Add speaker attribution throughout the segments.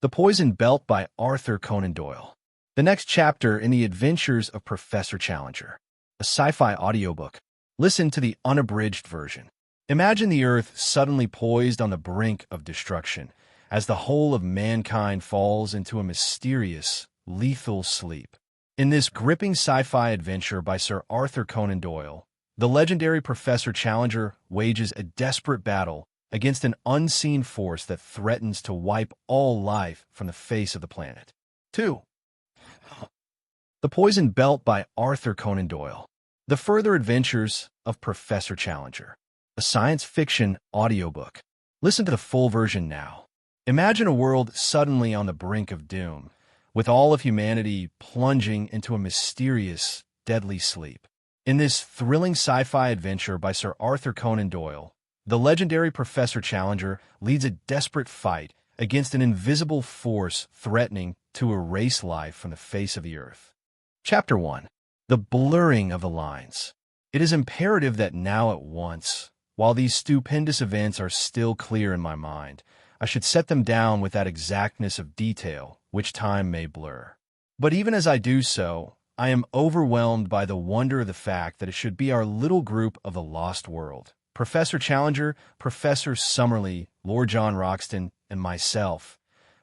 Speaker 1: The Poison Belt by Arthur Conan Doyle. The next chapter in the adventures of Professor Challenger. A sci-fi audiobook. Listen to the unabridged version. Imagine the Earth suddenly poised on the brink of destruction as the whole of mankind falls into a mysterious, lethal sleep. In this gripping sci-fi adventure by Sir Arthur Conan Doyle, the legendary Professor Challenger wages a desperate battle against an unseen force that threatens to wipe all life from the face of the planet. 2. The Poison Belt by Arthur Conan Doyle. The Further Adventures of Professor Challenger. A science fiction audiobook. Listen to the full version now. Imagine a world suddenly on the brink of doom, with all of humanity plunging into a mysterious, deadly sleep. In this thrilling sci-fi adventure by Sir Arthur Conan Doyle, the legendary Professor Challenger leads a desperate fight against an invisible force threatening to erase life from the face of the Earth. Chapter 1. The Blurring of the Lines. It is imperative that now at once, while these stupendous events are still clear in my mind, I should set them down with that exactness of detail which time may blur. But even as I do so, I am overwhelmed by the wonder of the fact that it should be our little group of the lost world, Professor Challenger, Professor Summerlee, Lord John Roxton, and myself,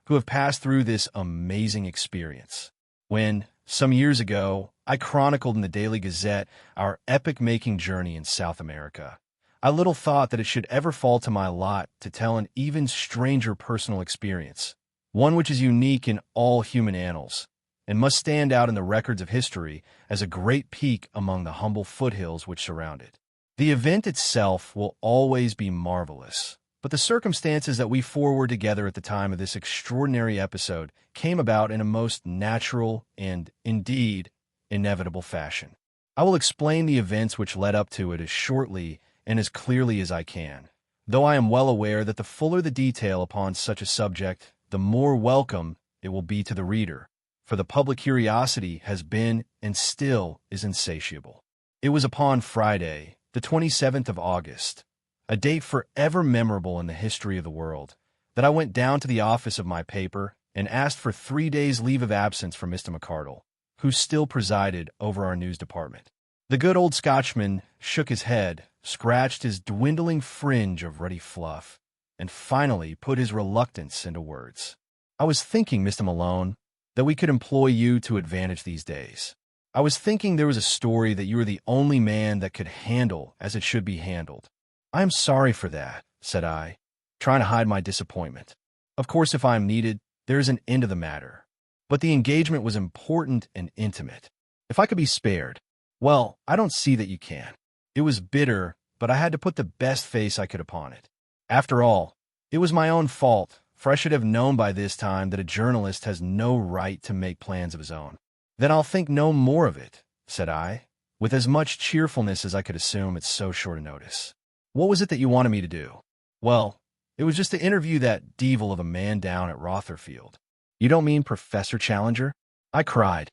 Speaker 1: who have passed through this amazing experience. When, some years ago, I chronicled in the Daily Gazette our epic-making journey in South America, I little thought that it should ever fall to my lot to tell an even stranger personal experience, one which is unique in all human annals, and must stand out in the records of history as a great peak among the humble foothills which surround it. The event itself will always be marvelous, but the circumstances that we four were together at the time of this extraordinary episode came about in a most natural and, indeed, inevitable fashion. I will explain the events which led up to it as shortly and as clearly as I can, though I am well aware that the fuller the detail upon such a subject, the more welcome it will be to the reader, for the public curiosity has been and still is insatiable. It was upon Friday, the 27th of August, a date forever memorable in the history of the world, that I went down to the office of my paper and asked for 3 days' leave of absence from Mr. McArdle, who still presided over our news department. The good old Scotchman shook his head, scratched his dwindling fringe of ruddy fluff, and finally put his reluctance into words. I was thinking, Mr. Malone, that we could employ you to advantage these days. I was thinking there was a story that you were the only man that could handle as it should be handled. I am sorry for that, said I, trying to hide my disappointment. Of course, if I am needed, there is an end of the matter. But the engagement was important and intimate. If I could be spared, well, I don't see that you can. It was bitter, but I had to put the best face I could upon it. After all, it was my own fault, for I should have known by this time that a journalist has no right to make plans of his own. Then I'll think no more of it, said I, with as much cheerfulness as I could assume at so short a notice. What was it that you wanted me to do? Well, it was just to interview that devil of a man down at Rotherfield. You don't mean Professor Challenger? I cried.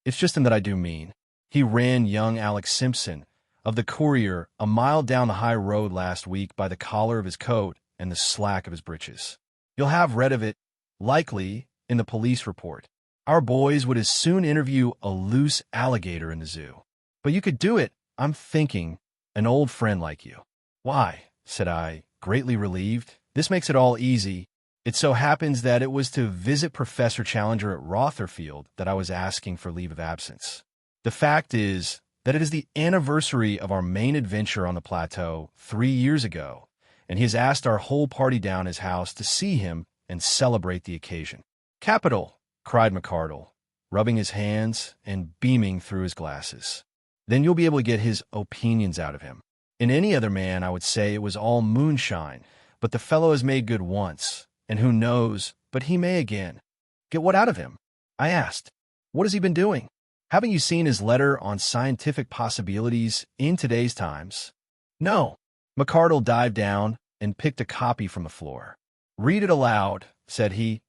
Speaker 1: It's just him that I do mean. He ran young Alex Simpson of the Courier a mile down the high road last week by the collar of his coat and the slack of his breeches. You'll have read of it, likely, in the police report. Our boys would as soon interview a loose alligator in the zoo. But you could do it, I'm thinking, an old friend like you. Why, said I, greatly relieved. This makes it all easy. It so happens that it was to visit Professor Challenger at Rotherfield that I was asking for leave of absence. The fact is that it is the anniversary of our main adventure on the plateau 3 years ago, and he has asked our whole party down his house to see him and celebrate the occasion. Capital, cried McArdle, rubbing his hands and beaming through his glasses. Then you'll be able to get his opinions out of him. In any other man, I would say it was all moonshine, but the fellow has made good once, and who knows, but he may again. Get what out of him? I asked. What has he been doing? Haven't you seen his letter on scientific possibilities in today's Times? No. McArdle dived down and picked a copy from the floor. Read it aloud, said he,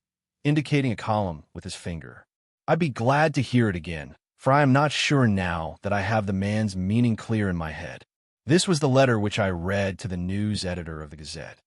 Speaker 1: indicating a column with his finger. I'd be glad to hear it again, for I am not sure now that I have the man's meaning clear in my head. This was the letter which I read to the news editor of the Gazette.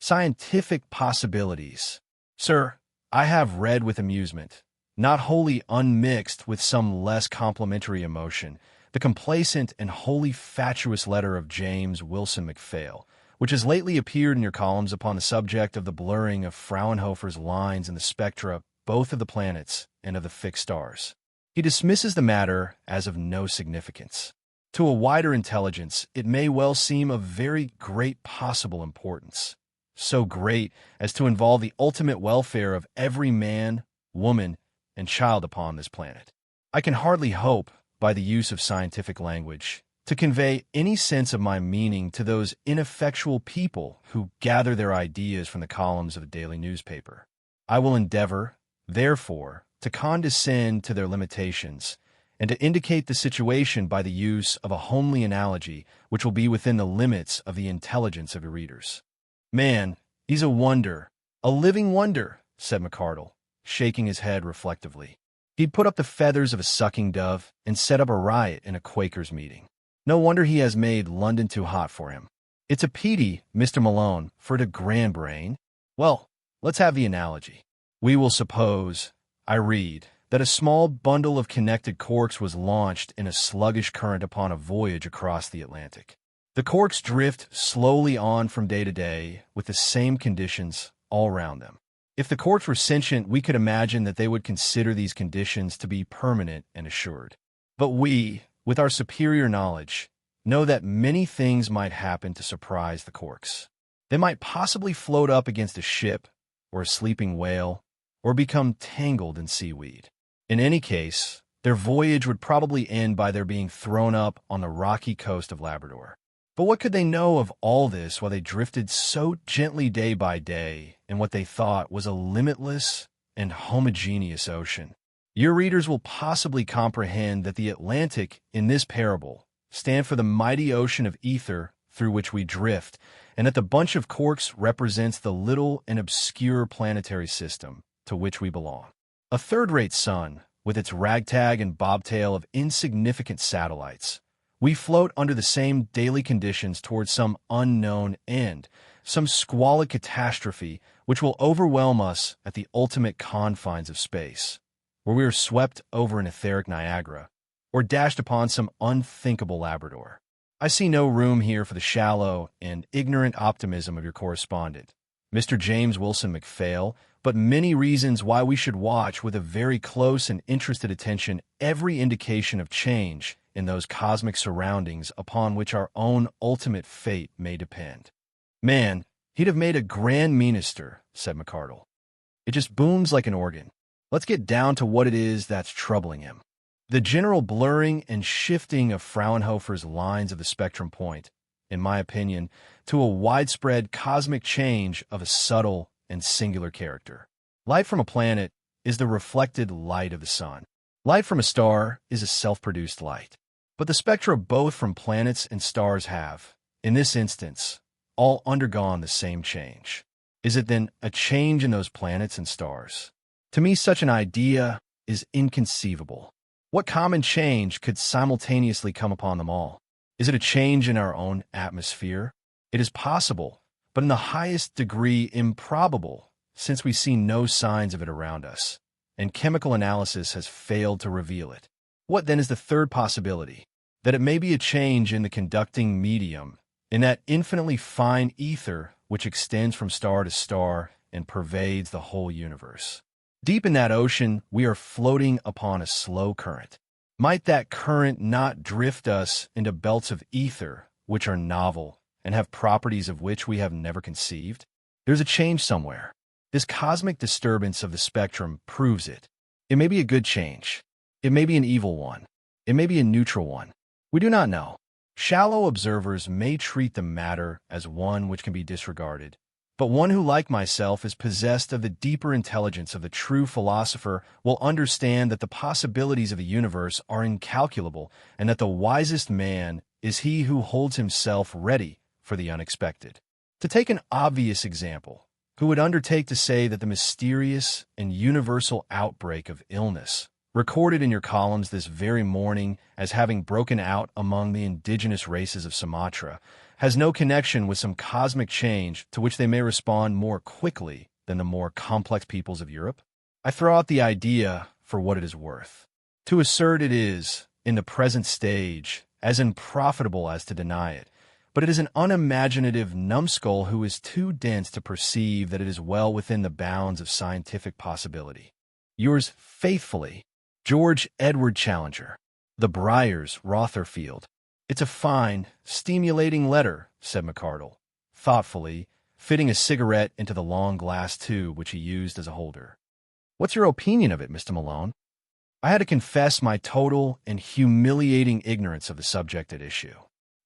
Speaker 1: Scientific possibilities. Sir, I have read with amusement, not wholly unmixed with some less complimentary emotion, the complacent and wholly fatuous letter of James Wilson MacPhail, which has lately appeared in your columns upon the subject of the blurring of Fraunhofer's lines in the spectra both of the planets and of the fixed stars. He dismisses the matter as of no significance. To a wider intelligence, it may well seem of very great possible importance, so great as to involve the ultimate welfare of every man, woman, and child upon this planet. I can hardly hope, by the use of scientific language, to convey any sense of my meaning to those ineffectual people who gather their ideas from the columns of a daily newspaper. I will endeavor, therefore, to condescend to their limitations, and to indicate the situation by the use of a homely analogy which will be within the limits of the intelligence of your readers. Man, he's a wonder, a living wonder, said McArdle, shaking his head reflectively. He'd put up the feathers of a sucking dove and set up a riot in a Quakers' meeting. No wonder he has made London too hot for him. It's a pity, Mr. Malone, for the grand brain. Well, let's have the analogy. We will suppose, I read, that a small bundle of connected corks was launched in a sluggish current upon a voyage across the Atlantic. The corks drift slowly on from day to day with the same conditions all round them. If the corks were sentient, we could imagine that they would consider these conditions to be permanent and assured. But we, with our superior knowledge, know that many things might happen to surprise the corks. They might possibly float up against a ship or a sleeping whale or become tangled in seaweed. In any case, their voyage would probably end by their being thrown up on the rocky coast of Labrador. But what could they know of all this while they drifted so gently day by day in what they thought was a limitless and homogeneous ocean? Your readers will possibly comprehend that the Atlantic, in this parable, stands for the mighty ocean of ether through which we drift, and that the bunch of corks represents the little and obscure planetary system to which we belong. A third-rate sun, with its ragtag and bobtail of insignificant satellites. We float under the same daily conditions towards some unknown end, some squalid catastrophe which will overwhelm us at the ultimate confines of space, where we are swept over an etheric Niagara, or dashed upon some unthinkable Labrador. I see no room here for the shallow and ignorant optimism of your correspondent, Mr. James Wilson MacPhail, but many reasons why we should watch with a very close and interested attention every indication of change in those cosmic surroundings upon which our own ultimate fate may depend. Man, he'd have made a grand minister, said McArdle. It just booms like an organ. Let's get down to what it is that's troubling him. The general blurring and shifting of Fraunhofer's lines of the spectrum point, in my opinion, to a widespread cosmic change of a subtle and singular character. Light from a planet is the reflected light of the sun. Light from a star is a self-produced light. But the spectra both from planets and stars have, in this instance, all undergone the same change. Is it then a change in those planets and stars? To me, such an idea is inconceivable. What common change could simultaneously come upon them all? Is it a change in our own atmosphere? It is possible, but in the highest degree improbable, since we see no signs of it around us, and chemical analysis has failed to reveal it. What then is the third possibility? That it may be a change in the conducting medium, in that infinitely fine ether which extends from star to star and pervades the whole universe. Deep in that ocean, we are floating upon a slow current. Might that current not drift us into belts of ether which are novel and have properties of which we have never conceived? There's a change somewhere. This cosmic disturbance of the spectrum proves it. It may be a good change. It may be an evil one. It may be a neutral one. We do not know. Shallow observers may treat the matter as one which can be disregarded, but one who, like myself, is possessed of the deeper intelligence of the true philosopher will understand that the possibilities of the universe are incalculable and that the wisest man is he who holds himself ready for the unexpected. To take an obvious example, who would undertake to say that the mysterious and universal outbreak of illness recorded in your columns this very morning as having broken out among the indigenous races of Sumatra, has no connection with some cosmic change to which they may respond more quickly than the more complex peoples of Europe? I throw out the idea for what it is worth. To assert it is, in the present stage, as unprofitable as to deny it, but it is an unimaginative numbskull who is too dense to perceive that it is well within the bounds of scientific possibility. Yours faithfully, George Edward Challenger. The Briars, Rotherfield. It's a fine, stimulating letter, said McArdle, thoughtfully, fitting a cigarette into the long glass tube which he used as a holder. What's your opinion of it, Mr. Malone? I had to confess my total and humiliating ignorance of the subject at issue.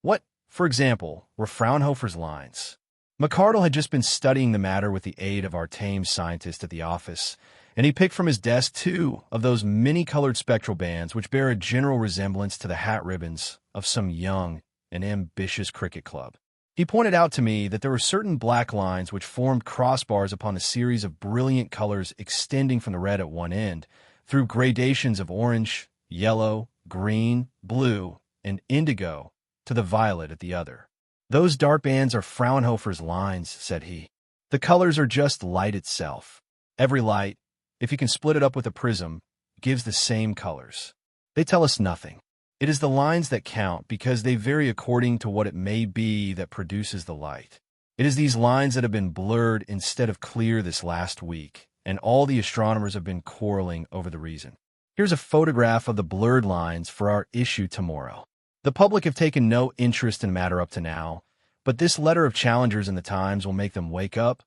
Speaker 1: What, for example, were Fraunhofer's lines? McArdle had just been studying the matter with the aid of our tame scientist at the office, and he picked from his desk 2 of those many-colored spectral bands which bear a general resemblance to the hat ribbons of some young and ambitious cricket club. He pointed out to me that there were certain black lines which formed crossbars upon a series of brilliant colors extending from the red at one end, through gradations of orange, yellow, green, blue, and indigo, to the violet at the other. Those dark bands are Fraunhofer's lines, said he. The colors are just light itself. Every light, if you can split it up with a prism, gives the same colors. They tell us nothing. It is the lines that count because they vary according to what it may be that produces the light. It is these lines that have been blurred instead of clear this last week, and all the astronomers have been quarreling over the reason. Here's a photograph of the blurred lines for our issue tomorrow. The public have taken no interest in the matter up to now, but this letter of Challenger's in the Times will make them wake up,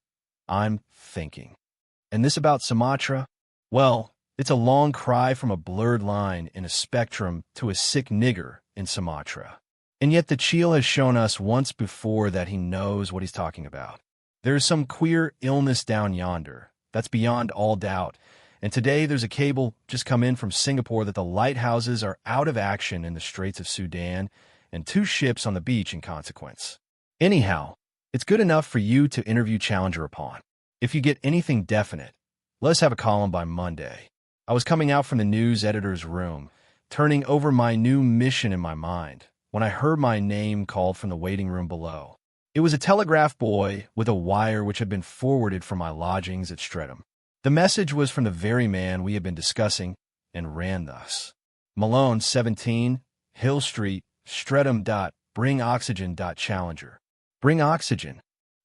Speaker 1: I'm thinking. And this about Sumatra? Well, it's a long cry from a blurred line in a spectrum to a sick nigger in Sumatra. And yet the Cheel has shown us once before that he knows what he's talking about. There's some queer illness down yonder. That's beyond all doubt. And today there's a cable just come in from Singapore that the lighthouses are out of action in the Straits of Sudan and 2 ships on the beach in consequence. Anyhow, it's good enough for you to interview Challenger upon. If you get anything definite, let's have a column by Monday. I was coming out from the news editor's room, turning over my new mission in my mind, when I heard my name called from the waiting room below. It was a telegraph boy with a wire which had been forwarded from my lodgings at Streatham. The message was from the very man we had been discussing, and ran thus. Malone, 17, Hill Street, Streatham. Bring oxygen. Challenger. Bring oxygen.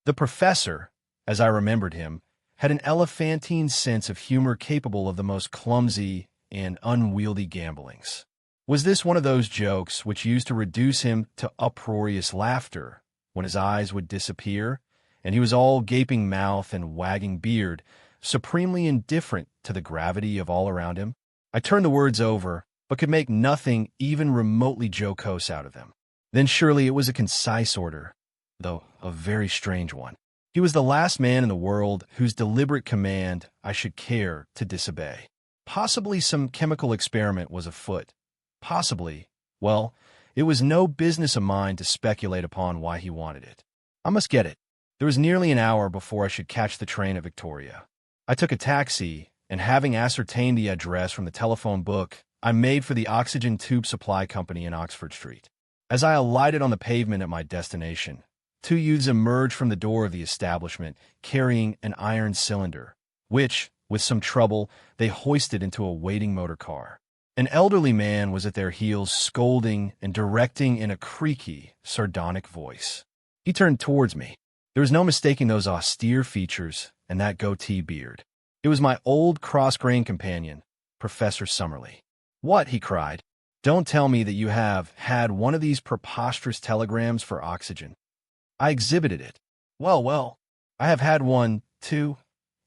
Speaker 1: The professor, as I remembered him, had an elephantine sense of humor capable of the most clumsy and unwieldy gambolings. Was this one of those jokes which used to reduce him to uproarious laughter when his eyes would disappear, and he was all gaping mouth and wagging beard, supremely indifferent to the gravity of all around him? I turned the words over, but could make nothing even remotely jocose out of them. Then surely it was a concise order, though a very strange one. He was the last man in the world whose deliberate command I should care to disobey. Possibly some chemical experiment was afoot. Possibly, well, it was no business of mine to speculate upon why he wanted it. I must get it. There was nearly an hour before I should catch the train at Victoria. I took a taxi, and having ascertained the address from the telephone book, I made for the Oxygen Tube Supply Company in Oxford Street. As I alighted on the pavement at my destination, 2 youths emerged from the door of the establishment, carrying an iron cylinder, which, with some trouble, they hoisted into a waiting motor car. An elderly man was at their heels, scolding and directing in a creaky, sardonic voice. He turned towards me. There was no mistaking those austere features and that goatee beard. It was my old cross-grained companion, Professor Summerlee. "What?" he cried. "Don't tell me that you have had one of these preposterous telegrams for oxygen." I exhibited it. Well, I have had one, too,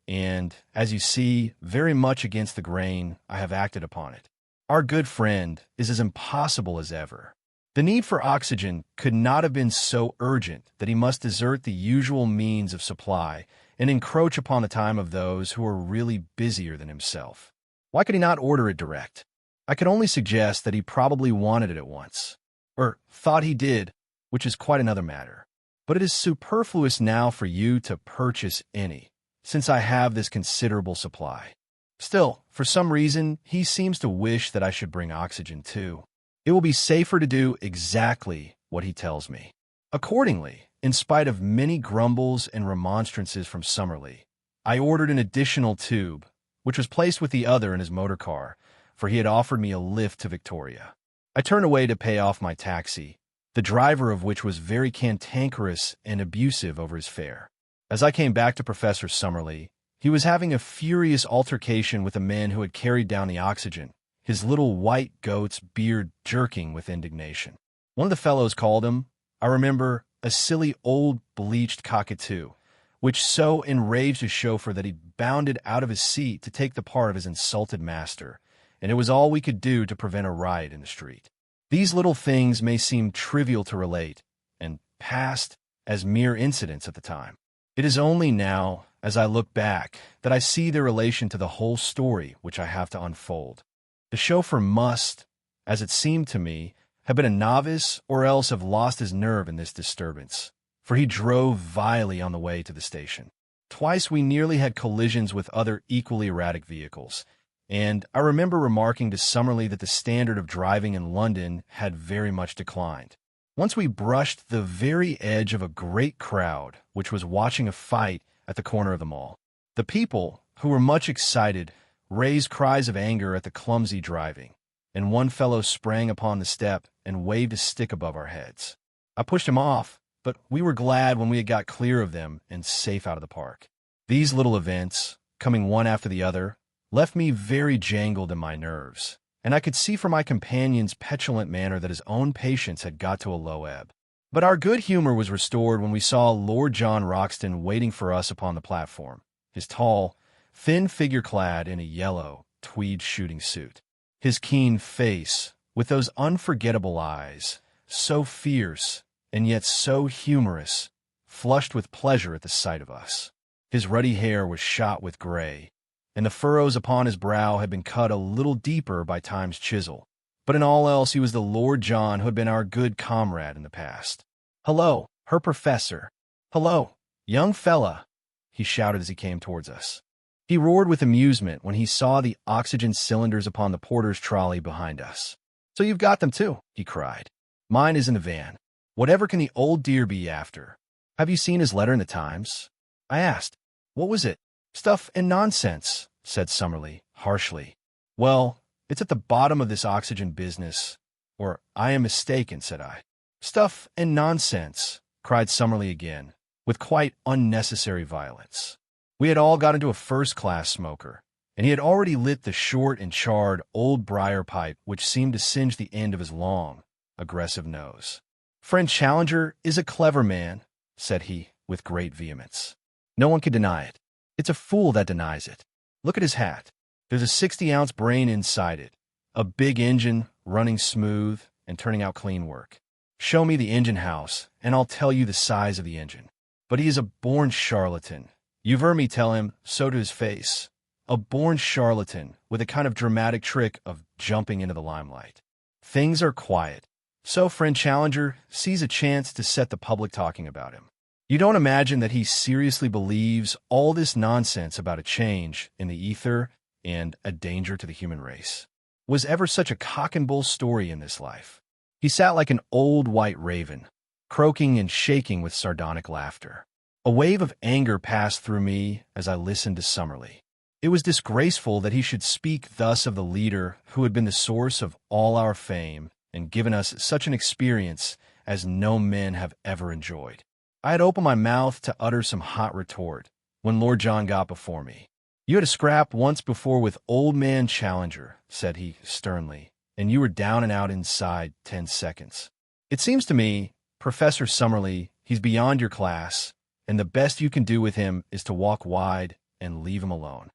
Speaker 1: and, as you see, very much against the grain, I have acted upon it. Our good friend is as impossible as ever. The need for oxygen could not have been so urgent that he must desert the usual means of supply and encroach upon the time of those who are really busier than himself. Why could he not order it direct? I could only suggest that he probably wanted it at once, or thought he did, which is quite another matter. But it is superfluous now for you to purchase any, since I have this considerable supply. Still, for some reason, he seems to wish that I should bring oxygen too. It will be safer to do exactly what he tells me. Accordingly, in spite of many grumbles and remonstrances from Summerlee, I ordered an additional tube, which was placed with the other in his motor car, for he had offered me a lift to Victoria. I turned away to pay off my taxi, the driver of which was very cantankerous and abusive over his fare. As I came back to Professor Summerlee, he was having a furious altercation with a man who had carried down the oxygen, his little white goat's beard jerking with indignation. One of the fellows called him, I remember, a silly old bleached cockatoo, which so enraged his chauffeur that he bounded out of his seat to take the part of his insulted master, and it was all we could do to prevent a riot in the street. These little things may seem trivial to relate, and passed as mere incidents at the time. It is only now, as I look back, that I see their relation to the whole story which I have to unfold. The chauffeur must, as it seemed to me, have been a novice or else have lost his nerve in this disturbance, for he drove vilely on the way to the station. Twice we nearly had collisions with other equally erratic vehicles, and I remember remarking to Summerlee that the standard of driving in London had very much declined. Once we brushed the very edge of a great crowd which was watching a fight at the corner of the mall. The people, who were much excited, raised cries of anger at the clumsy driving, and one fellow sprang upon the step and waved a stick above our heads. I pushed him off, but we were glad when we had got clear of them and safe out of the park. These little events, coming one after the other, left me very jangled in my nerves, and I could see from my companion's petulant manner that his own patience had got to a low ebb. But our good humor was restored when we saw Lord John Roxton waiting for us upon the platform, his tall, thin figure clad in a yellow, tweed shooting suit. His keen face, with those unforgettable eyes, so fierce and yet so humorous, flushed with pleasure at the sight of us. His ruddy hair was shot with gray, and the furrows upon his brow had been cut a little deeper by time's chisel. But in all else he was the Lord John who had been our good comrade in the past. "Hello, Herr Professor. Hello, young fella," he shouted as he came towards us. He roared with amusement when he saw the oxygen cylinders upon the porter's trolley behind us. "So you've got them too," he cried. "Mine is in the van. Whatever can the old dear be after?" "Have you seen his letter in the Times?" I asked. "What was it?" "Stuff and nonsense," said Summerlee, harshly. "Well, it's at the bottom of this oxygen business, or I am mistaken," said I. "Stuff and nonsense," cried Summerlee again, with quite unnecessary violence. We had all got into a first-class smoker, and he had already lit the short and charred old briar pipe which seemed to singe the end of his long, aggressive nose. "Friend Challenger is a clever man," said he, with great vehemence. "No one can deny it. It's a fool that denies it. Look at his hat. There's a 60-ounce brain inside it, a big engine running smooth and turning out clean work. Show me the engine house, and I'll tell you the size of the engine. But he is a born charlatan. You've heard me tell him so to his face. A born charlatan with a kind of dramatic trick of jumping into the limelight. Things are quiet, so friend Challenger sees a chance to set the public talking about him. You don't imagine that he seriously believes all this nonsense about a change in the ether and a danger to the human race. Was ever such a cock-and-bull story in this life? He sat like an old white raven, croaking and shaking with sardonic laughter. A wave of anger passed through me as I listened to Summerlee. It was disgraceful that he should speak thus of the leader who had been the source of all our fame and given us such an experience as no men have ever enjoyed. I had opened my mouth to utter some hot retort when Lord John got before me. "You had a scrap once before with old man Challenger," said he sternly, "and you were down and out inside 10 seconds. It seems to me, Professor Summerlee, he's beyond your class, and the best you can do with him is to walk wide and leave him alone."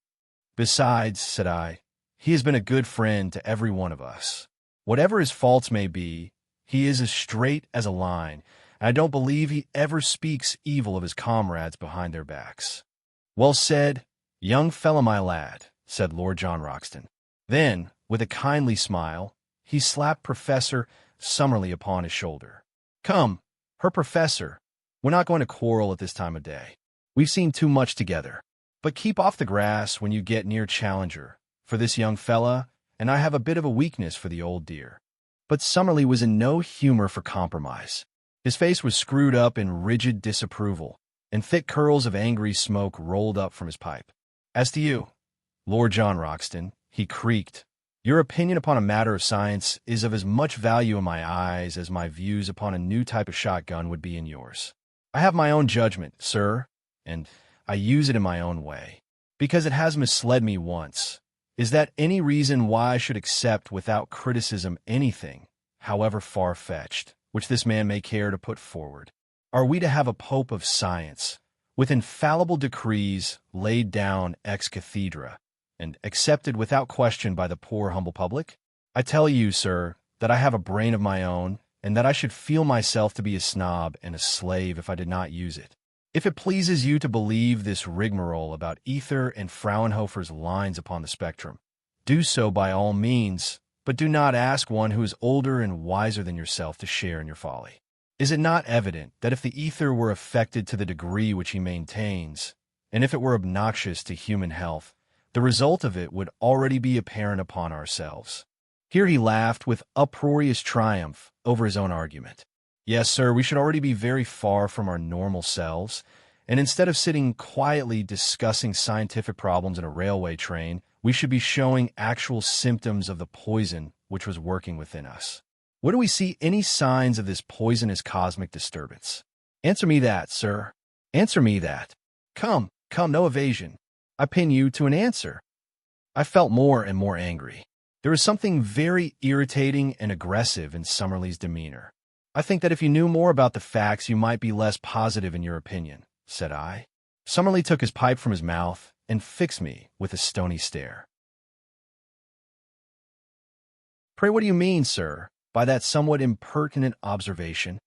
Speaker 1: "Besides," said I, "he has been a good friend to every one of us. Whatever his faults may be, he is as straight as a line, and I don't believe he ever speaks evil of his comrades behind their backs." "Well said, young fella, my lad," said Lord John Roxton. Then, with a kindly smile, he slapped Professor Summerlee upon his shoulder. "Come, Herr Professor, we're not going to quarrel at this time of day. We've seen too much together. But keep off the grass when you get near Challenger, for this young fella, and I have a bit of a weakness for the old dear." But Summerlee was in no humor for compromise. His face was screwed up in rigid disapproval, and thick curls of angry smoke rolled up from his pipe. "As to you, Lord John Roxton," he creaked, "your opinion upon a matter of science is of as much value in my eyes as my views upon a new type of shotgun would be in yours. I have my own judgment, sir, and I use it in my own way, because it has misled me once. Is that any reason why I should accept without criticism anything, however far-fetched, which this man may care to put forward? Are we to have a pope of science, with infallible decrees laid down ex cathedra, and accepted without question by the poor humble public? I tell you, sir, that I have a brain of my own, and that I should feel myself to be a snob and a slave if I did not use it. If it pleases you to believe this rigmarole about Ether and Fraunhofer's lines upon the spectrum, do so by all means, but do not ask one who is older and wiser than yourself to share in your folly. Is it not evident that if the ether were affected to the degree which he maintains, and if it were obnoxious to human health, the result of it would already be apparent upon ourselves?" Here he laughed with uproarious triumph over his own argument. "Yes, sir, we should already be very far from our normal selves, and instead of sitting quietly discussing scientific problems in a railway train, we should be showing actual symptoms of the poison which was working within us. Where do we see any signs of this poisonous cosmic disturbance? Answer me that, sir. Answer me that. Come, no evasion. I pin you to an answer." I felt more and more angry. There was something very irritating and aggressive in Summerlee's demeanor. "I think that if you knew more about the facts, you might be less positive in your opinion," said I. Summerlee took his pipe from his mouth and fixed me with a stony stare. "Pray, what do you mean, sir, by that somewhat impertinent observation?"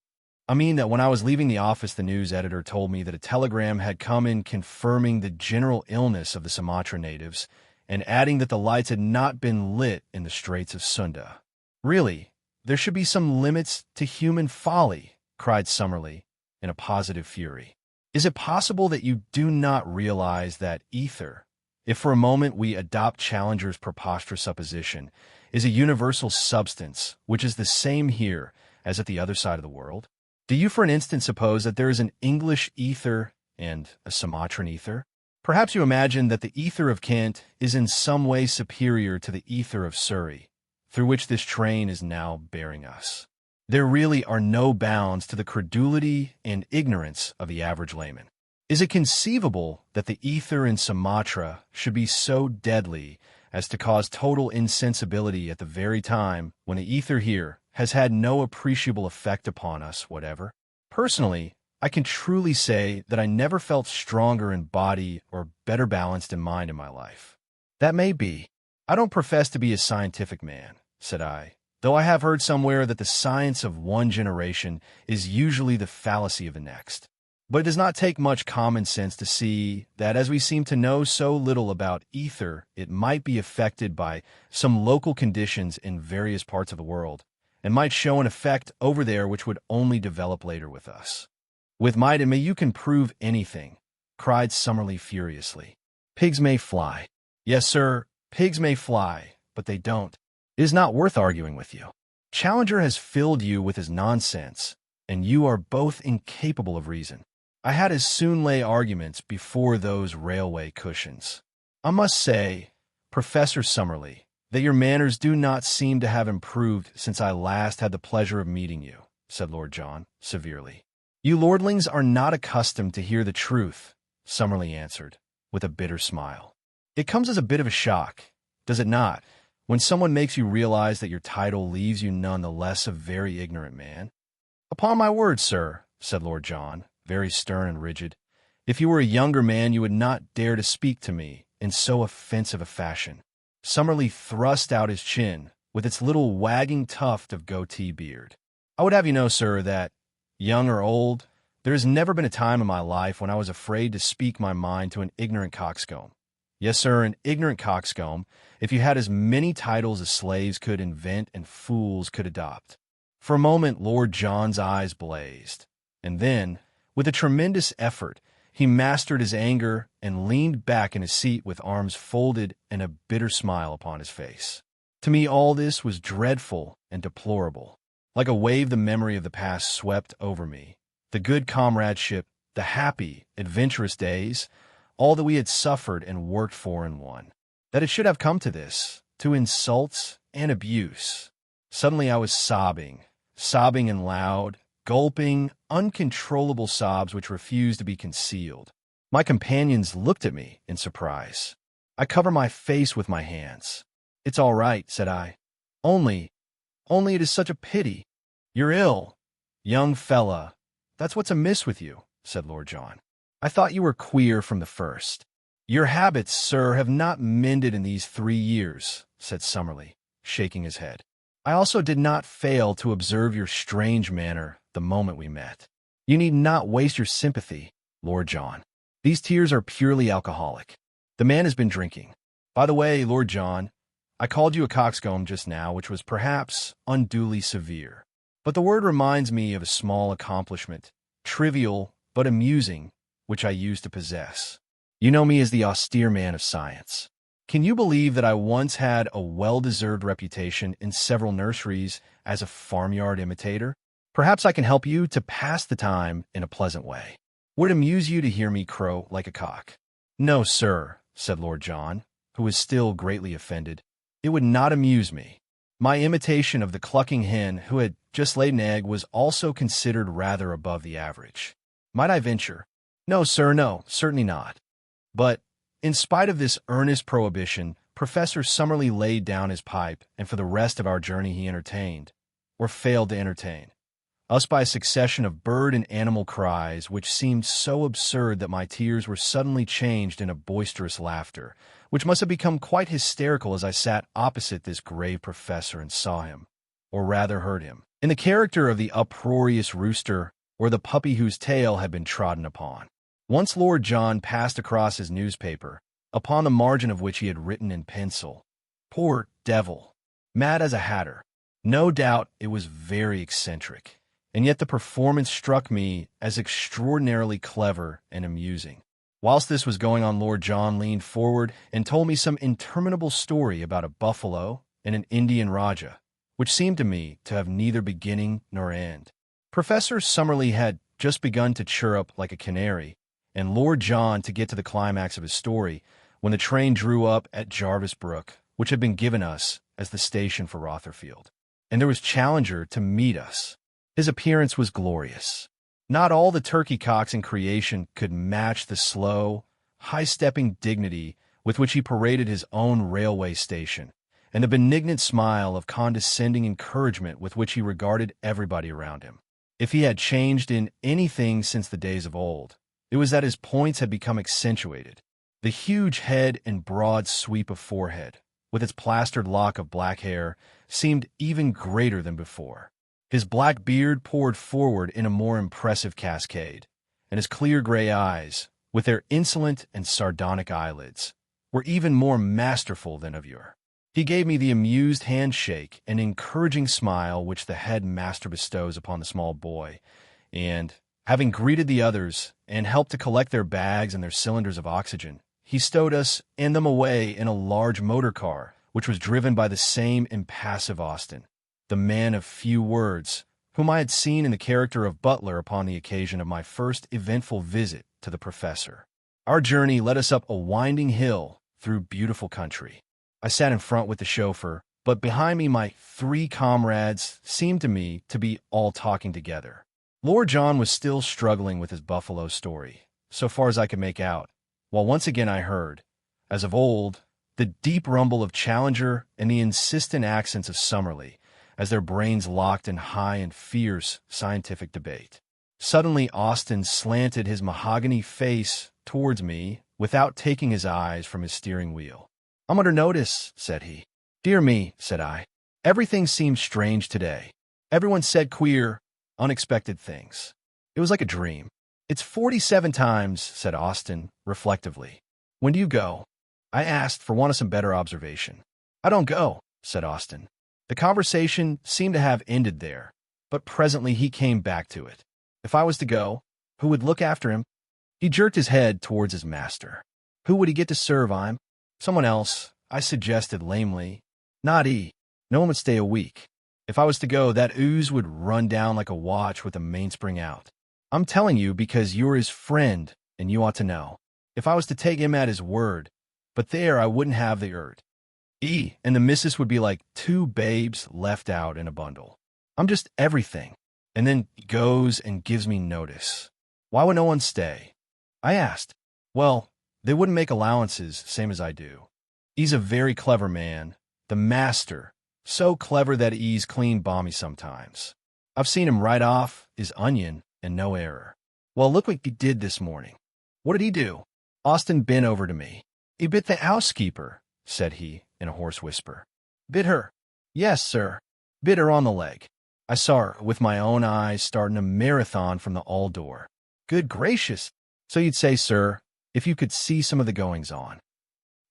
Speaker 1: "I mean that when I was leaving the office, the news editor told me that a telegram had come in confirming the general illness of the Sumatra natives and adding that the lights had not been lit in the Straits of Sunda." "Really, there should be some limits to human folly," cried Summerlee in a positive fury. "Is it possible that you do not realize that ether, if for a moment we adopt Challenger's preposterous supposition, is a universal substance which is the same here as at the other side of the world? Do you for an instant suppose that there is an English ether and a Sumatran ether? Perhaps you imagine that the ether of Kent is in some way superior to the ether of Surrey, through which this train is now bearing us. There really are no bounds to the credulity and ignorance of the average layman. Is it conceivable that the ether in Sumatra should be so deadly as to cause total insensibility at the very time when the ether here has had no appreciable effect upon us whatever? Personally, I can truly say that I never felt stronger in body or better balanced in mind in my life." "That may be. I don't profess to be a scientific man," said I, "though I have heard somewhere that the science of one generation is usually the fallacy of the next. But it does not take much common sense to see that as we seem to know so little about ether, it might be affected by some local conditions in various parts of the world, and might show an effect over there which would only develop later with us." "With might and may you can prove anything," cried Summerlee furiously. "Pigs may fly." "Yes, sir, pigs may fly, but they don't. It is not worth arguing with you. Challenger has filled you with his nonsense, and you are both incapable of reason. I had as soon lay arguments before those railway cushions. I must say, Professor Summerlee, that your manners do not seem to have improved since I last had the pleasure of meeting you," said Lord John, severely. "You lordlings are not accustomed to hear the truth," Summerlee answered, with a bitter smile. "It comes as a bit of a shock, does it not, when someone makes you realize that your title leaves you none the less a very ignorant man?" "Upon my word, sir," said Lord John, very stern and rigid, "if you were a younger man you would not dare to speak to me in so offensive a fashion." Summerlee thrust out his chin with its little wagging tuft of goatee beard. "I would have you know, sir, that, young or old, there has never been a time in my life when I was afraid to speak my mind to an ignorant coxcomb. Yes, sir, an ignorant coxcomb, if you had as many titles as slaves could invent and fools could adopt." For a moment Lord John's eyes blazed, and then, with a tremendous effort, He mastered his anger and leaned back in his seat with arms folded and a bitter smile upon his face. To me, all this was dreadful and deplorable. Like a wave, the memory of the past swept over me. The good comradeship, the happy, adventurous days, all that we had suffered and worked for and won. That it should have come to this, to insults and abuse. Suddenly I was sobbing in loud, gulping, uncontrollable sobs which refused to be concealed. My companions looked at me in surprise. I covered my face with my hands. "It's all right," said I. Only it is such a pity. You're ill, young fella. That's what's amiss with you," said Lord John. "I thought you were queer from the first." "Your habits, sir, have not mended in these 3 years," said Summerlee, shaking his head. "I also did not fail to observe your strange manner the moment we met. You need not waste your sympathy, Lord John. These tears are purely alcoholic. The man has been drinking. By the way, Lord John, I called you a coxcomb just now, which was perhaps unduly severe. But the word reminds me of a small accomplishment, trivial but amusing, which I used to possess. You know me as the austere man of science. Can you believe that I once had a well-deserved reputation in several nurseries as a farmyard imitator? Perhaps I can help you to pass the time in a pleasant way. Would it amuse you to hear me crow like a cock?" "No, sir," said Lord John, who was still greatly offended. "It would not amuse me. My imitation of the clucking hen who had just laid an egg was also considered rather above the average. Might I venture?" "No, sir, no, certainly not." But, in spite of this earnest prohibition, Professor Summerlee laid down his pipe, and for the rest of our journey he entertained, or failed to entertain, us by a succession of bird and animal cries which seemed so absurd that my tears were suddenly changed in a boisterous laughter, which must have become quite hysterical as I sat opposite this grave professor and saw him, or rather heard him, in the character of the uproarious rooster or the puppy whose tail had been trodden upon. Once Lord John passed across his newspaper, upon the margin of which he had written in pencil, "Poor devil, mad as a hatter." No doubt it was very eccentric, and yet the performance struck me as extraordinarily clever and amusing. Whilst this was going on, Lord John leaned forward and told me some interminable story about a buffalo and an Indian Raja, which seemed to me to have neither beginning nor end. Professor Summerlee had just begun to chirrup like a canary, and Lord John to get to the climax of his story, when the train drew up at Jarvis Brook, which had been given us as the station for Rotherfield. And there was Challenger to meet us. His appearance was glorious. Not all the turkey cocks in creation could match the slow, high-stepping dignity with which he paraded his own railway station, and the benignant smile of condescending encouragement with which he regarded everybody around him. If he had changed in anything since the days of old, it was that his points had become accentuated. The huge head and broad sweep of forehead, with its plastered lock of black hair, seemed even greater than before. His black beard poured forward in a more impressive cascade, and his clear gray eyes, with their insolent and sardonic eyelids, were even more masterful than of yore. He gave me the amused handshake and encouraging smile which the headmaster bestows upon the small boy, and, having greeted the others and helped to collect their bags and their cylinders of oxygen, he stowed us and them away in a large motor car, which was driven by the same impassive Austin, the man of few words, whom I had seen in the character of butler upon the occasion of my first eventful visit to the professor. Our journey led us up a winding hill through beautiful country. I sat in front with the chauffeur, but behind me my 3 comrades seemed to me to be all talking together. Lord John was still struggling with his buffalo story, so far as I could make out, while once again I heard, as of old, the deep rumble of Challenger and the insistent accents of Summerlee, as their brains locked in high and fierce scientific debate. Suddenly Austin slanted his mahogany face towards me without taking his eyes from his steering wheel. "I'm under notice," said he. "Dear me," said I. "Everything seems strange today. Everyone said queer, unexpected things. It was like a dream." "It's 47 times," said Austin, reflectively. "When do you go?" I asked for want of some better observation. "I don't go," said Austin. The conversation seemed to have ended there, but presently he came back to it. If I was to go, who would look after him? He jerked his head towards his master. Who would he get to serve? I'm someone else, I suggested lamely. Not E. No one would stay a week. If I was to go, that ooze would run down like a watch with the mainspring out. I'm telling you because you're his friend, and you ought to know. If I was to take him at his word, but there I wouldn't have the ert. E and the missus would be like two babes left out in a bundle. I'm just everything. And then goes and gives me notice. Why would no one stay? I asked. Well, they wouldn't make allowances, same as I do. E's a very clever man, the master, so clever that E's clean balmy sometimes. I've seen him right off his onion and no error. Well, look what he did this morning. What did he do? Austin bent over to me. He bit the housekeeper, said he in a hoarse whisper. Bit her? Yes, sir. Bit her on the leg. I saw her with my own eyes starting a marathon from the hall door. Good gracious! So you'd say, sir, if you could see some of the goings-on.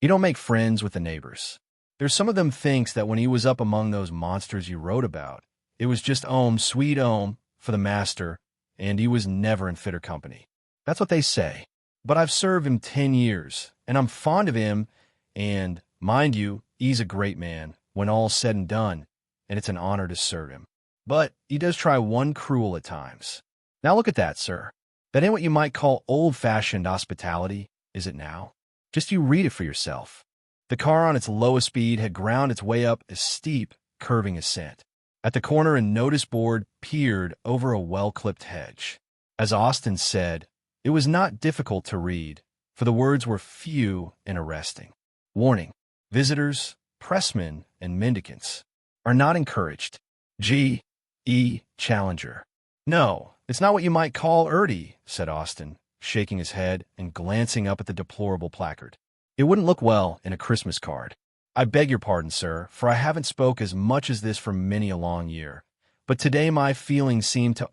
Speaker 1: You don't make friends with the neighbors. There's some of them thinks that when he was up among those monsters you wrote about, it was just sweet for the master, and he was never in fitter company. That's what they say. But I've served him 10 years, and I'm fond of him, and, mind you, he's a great man, when all's said and done, and it's an honor to serve him. But he does try one cruel at times. Now look at that, sir. That ain't what you might call old-fashioned hospitality, is it now? Just you read it for yourself. The car on its lowest speed had ground its way up a steep, curving ascent. At the corner, a notice board peered over a well-clipped hedge. As Austin said, it was not difficult to read, for the words were few and arresting. Warning: visitors, pressmen, and mendicants are not encouraged. G. E. Challenger. No, it's not what you might call earty, said Austin, shaking his head and glancing up at the deplorable placard. It wouldn't look well in a Christmas card. I beg your pardon, sir, for I haven't spoke as much as this for many a long year, but today my feelings seem to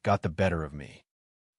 Speaker 1: got the better of me.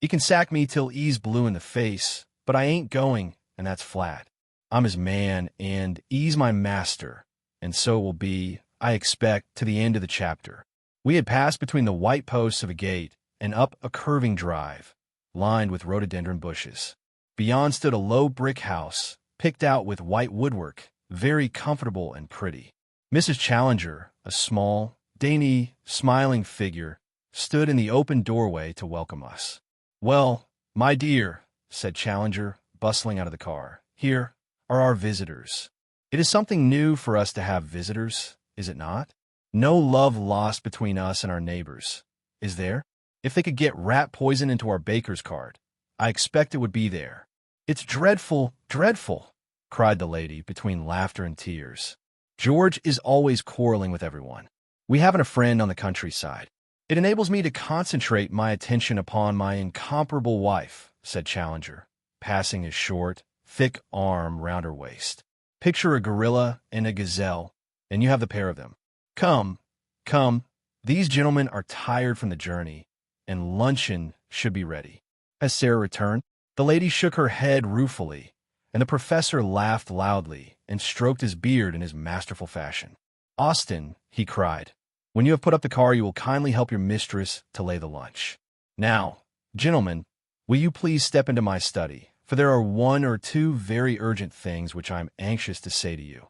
Speaker 1: You can sack me till E's blue in the face, but I ain't going, and that's flat. I'm his man, and E's my master, and so will be, I expect, to the end of the chapter. We had passed between the white posts of a gate and up a curving drive, lined with rhododendron bushes. Beyond stood a low brick house, picked out with white woodwork, very comfortable and pretty. Mrs. Challenger, a small, dainty, smiling figure, stood in the open doorway to welcome us. Well, my dear, said Challenger, bustling out of the car, here are our visitors. It is something new for us to have visitors, is it not? No love lost between us and our neighbors, is there? If they could get rat poison into our baker's cart, I expect it would be there. It's dreadful, dreadful, cried the lady between laughter and tears. George is always quarreling with everyone. We haven't a friend on the countryside. It enables me to concentrate my attention upon my incomparable wife, said Challenger, passing his short, thick arm round her waist. Picture a gorilla and a gazelle, and you have the pair of them. Come, come, these gentlemen are tired from the journey, and luncheon should be ready. As Sarah returned, the lady shook her head ruefully, and the professor laughed loudly and stroked his beard in his masterful fashion. Austin, he cried, when you have put up the car, you will kindly help your mistress to lay the lunch. Now, gentlemen, will you please step into my study, for there are one or two very urgent things which I am anxious to say to you.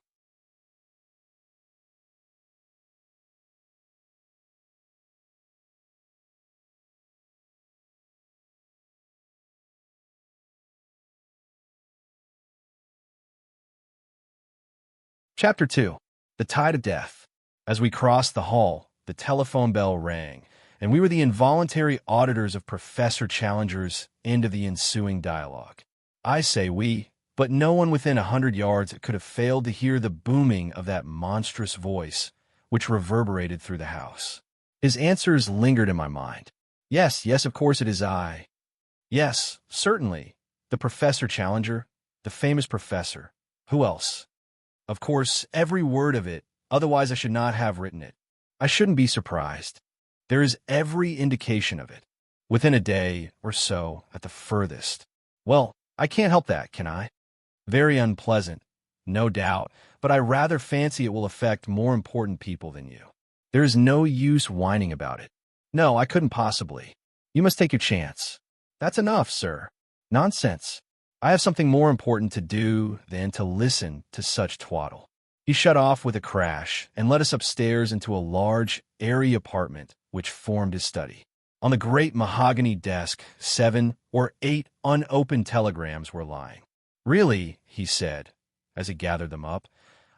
Speaker 1: Chapter 2. The Tide of Death. As we crossed the hall, the telephone bell rang, and we were the involuntary auditors of Professor Challenger's end of the ensuing dialogue. I say we, but no one within 100 yards could have failed to hear the booming of that monstrous voice, which reverberated through the house. His answers lingered in my mind. Yes, yes, of course it is I. Yes, certainly. The Professor Challenger, the famous professor. Who else? Of course, every word of it, otherwise I should not have written it. I shouldn't be surprised. There is every indication of it. Within a day or so, at the furthest. Well, I can't help that, can I? Very unpleasant, no doubt, but I rather fancy it will affect more important people than you. There is no use whining about it. No, I couldn't possibly. You must take your chance. That's enough, sir. Nonsense. I have something more important to do than to listen to such twaddle. He shut off with a crash and led us upstairs into a large, airy apartment which formed his study. On the great mahogany desk, 7 or 8 unopened telegrams were lying. Really, he said, as he gathered them up,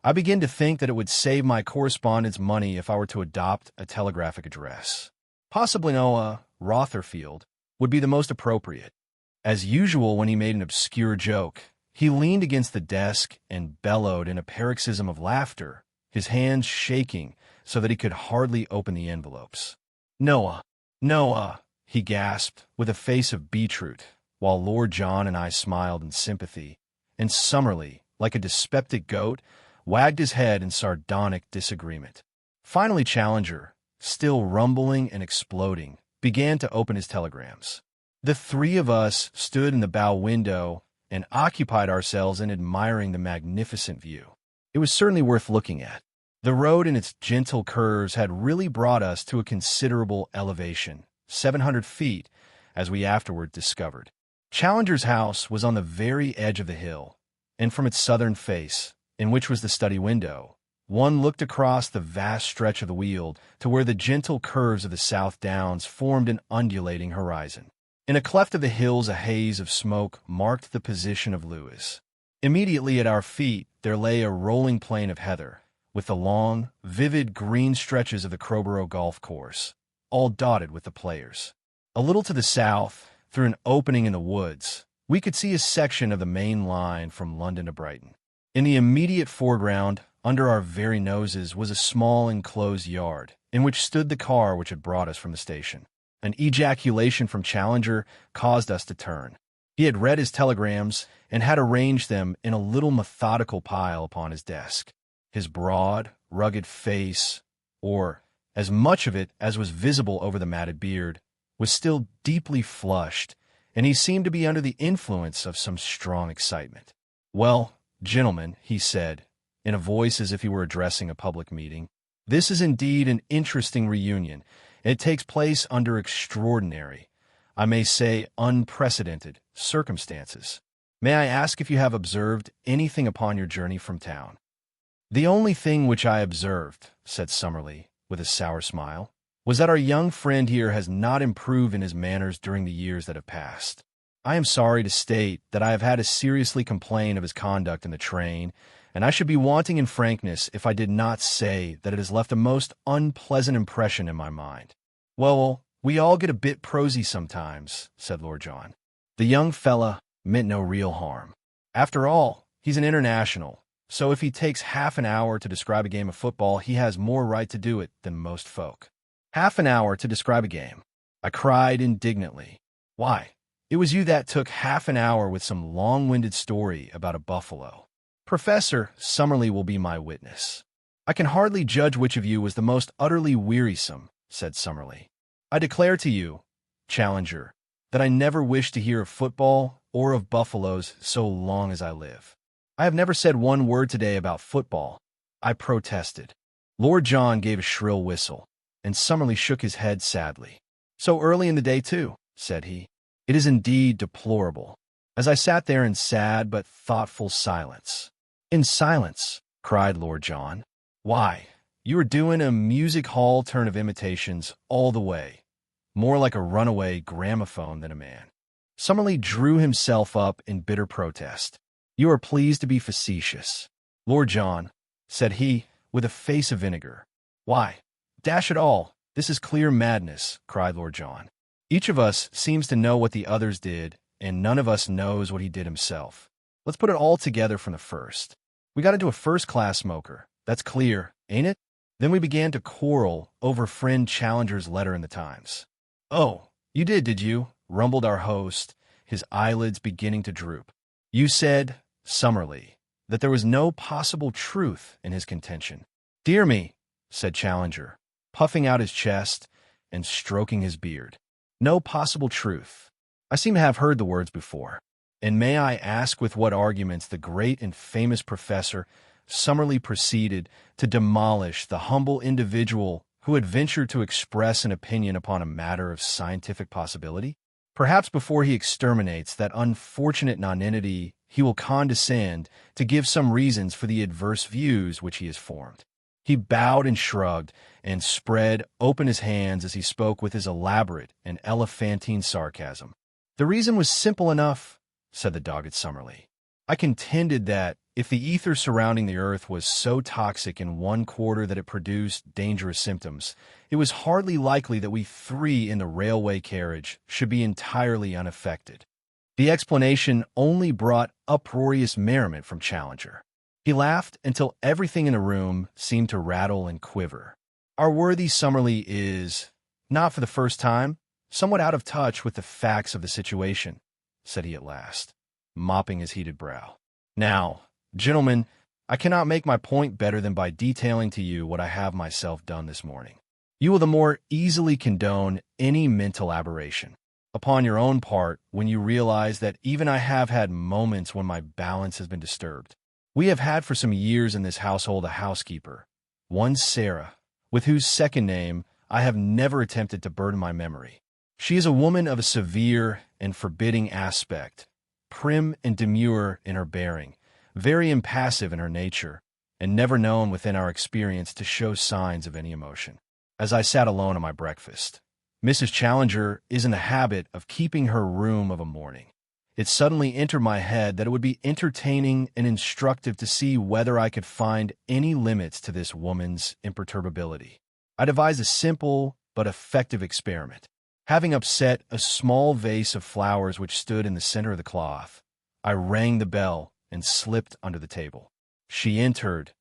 Speaker 1: I begin to think that it would save my correspondence money if I were to adopt a telegraphic address. Possibly Noah Rotherfield would be the most appropriate. As usual, when he made an obscure joke, he leaned against the desk and bellowed in a paroxysm of laughter, his hands shaking so that he could hardly open the envelopes. Noah, Noah, he gasped with a face of beetroot, while Lord John and I smiled in sympathy, and Summerlee, like a dyspeptic goat, wagged his head in sardonic disagreement. Finally, Challenger, still rumbling and exploding, began to open his telegrams. The three of us stood in the bow window and occupied ourselves in admiring the magnificent view. It was certainly worth looking at. The road and its gentle curves had really brought us to a considerable elevation, 700 feet, as we afterward discovered. Challenger's house was on the very edge of the hill, and from its southern face, in which was the study window, one looked across the vast stretch of the weald to where the gentle curves of the South Downs formed an undulating horizon. In a cleft of the hills, a haze of smoke marked the position of Lewis. Immediately at our feet, there lay a rolling plain of heather, with the long, vivid green stretches of the Crowborough golf course, all dotted with the players. A little to the south, through an opening in the woods, we could see a section of the main line from London to Brighton. In the immediate foreground, under our very noses, was a small enclosed yard, in which stood the car which had brought us from the station. An ejaculation from Challenger caused us to turn. He had read his telegrams and had arranged them in a little methodical pile upon his desk. His broad, rugged face, or as much of it as was visible over the matted beard, was still deeply flushed, and he seemed to be under the influence of some strong excitement. Well, gentlemen, he said, in a voice as if he were addressing a public meeting, this is indeed an interesting reunion. It takes place under extraordinary, I may say unprecedented, circumstances. May I ask if you have observed anything upon your journey from town? The only thing which I observed, said Summerlee, with a sour smile, was that our young friend here has not improved in his manners during the years that have passed. I am sorry to state that I have had to seriously complain of his conduct in the train, and I should be wanting in frankness if I did not say that it has left a most unpleasant impression in my mind. Well, we all get a bit prosy sometimes, said Lord John. The young fella meant no real harm. After all, he's an international, so if he takes half an hour to describe a game of football, he has more right to do it than most folk. Half an hour to describe a game, I cried indignantly. Why, it was you that took half an hour with some long-winded story about a buffalo. Professor Summerlee will be my witness. I can hardly judge which of you was the most utterly wearisome, said Summerlee. I declare to you, Challenger, that I never wish to hear of football or of buffaloes so long as I live. I have never said one word today about football, I protested. Lord John gave a shrill whistle, and Summerlee shook his head sadly. So early in the day, too, said he. It is indeed deplorable. As I sat there in sad but thoughtful silence. In silence, cried Lord John. Why, you are doing a music hall turn of imitations all the way, more like a runaway gramophone than a man. Summerlee drew himself up in bitter protest. You are pleased to be facetious. Lord John, said he, with a face of vinegar. Why, dash it all, this is clear madness, cried Lord John. Each of us seems to know what the others did, and none of us knows what he did himself. Let's put it all together from the first. We got into a first-class smoker. That's clear, ain't it? Then we began to quarrel over friend Challenger's letter in the Times. Oh, you did you? Rumbled our host, his eyelids beginning to droop. You said, Summerlee, that there was no possible truth in his contention. Dear me, said Challenger, puffing out his chest and stroking his beard. No possible truth. I seem to have heard the words before. And may I ask with what arguments the great and famous Professor Summerlee proceeded to demolish the humble individual who had ventured to express an opinion upon a matter of scientific possibility? Perhaps before he exterminates that unfortunate nonentity, he will condescend to give some reasons for the adverse views which he has formed. He bowed and shrugged, and spread open his hands as he spoke with his elaborate and elephantine sarcasm. The reason was simple enough, said the dogged Summerlee. I contended that, if the ether surrounding the earth was so toxic in one quarter that it produced dangerous symptoms, it was hardly likely that we three in the railway carriage should be entirely unaffected. The explanation only brought uproarious merriment from Challenger. He laughed until everything in the room seemed to rattle and quiver. Our worthy Summerlee is, not for the first time, somewhat out of touch with the facts of the situation, said he at last, mopping his heated brow. Now, gentlemen, I cannot make my point better than by detailing to you what I have myself done this morning. You will the more easily condone any mental aberration upon your own part when you realize that even I have had moments when my balance has been disturbed. We have had for some years in this household a housekeeper, one Sarah, with whose second name I have never attempted to burden my memory. She is a woman of a severe and forbidding aspect, prim and demure in her bearing, very impassive in her nature, and never known within our experience to show signs of any emotion. As I sat alone at my breakfast, Mrs. Challenger is in the habit of keeping her room of a morning. It suddenly entered my head that it would be entertaining and instructive to see whether I could find any limits to this woman's imperturbability. I devised a simple but effective experiment. Having upset a small vase of flowers which stood in the center of the cloth, I rang the bell and slipped under the table. She entered,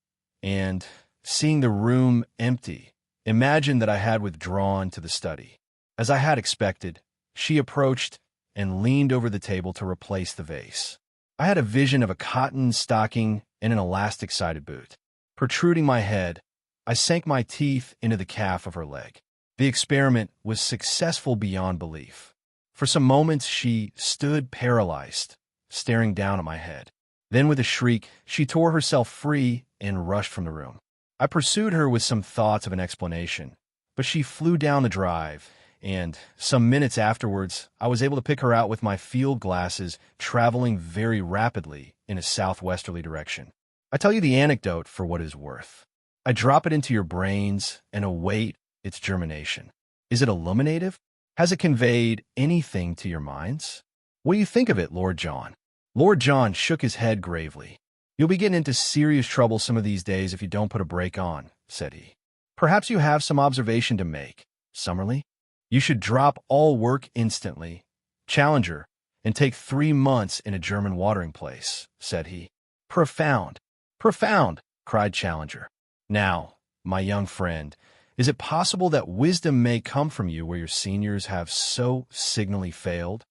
Speaker 1: and, seeing the room empty, imagined that I had withdrawn to the study. As I had expected, she approached and leaned over the table to replace the vase. I had a vision of a cotton stocking and an elastic-sided boot. Protruding my head, I sank my teeth into the calf of her leg. The experiment was successful beyond belief. For some moments she stood paralyzed, staring down at my head. Then with a shriek, she tore herself free and rushed from the room. I pursued her with some thoughts of an explanation, but she flew down the drive, and some minutes afterwards, I was able to pick her out with my field glasses traveling very rapidly in a southwesterly direction. I tell you the anecdote for what it is worth. I drop it into your brains and await its germination. Is it illuminative? Has it conveyed anything to your minds? What do you think of it, Lord John? Lord John shook his head gravely. You'll be getting into serious trouble some of these days if you don't put a brake on, said he. Perhaps you have some observation to make, Summerlee? You should drop all work instantly, Challenger, and take 3 months in a German watering place, said he. Profound, profound, cried Challenger. Now, my young friend, is it possible that wisdom may come from you where your seniors have so signally failed?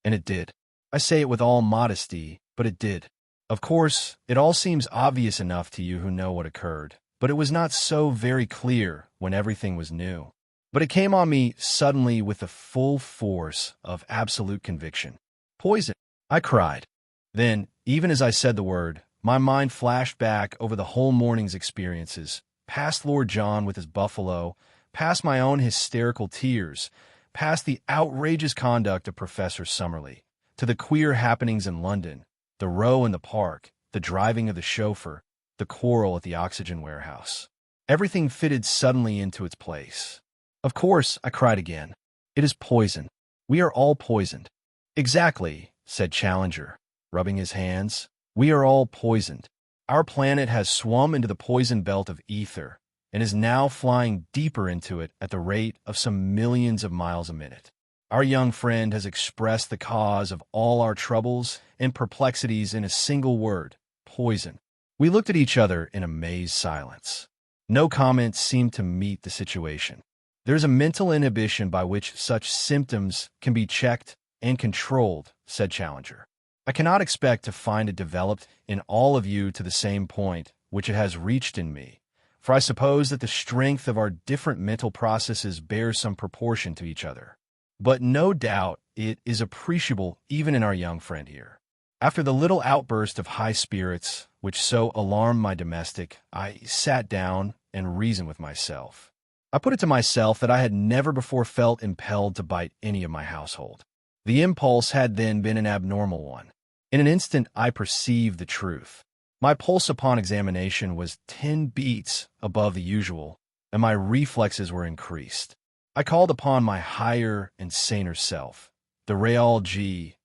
Speaker 1: And it did. I say it with all modesty, but it did. Of course, it all seems obvious enough to you who know what occurred, but it was not so very clear when everything was new. But it came on me suddenly with the full force of absolute conviction. Poison, I cried. Then, even as I said the word, my mind flashed back over the whole morning's experiences, past Lord John with his buffalo, past my own hysterical tears, past the outrageous conduct of Professor Summerlee, to the queer happenings in London, the row in the park, the driving of the chauffeur, the quarrel at the oxygen warehouse. Everything fitted suddenly into its place. Of course, I cried again. It is poison. We are all poisoned. Exactly, said Challenger, rubbing his hands. We are all poisoned. Our planet has swum into the poison belt of ether and is now flying deeper into it at the rate of some millions of miles a minute. Our young friend has expressed the cause of all our troubles and perplexities in a single word, poison. We looked at each other in amazed silence. No comment seemed to meet the situation. There's a mental inhibition by which such symptoms can be checked and controlled, said Challenger. I cannot expect to find it developed in all of you to the same point which it has reached in me, for I suppose that the strength of our different mental processes bears some proportion to each other. But no doubt it is appreciable even in our young friend here. After the little outburst of high spirits which so alarmed my domestic, I sat down and reasoned with myself. I put it to myself that I had never before felt impelled to bite any of my household. The impulse had then been an abnormal one. In an instant, I perceived the truth. My pulse upon examination was 10 beats above the usual, and my reflexes were increased. I called upon my higher and saner self, the Real G.E.C.,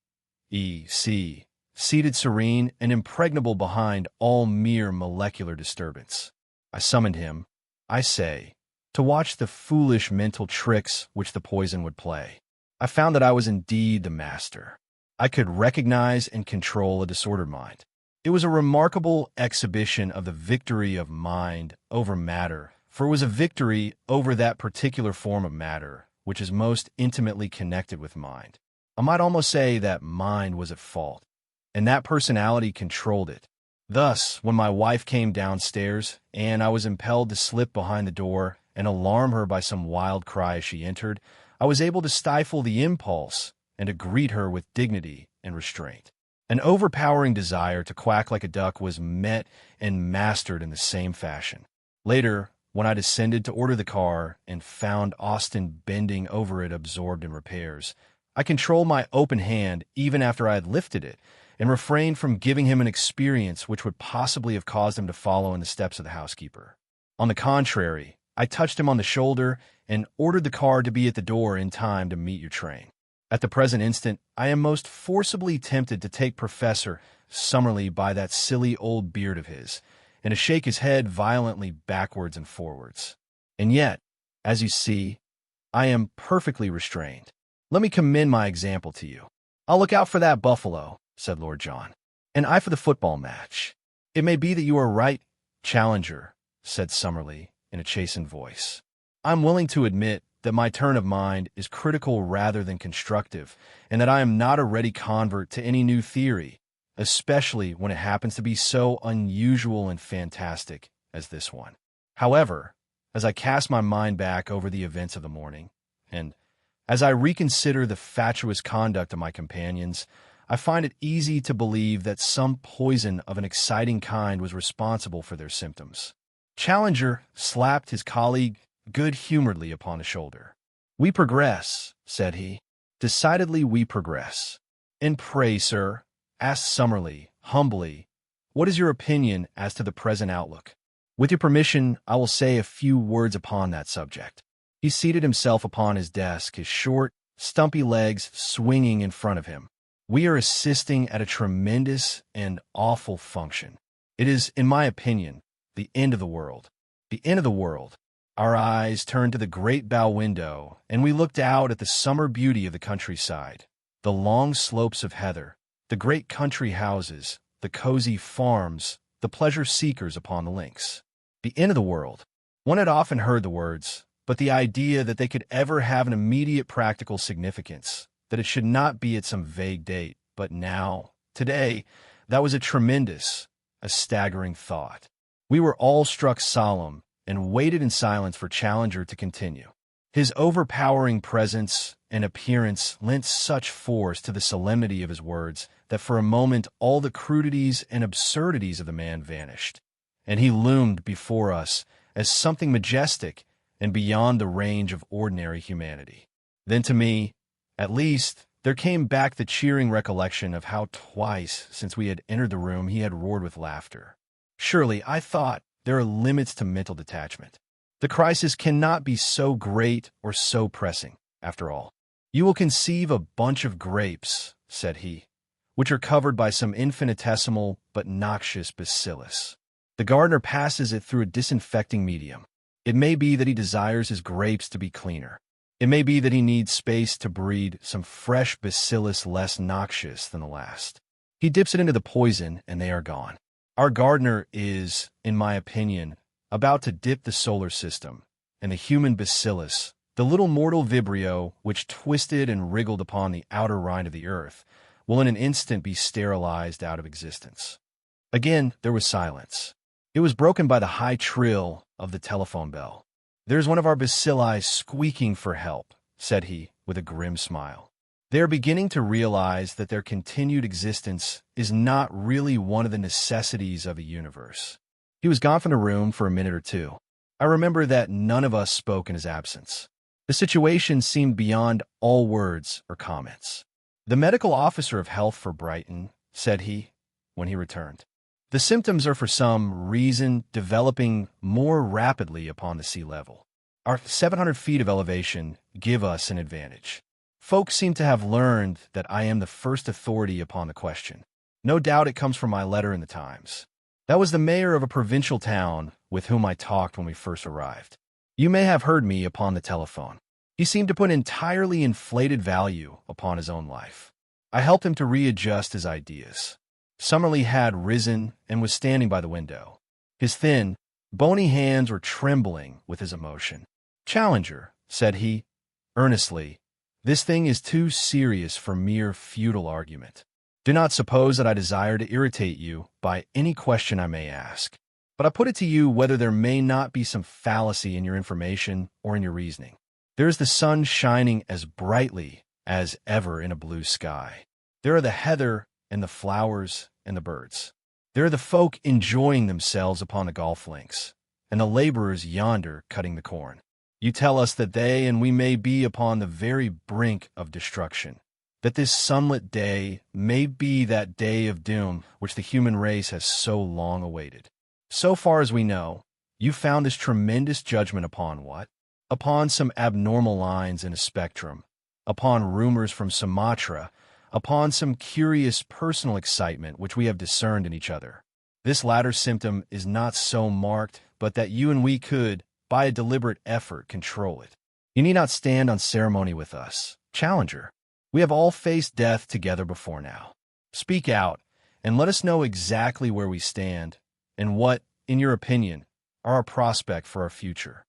Speaker 1: seated serene and impregnable behind all mere molecular disturbance. I summoned him, I say, to watch the foolish mental tricks which the poison would play. I found that I was indeed the master. I could recognize and control a disordered mind. It was a remarkable exhibition of the victory of mind over matter, for it was a victory over that particular form of matter which is most intimately connected with mind. I might almost say that mind was at fault, and that personality controlled it. Thus, when my wife came downstairs, and I was impelled to slip behind the door and alarm her by some wild cry as she entered, I was able to stifle the impulse and to greet her with dignity and restraint. An overpowering desire to quack like a duck was met and mastered in the same fashion. Later, when I descended to order the car and found Austin bending over it absorbed in repairs, I controlled my open hand even after I had lifted it, and refrained from giving him an experience which would possibly have caused him to follow in the steps of the housekeeper. On the contrary, I touched him on the shoulder and ordered the car to be at the door in time to meet your train. At the present instant, I am most forcibly tempted to take Professor Summerlee by that silly old beard of his, and to shake his head violently backwards and forwards. And yet, as you see, I am perfectly restrained. Let me commend my example to you. I'll look out for that buffalo, said Lord John, and I for the football match. It may be that you are right, Challenger, said Summerlee in a chastened voice. I'm willing to admit that my turn of mind is critical rather than constructive, and that I am not a ready convert to any new theory, especially when it happens to be so unusual and fantastic as this one. However, as I cast my mind back over the events of the morning, and as I reconsider the fatuous conduct of my companions, I find it easy to believe that some poison of an exciting kind was responsible for their symptoms. Challenger slapped his colleague good-humoredly upon the shoulder. "We progress," said he. "Decidedly we progress." "And pray, sir," asked Summerlee, humbly, "what is your opinion as to the present outlook?" "With your permission, I will say a few words upon that subject." He seated himself upon his desk, his short, stumpy legs swinging in front of him. "We are assisting at a tremendous and awful function. It is, in my opinion, the end of the world. The end of the world." Our eyes turned to the great bow window, and we looked out at the summer beauty of the countryside, the long slopes of heather, the great country houses, the cozy farms, the pleasure-seekers upon the links. The end of the world. One had often heard the words, but the idea that they could ever have an immediate practical significance, that it should not be at some vague date, but now, today, that was a tremendous, a staggering thought. We were all struck solemn, and waited in silence for Challenger to continue. His overpowering presence and appearance lent such force to the solemnity of his words that for a moment all the crudities and absurdities of the man vanished, and he loomed before us as something majestic and beyond the range of ordinary humanity. Then to me, at least, there came back the cheering recollection of how twice since we had entered the room he had roared with laughter. Surely, I thought, there are limits to mental detachment. The crisis cannot be so great or so pressing, after all. "You will conceive a bunch of grapes," said he, "which are covered by some infinitesimal but noxious bacillus. The gardener passes it through a disinfecting medium. It may be that he desires his grapes to be cleaner. It may be that he needs space to breed some fresh bacillus less noxious than the last. He dips it into the poison, and they are gone. Our gardener is, in my opinion, about to dip the solar system, and the human bacillus, the little mortal vibrio which twisted and wriggled upon the outer rind of the earth, will in an instant be sterilized out of existence." Again there was silence. It was broken by the high trill of the telephone bell. "There's one of our bacilli squeaking for help," said he, with a grim smile. "They are beginning to realize that their continued existence is not really one of the necessities of a universe." He was gone from the room for a minute or two. I remember that none of us spoke in his absence. The situation seemed beyond all words or comments. "The medical officer of health for Brighton," said he, when he returned. "The symptoms are for some reason developing more rapidly upon the sea level. Our 700 feet of elevation give us an advantage. Folks seem to have learned that I am the first authority upon the question. No doubt it comes from my letter in the Times. That was the mayor of a provincial town with whom I talked when we first arrived. You may have heard me upon the telephone. He seemed to put entirely inflated value upon his own life. I helped him to readjust his ideas." Summerlee had risen and was standing by the window. His thin, bony hands were trembling with his emotion. "Challenger," said he, earnestly, "this thing is too serious for mere futile argument. Do not suppose that I desire to irritate you by any question I may ask. But I put it to you whether there may not be some fallacy in your information or in your reasoning. There is the sun shining as brightly as ever in a blue sky. There are the heather and the flowers and the birds. There are the folk enjoying themselves upon the golf links, and the laborers yonder cutting the corn. You tell us that they and we may be upon the very brink of destruction, that this sunlit day may be that day of doom which the human race has so long awaited. So far as we know, you found this tremendous judgment upon what? Upon some abnormal lines in a spectrum, upon rumors from Sumatra, upon some curious personal excitement which we have discerned in each other. This latter symptom is not so marked, but that you and we could, by a deliberate effort, control it. You need not stand on ceremony with us, Challenger. We have all faced death together before now. Speak out, and let us know exactly where we stand, and what, in your opinion, are our prospects for our future."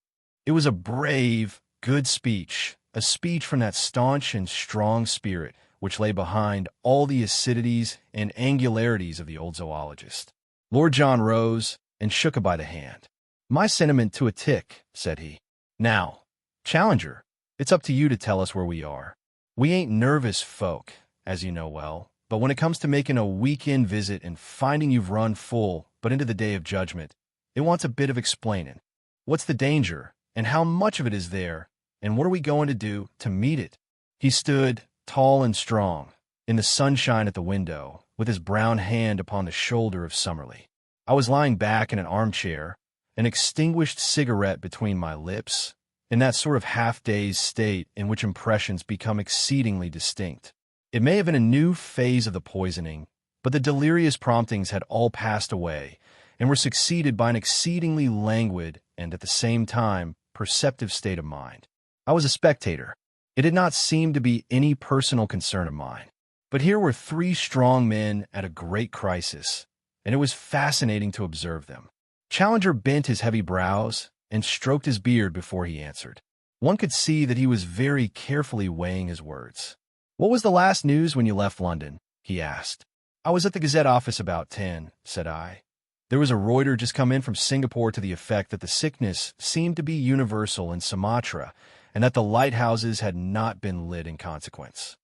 Speaker 1: It was a brave, good speech, a speech from that staunch and strong spirit which lay behind all the acidities and angularities of the old zoologist. Lord John rose and shook her by the hand. "My sentiment to a tick," said he. "Now, Challenger, it's up to you to tell us where we are. We ain't nervous folk, as you know well, but when it comes to making a weekend visit and finding you've run full but into the day of judgment, it wants a bit of explaining. What's the danger, and how much of it is there, and what are we going to do to meet it?" He stood, tall and strong, in the sunshine at the window, with his brown hand upon the shoulder of Summerlee. I was lying back in an armchair, an extinguished cigarette between my lips, in that sort of half-dazed state in which impressions become exceedingly distinct. It may have been a new phase of the poisoning, but the delirious promptings had all passed away and were succeeded by an exceedingly languid and, at the same time, perceptive state of mind. I was a spectator. It did not seem to be any personal concern of mine. But here were three strong men at a great crisis, and it was fascinating to observe them. Challenger bent his heavy brows and stroked his beard before he answered. One could see that he was very carefully weighing his words. "What was the last news when you left London?" he asked. "I was at the Gazette office about 10, said I. There was a Reuter just come in from Singapore to the effect that the sickness seemed to be universal in Sumatra, and that the lighthouses had not been lit in consequence.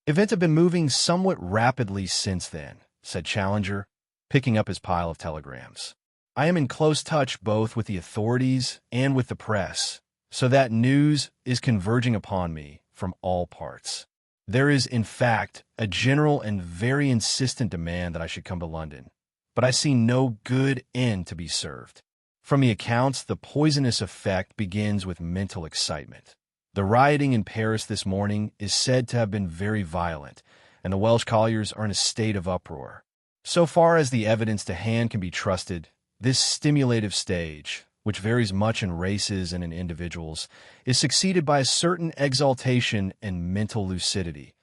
Speaker 1: Events have been moving somewhat rapidly since then, said Challenger, picking up his pile of telegrams. I am in close touch both with the authorities and with the press, so that news is converging upon me from all parts. There is, in fact, a general and very insistent demand that I should come to London, but I see no good end to be served. From the accounts, the poisonous effect begins with mental excitement. The rioting in Paris this morning is said to have been very violent, and the Welsh colliers are in a state of uproar. So far as the evidence to hand can be trusted, this stimulative stage, which varies much in races and in individuals, is succeeded by a certain exaltation and mental lucidity.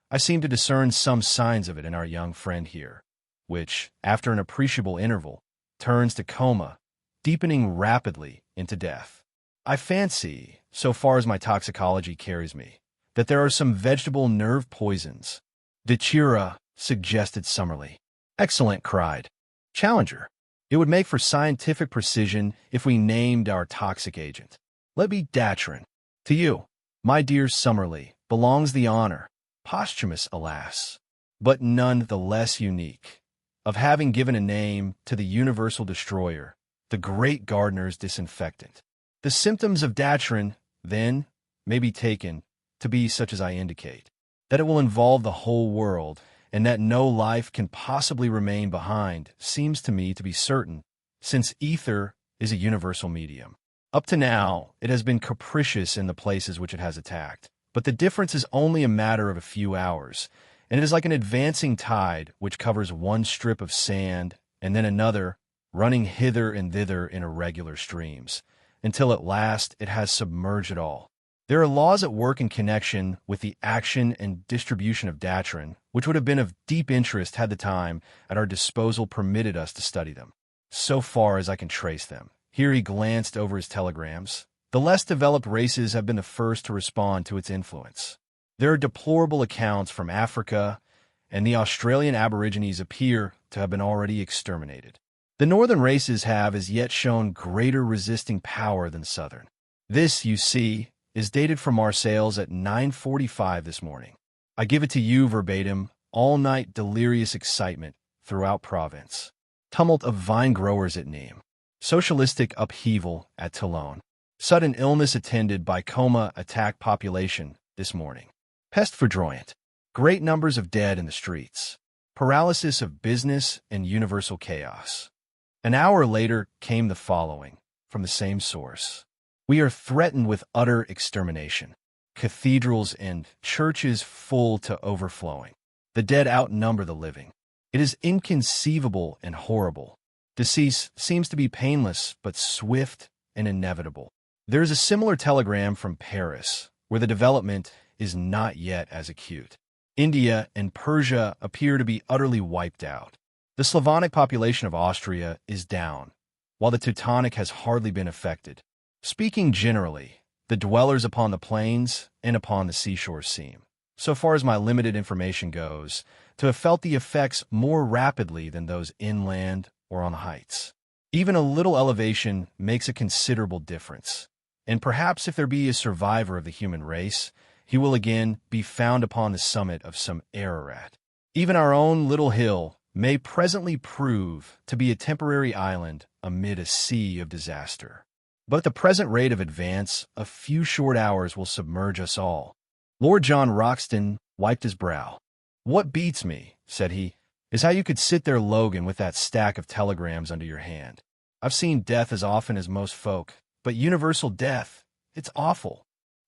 Speaker 1: I seem to discern some signs of it in our young friend here, which, after an appreciable interval, turns to coma, deepening rapidly into death. I fancy, so far as my toxicology carries me, that there are some vegetable nerve poisons. Datura, suggested Summerlee. Excellent, cried Challenger. It would make for scientific precision if we named our toxic agent. Let be Datrin. To you, my dear Summerlee, belongs the honor, posthumous, alas, but none the less unique, of having given a name to the universal destroyer, the great gardener's disinfectant. The symptoms of Datrin, then, may be taken to be such as I indicate. That it will involve the whole world, and that no life can possibly remain behind, seems to me to be certain, since ether is a universal medium. Up to now, it has been capricious in the places which it has attacked, but the difference is only a matter of a few hours, and it is like an advancing tide which covers one strip of sand and then another, running hither and thither in irregular streams, until at last it has submerged it all. There are laws at work in connection with the action and distribution of datrin, which would have been of deep interest had the time at our disposal permitted us to study them. So far as I can trace them, here he glanced over his telegrams, the less developed races have been the first to respond to its influence. There are deplorable accounts from Africa, and the Australian Aborigines appear to have been already exterminated. The northern races have as yet shown greater resisting power than the southern. This, you see, is dated from Marseilles at 9:45 this morning. I give it to you verbatim, all-night delirious excitement throughout Provence. Tumult of vine growers at Nîmes. Socialistic upheaval at Toulon. Sudden illness attended by coma attacked population this morning. Pest foudroyant. Great numbers of dead in the streets. Paralysis of business and universal chaos. An hour later came the following, from the same source. We are threatened with utter extermination. Cathedrals and churches full to overflowing. The dead outnumber the living. It is inconceivable and horrible. Decease seems to be painless, but swift and inevitable. There is a similar telegram from Paris, where the development is not yet as acute. India and Persia appear to be utterly wiped out. The Slavonic population of Austria is down, while the Teutonic has hardly been affected. Speaking generally, the dwellers upon the plains and upon the seashores seem, so far as my limited information goes, to have felt the effects more rapidly than those inland or on the heights. Even a little elevation makes a considerable difference, and perhaps if there be a survivor of the human race, he will again be found upon the summit of some Ararat. Even our own little hill may presently prove to be a temporary island amid a sea of disaster. But at the present rate of advance, a few short hours will submerge us all. Lord John Roxton wiped his brow. "What beats me," said he, "is how you could sit there, Logan, with that stack of telegrams under your hand. I've seen death as often as most folk, but universal death, it's awful."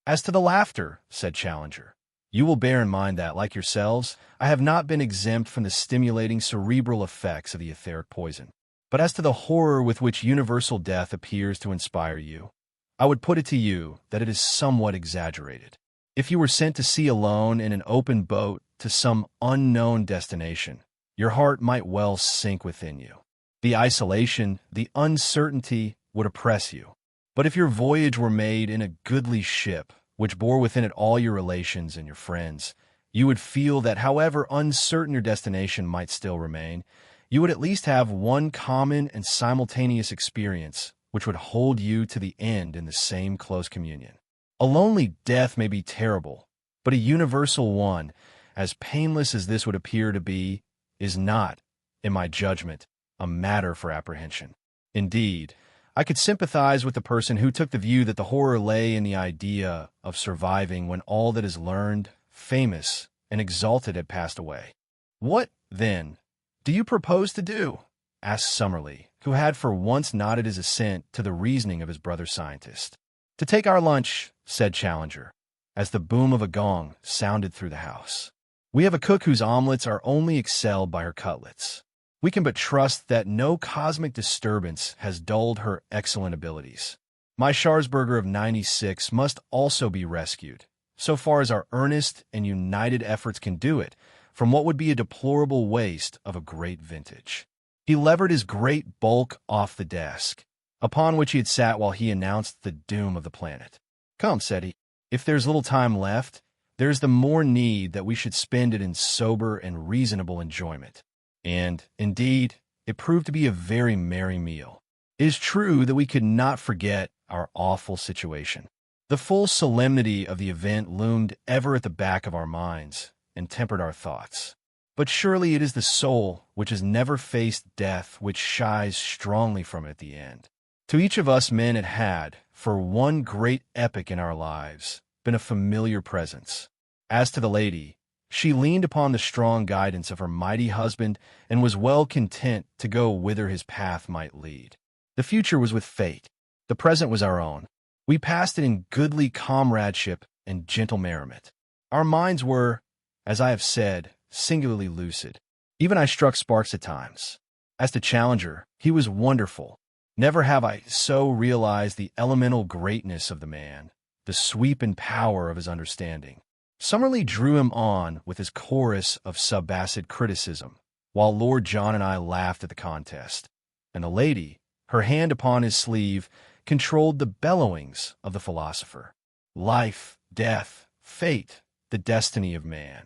Speaker 1: "As to the laughter," said Challenger, "you will bear in mind that, like yourselves, I have not been exempt from the stimulating cerebral effects of the etheric poison. But as to the horror with which universal death appears to inspire you, I would put it to you that it is somewhat exaggerated. If you were sent to sea alone in an open boat to some unknown destination, your heart might well sink within you. The isolation, the uncertainty would oppress you. But if your voyage were made in a goodly ship, which bore within it all your relations and your friends, you would feel that however uncertain your destination might still remain, you would at least have one common and simultaneous experience which would hold you to the end in the same close communion. A lonely death may be terrible, but a universal one, as painless as this would appear to be, is not, in my judgment, a matter for apprehension. Indeed, I could sympathize with the person who took the view that the horror lay in the idea of surviving when all that is learned, famous, and exalted had passed away. What, then, do you propose to do?" asked Summerlee, who had for once nodded his assent to the reasoning of his brother scientist. "To take our lunch," said Challenger, as the boom of a gong sounded through the house. "We have a cook whose omelets are only excelled by her cutlets. We can but trust that no cosmic disturbance has dulled her excellent abilities. My Scharsberger of 96 must also be rescued, so far as our earnest and united efforts can do it, from what would be a deplorable waste of a great vintage." He levered his great bulk off the desk, upon which he had sat while he announced the doom of the planet. "Come," said he, "if there's little time left, there's the more need that we should spend it in sober and reasonable enjoyment." And, indeed, it proved to be a very merry meal. It is true that we could not forget our awful situation. The full solemnity of the event loomed ever at the back of our minds and tempered our thoughts. But surely it is the soul which has never faced death which shies strongly from it at the end. To each of us men it had, for one great epoch in our lives, been a familiar presence. As to the lady, She leaned upon the strong guidance of her mighty husband and was well content to go whither his path might lead. The future was with fate. The present was our own. We passed it in goodly comradeship and gentle merriment. Our minds were, as I have said, singularly lucid. Even I struck sparks at times. As to Challenger, he was wonderful. Never have I so realized the elemental greatness of the man, the sweep and power of his understanding. Summerlee drew him on with his chorus of subacid criticism, while Lord John and I laughed at the contest, and the lady, her hand upon his sleeve, controlled the bellowings of the philosopher. Life, death, fate, the destiny of man.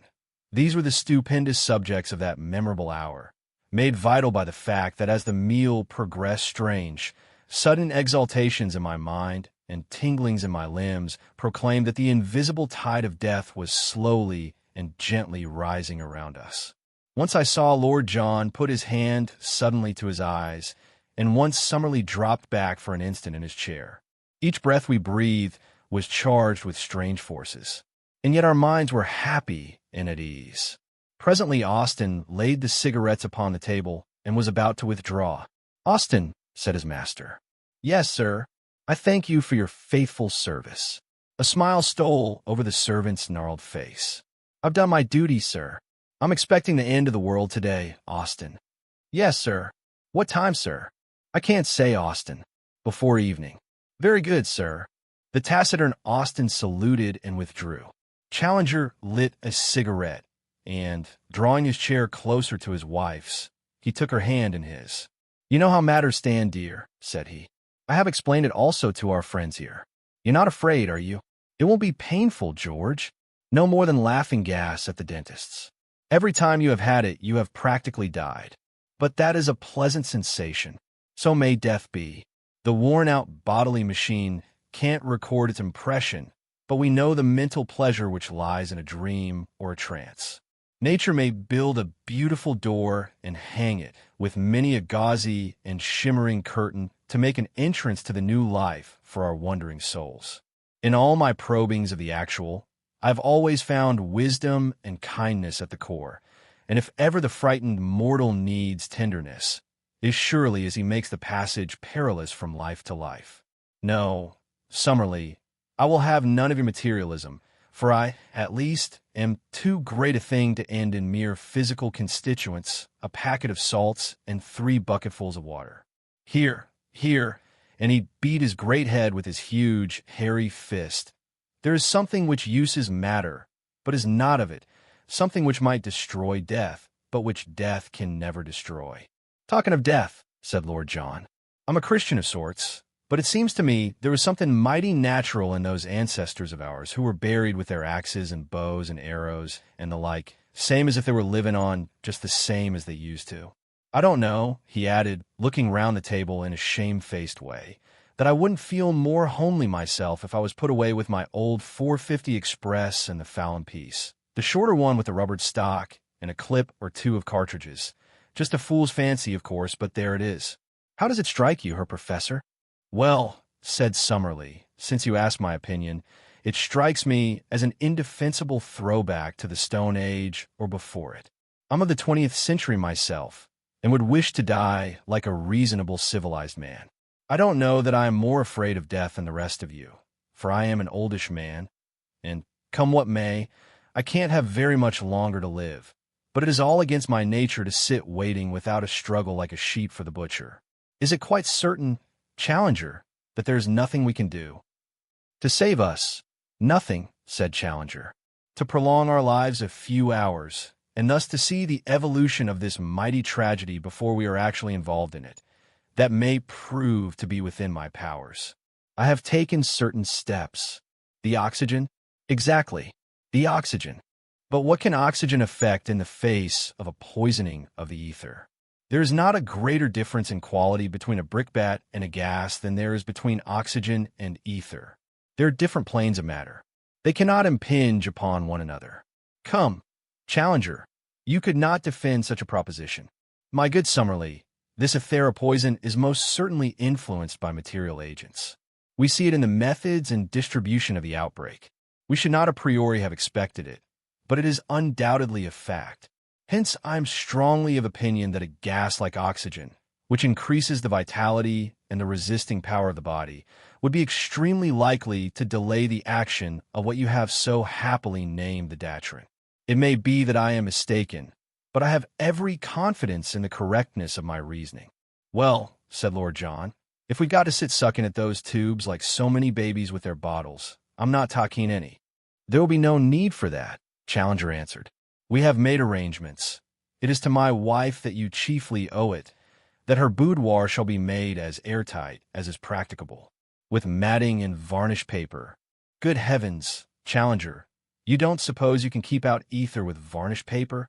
Speaker 1: These were the stupendous subjects of that memorable hour, made vital by the fact that as the meal progressed strange, sudden exaltations in my mind and tinglings in my limbs proclaimed that the invisible tide of death was slowly and gently rising around us. Once I saw Lord John put his hand suddenly to his eyes, and once Summerlee dropped back for an instant in his chair. Each breath we breathed was charged with strange forces, and yet our minds were happy and at ease. Presently Austin laid the cigarettes upon the table and was about to withdraw. "Austin," said his master. "Yes, sir. I thank you for your faithful service." A smile stole over the servant's gnarled face. "I've done my duty, sir. I'm expecting the end of the world today, Austin." "Yes, sir." "What time, sir?" "I can't say, Austin." "Before evening." "Very good, sir." The taciturn Austin saluted and withdrew. Challenger lit a cigarette, and, drawing his chair closer to his wife's, he took her hand in his. "You know how matters stand, dear," said he. "I have explained it also to our friends here. You're not afraid, are you? It won't be painful, George. No more than laughing gas at the dentist's. Every time you have had it, you have practically died. But that is a pleasant sensation. So may death be. The worn-out bodily machine can't record its impression, but we know the mental pleasure which lies in a dream or a trance. Nature may build a beautiful door and hang it with many a gauzy and shimmering curtain to make an entrance to the new life for our wondering souls. In all my probings of the actual, I've always found wisdom and kindness at the core, and if ever the frightened mortal needs tenderness, is surely as he makes the passage perilous from life to life. No, Summerlee, I will have none of your materialism, for I, at least, am too great a thing to end in mere physical constituents, a packet of salts, and 3 bucketfuls of water. Here, and he beat his great head with his huge, hairy fist. There is something which uses matter, but is not of it, something which might destroy death, but which death can never destroy. "Talking of death," said Lord John, "I'm a Christian of sorts, but it seems to me there was something mighty natural in those ancestors of ours who were buried with their axes and bows and arrows and the like, same as if they were living on just the same as they used to. I don't know," he added, looking round the table in a shamefaced way, "that I wouldn't feel more homely myself if I was put away with my old 450 Express and the Fallon piece, the shorter one with a rubbered stock and a clip or 2 of cartridges. Just a fool's fancy, of course, but there it is. How does it strike you, Herr Professor?" "Well," said Summerlee, "since you ask my opinion, it strikes me as an indefensible throwback to the Stone Age or before it. I'm of the 20th century myself, and would wish to die like a reasonable civilized man. I don't know that I am more afraid of death than the rest of you, for I am an oldish man, and, come what may, I can't have very much longer to live. But it is all against my nature to sit waiting without a struggle like a sheep for the butcher. Is it quite certain, Challenger, that there is nothing we can do?" "To save us, nothing," said Challenger. "To prolong our lives a few hours, and thus to see the evolution of this mighty tragedy before we are actually involved in it, that may prove to be within my powers. I have taken certain steps. The oxygen? Exactly, the oxygen. But what can oxygen effect in the face of a poisoning of the ether? There is not a greater difference in quality between a brickbat and a gas than there is between oxygen and ether. They are different planes of matter. They cannot impinge upon one another. Come, Challenger, you could not defend such a proposition." "My good Summerlee, this ethera poison is most certainly influenced by material agents. We see it in the methods and distribution of the outbreak. We should not a priori have expected it, but it is undoubtedly a fact. Hence, I am strongly of opinion that a gas like oxygen, which increases the vitality and the resisting power of the body, would be extremely likely to delay the action of what you have so happily named the datrin. It may be that I am mistaken, but I have every confidence in the correctness of my reasoning. Well, said Lord John, if we got to sit sucking at those tubes like so many babies with their bottles, I'm not talking any. There will be no need for that, Challenger answered. We have made arrangements. It is to my wife that you chiefly owe it, that her boudoir shall be made as airtight as is practicable, with matting and varnished paper. Good heavens, Challenger, you don't suppose you can keep out ether with varnished paper?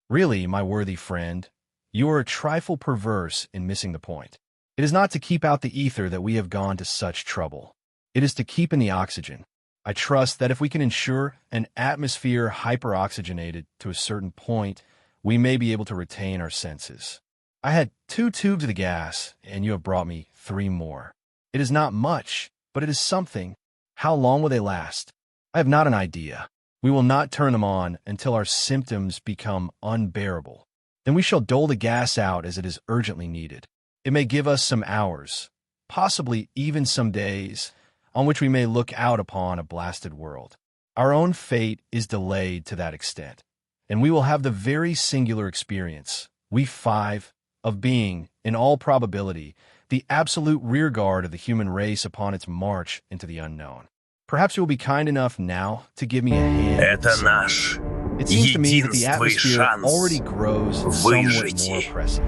Speaker 1: Really, my worthy friend, you are a trifle perverse in missing the point. It is not to keep out the ether that we have gone to such trouble. It is to keep in the oxygen. I trust that if we can ensure an atmosphere hyperoxygenated to a certain point, we may be able to retain our senses. I had 2 tubes of the gas, and you have brought me 3 more. It is not much, but it is something. How long will they last? I have not an idea. We will not turn them on until our symptoms become unbearable. Then we shall dole the gas out as it is urgently needed. It may give us some hours, possibly even some days, on which we may look out upon a blasted world. Our own fate is delayed to that extent, and we will have the very singular experience, we 5, of being, in all probability, the absolute rearguard of the human race upon its march into the unknown. Perhaps you will be kind enough now to give me a hand.
Speaker 2: Это наш
Speaker 1: It seems to me that the
Speaker 2: единственный
Speaker 1: atmosphere
Speaker 2: шанс
Speaker 1: already grows somewhat
Speaker 2: выжить.
Speaker 1: more oppressive.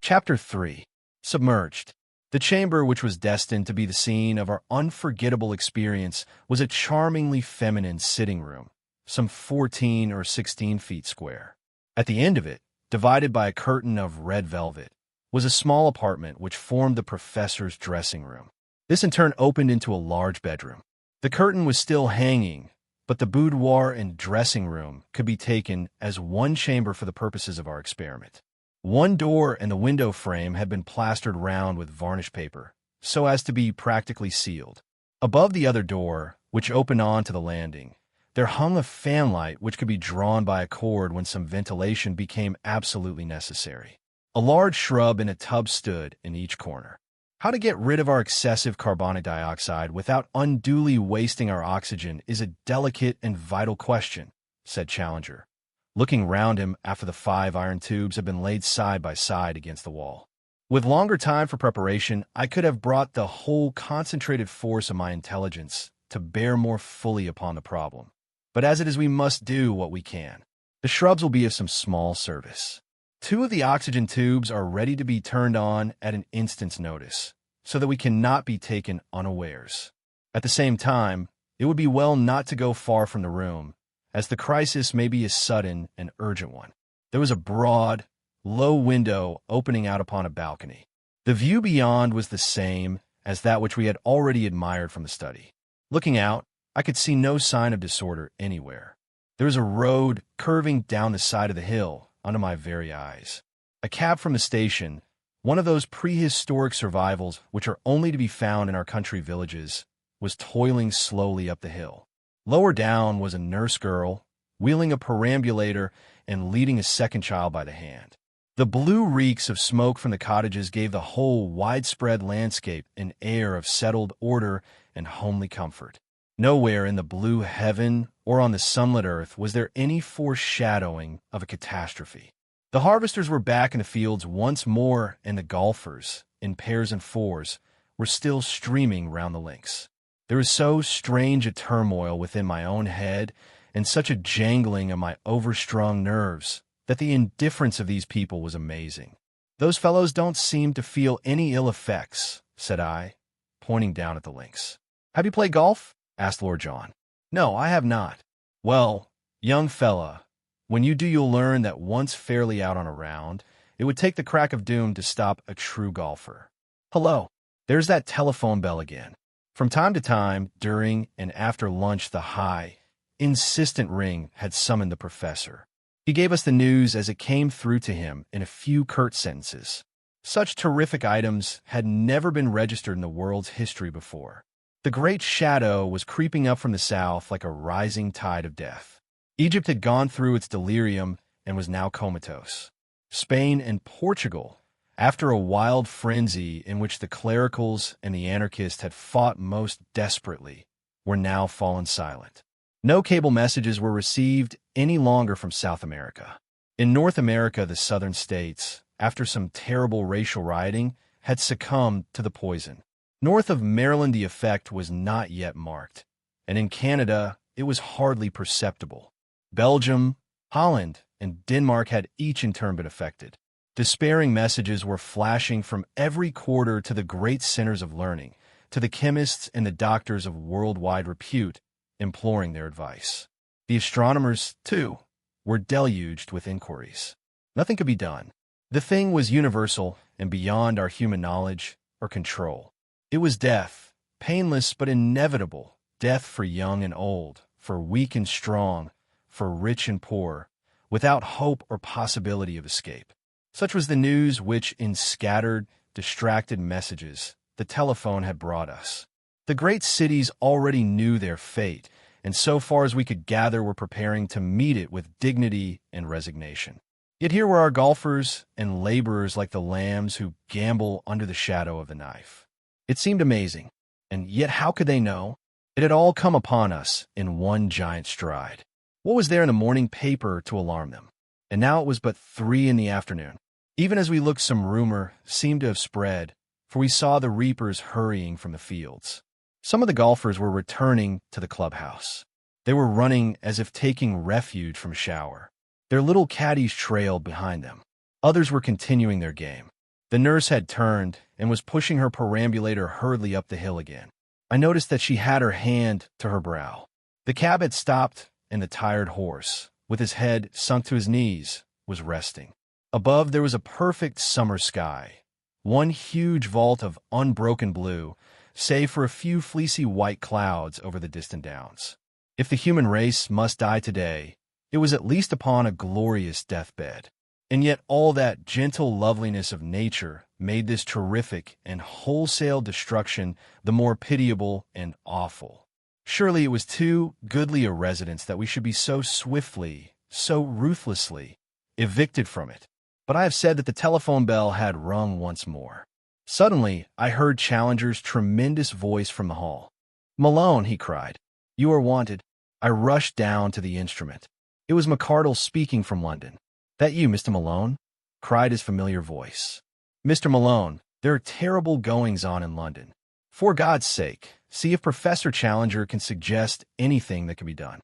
Speaker 1: Chapter 3. Submerged. The chamber which was destined to be the scene of our unforgettable experience was a charmingly feminine sitting room, some 14 or 16 feet square. At the end of it, divided by a curtain of red velvet, was a small apartment which formed the professor's dressing room. This in turn opened into a large bedroom. The curtain was still hanging, but the boudoir and dressing room could be taken as one chamber for the purposes of our experiment. One door and the window frame had been plastered round with varnished paper, so as to be practically sealed. Above the other door, which opened on to the landing, there hung a fanlight which could be drawn by a cord when some ventilation became absolutely necessary. A large shrub in a tub stood in each corner. How to get rid of our excessive carbonic dioxide without unduly wasting our oxygen is a delicate and vital question, said Challenger, looking round him after the 5 iron tubes had been laid side by side against the wall. With longer time for preparation, I could have brought the whole concentrated force of my intelligence to bear more fully upon the problem. But as it is, we must do what we can. The shrubs will be of some small service. 2 of the oxygen tubes are ready to be turned on at an instant's notice, so that we cannot be taken unawares. At the same time, it would be well not to go far from the room, as the crisis may be a sudden and urgent one. There was a broad, low window opening out upon a balcony. The view beyond was the same as that which we had already admired from the study. Looking out, I could see no sign of disorder anywhere. There was a road curving down the side of the hill under my very eyes. A cab from the station, one of those prehistoric survivals which are only to be found in our country villages, was toiling slowly up the hill. Lower down was a nurse girl, wheeling a perambulator and leading a second child by the hand. The blue reeks of smoke from the cottages gave the whole widespread landscape an air of settled order and homely comfort. Nowhere in the blue heaven or on the sunlit earth was there any foreshadowing of a catastrophe. The harvesters were back in the fields once more, and the golfers, in pairs and fours, were still streaming round the links. There was so strange a turmoil within my own head and such a jangling of my overstrung nerves that the indifference of these people was amazing. "Those fellows don't seem to feel any ill effects," said I, pointing down at the links. "Have you played golf?" asked Lord John. "No, I have not." "Well, young fella, when you do you'll learn that once fairly out on a round, it would take the crack of doom to stop a true golfer. Hello, there's that telephone bell again." From time to time, during and after lunch, the high, insistent ring had summoned the professor. He gave us the news as it came through to him in a few curt sentences. Such terrific items had never been registered in the world's history before. The great shadow was creeping up from the south like a rising tide of death. Egypt had gone through its delirium and was now comatose. Spain and Portugal, after a wild frenzy in which the clericals and the anarchists had fought most desperately, were now fallen silent. No cable messages were received any longer from South America. In North America, the southern states, after some terrible racial rioting, had succumbed to the poison. North of Maryland, the effect was not yet marked, and in Canada, it was hardly perceptible. Belgium, Holland, and Denmark had each in turn been affected. Despairing messages were flashing from every quarter to the great centers of learning, to the chemists and the doctors of worldwide repute, imploring their advice. The astronomers, too, were deluged with inquiries. Nothing could be done. The thing was universal and beyond our human knowledge or control. It was death, painless but inevitable, death for young and old, for weak and strong, for rich and poor, without hope or possibility of escape. Such was the news which, in scattered, distracted messages, the telephone had brought us. The great cities already knew their fate, and so far as we could gather were preparing to meet it with dignity and resignation. Yet here were our golfers and laborers like the lambs who gamble under the shadow of the knife. It seemed amazing, and yet how could they know? It had all come upon us in one giant stride. What was there in the morning paper to alarm them? And now it was but 3 p.m. Even as we looked, some rumor seemed to have spread, for we saw the reapers hurrying from the fields. Some of the golfers were returning to the clubhouse. They were running as if taking refuge from a shower. Their little caddies trailed behind them. Others were continuing their game. The nurse had turned and was pushing her perambulator hurriedly up the hill again. I noticed that she had her hand to her brow. The cab had stopped, and the tired horse, with his head sunk to his knees, was resting. Above there was a perfect summer sky, one huge vault of unbroken blue, save for a few fleecy white clouds over the distant downs. If the human race must die today, it was at least upon a glorious deathbed. And yet all that gentle loveliness of nature made this terrific and wholesale destruction the more pitiable and awful. Surely it was too goodly a residence that we should be so swiftly, so ruthlessly, evicted from it. But I have said that the telephone bell had rung once more. Suddenly, I heard Challenger's tremendous voice from the hall. "Malone," he cried, "you are wanted." I rushed down to the instrument. It was McArdle speaking from London. "That you, Mr. Malone?" cried his familiar voice. "Mr. Malone, there are terrible goings-on in London. For God's sake, see if Professor Challenger can suggest anything that can be done."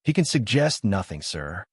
Speaker 1: "He can suggest nothing, sir,"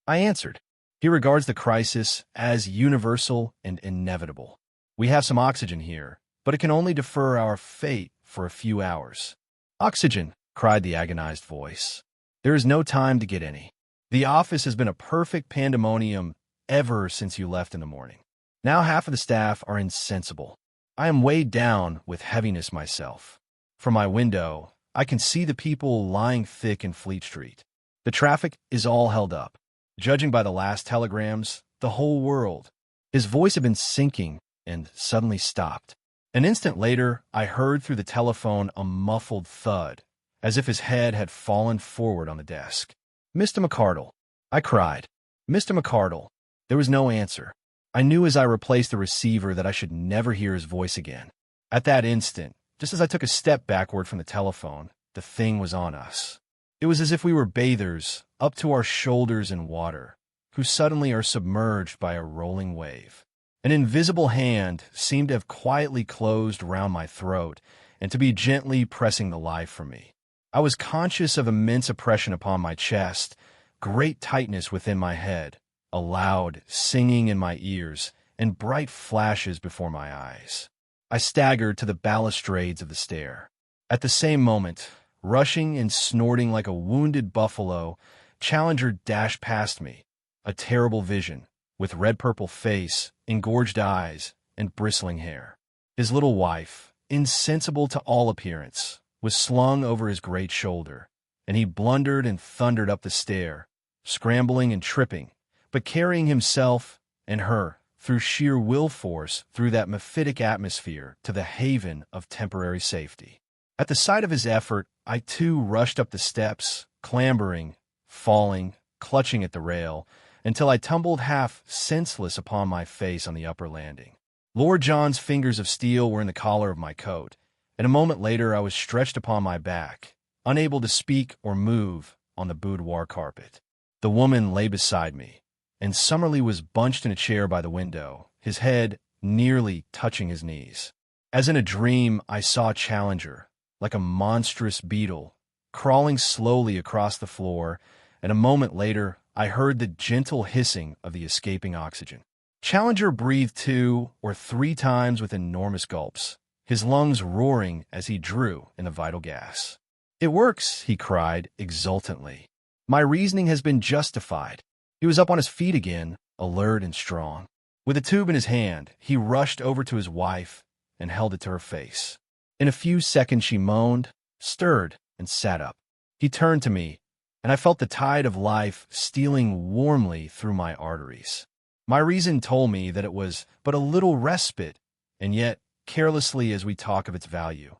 Speaker 1: I answered. "He regards the crisis as universal and inevitable. We have some oxygen here, but it can only defer our fate for a few hours." "Oxygen!" cried the agonized voice. "There is no time to get any. The office has been a perfect pandemonium ever since you left in the morning. Now half of the staff are insensible. I am weighed down with heaviness myself. From my window, I can see the people lying thick in Fleet Street. The traffic is all held up. Judging by the last telegrams, the whole world." His voice had been sinking and suddenly stopped. An instant later, I heard through the telephone a muffled thud, as if his head had fallen forward on the desk. "Mr. McArdle," I cried. "Mr. McArdle." There was no answer. I knew as I replaced the receiver that I should never hear his voice again. At that instant, just as I took a step backward from the telephone, the thing was on us. It was as if we were bathers, up to our shoulders in water, who suddenly are submerged by a rolling wave. An invisible hand seemed to have quietly closed round my throat and to be gently pressing the life from me. I was conscious of immense oppression upon my chest, great tightness within my head, a loud singing in my ears, and bright flashes before my eyes. I staggered to the balustrades of the stair. At the same moment, rushing and snorting like a wounded buffalo, Challenger dashed past me, a terrible vision, with red-purple face, engorged eyes, and bristling hair. His little wife, insensible to all appearance, was slung over his great shoulder, and he blundered and thundered up the stair, scrambling and tripping, but carrying himself and her through sheer will force through that mephitic atmosphere to the haven of temporary safety. At the sight of his effort, I too rushed up the steps, clambering, falling, clutching at the rail, until I tumbled half senseless upon my face on the upper landing. Lord John's fingers of steel were in the collar of my coat, and a moment later I was stretched upon my back, unable to speak or move on the boudoir carpet. The woman lay beside me, and Summerlee was bunched in a chair by the window, his head nearly touching his knees. As in a dream, I saw Challenger, like a monstrous beetle, crawling slowly across the floor, and a moment later I heard the gentle hissing of the escaping oxygen. Challenger breathed 2 or 3 times with enormous gulps, his lungs roaring as he drew in the vital gas. "It works," he cried exultantly. "My reasoning has been justified." He was up on his feet again, alert and strong. With a tube in his hand, he rushed over to his wife and held it to her face. In a few seconds she moaned, stirred, and sat up. He turned to me, and I felt the tide of life stealing warmly through my arteries. My reason told me that it was but a little respite, and yet, carelessly as we talk of its value,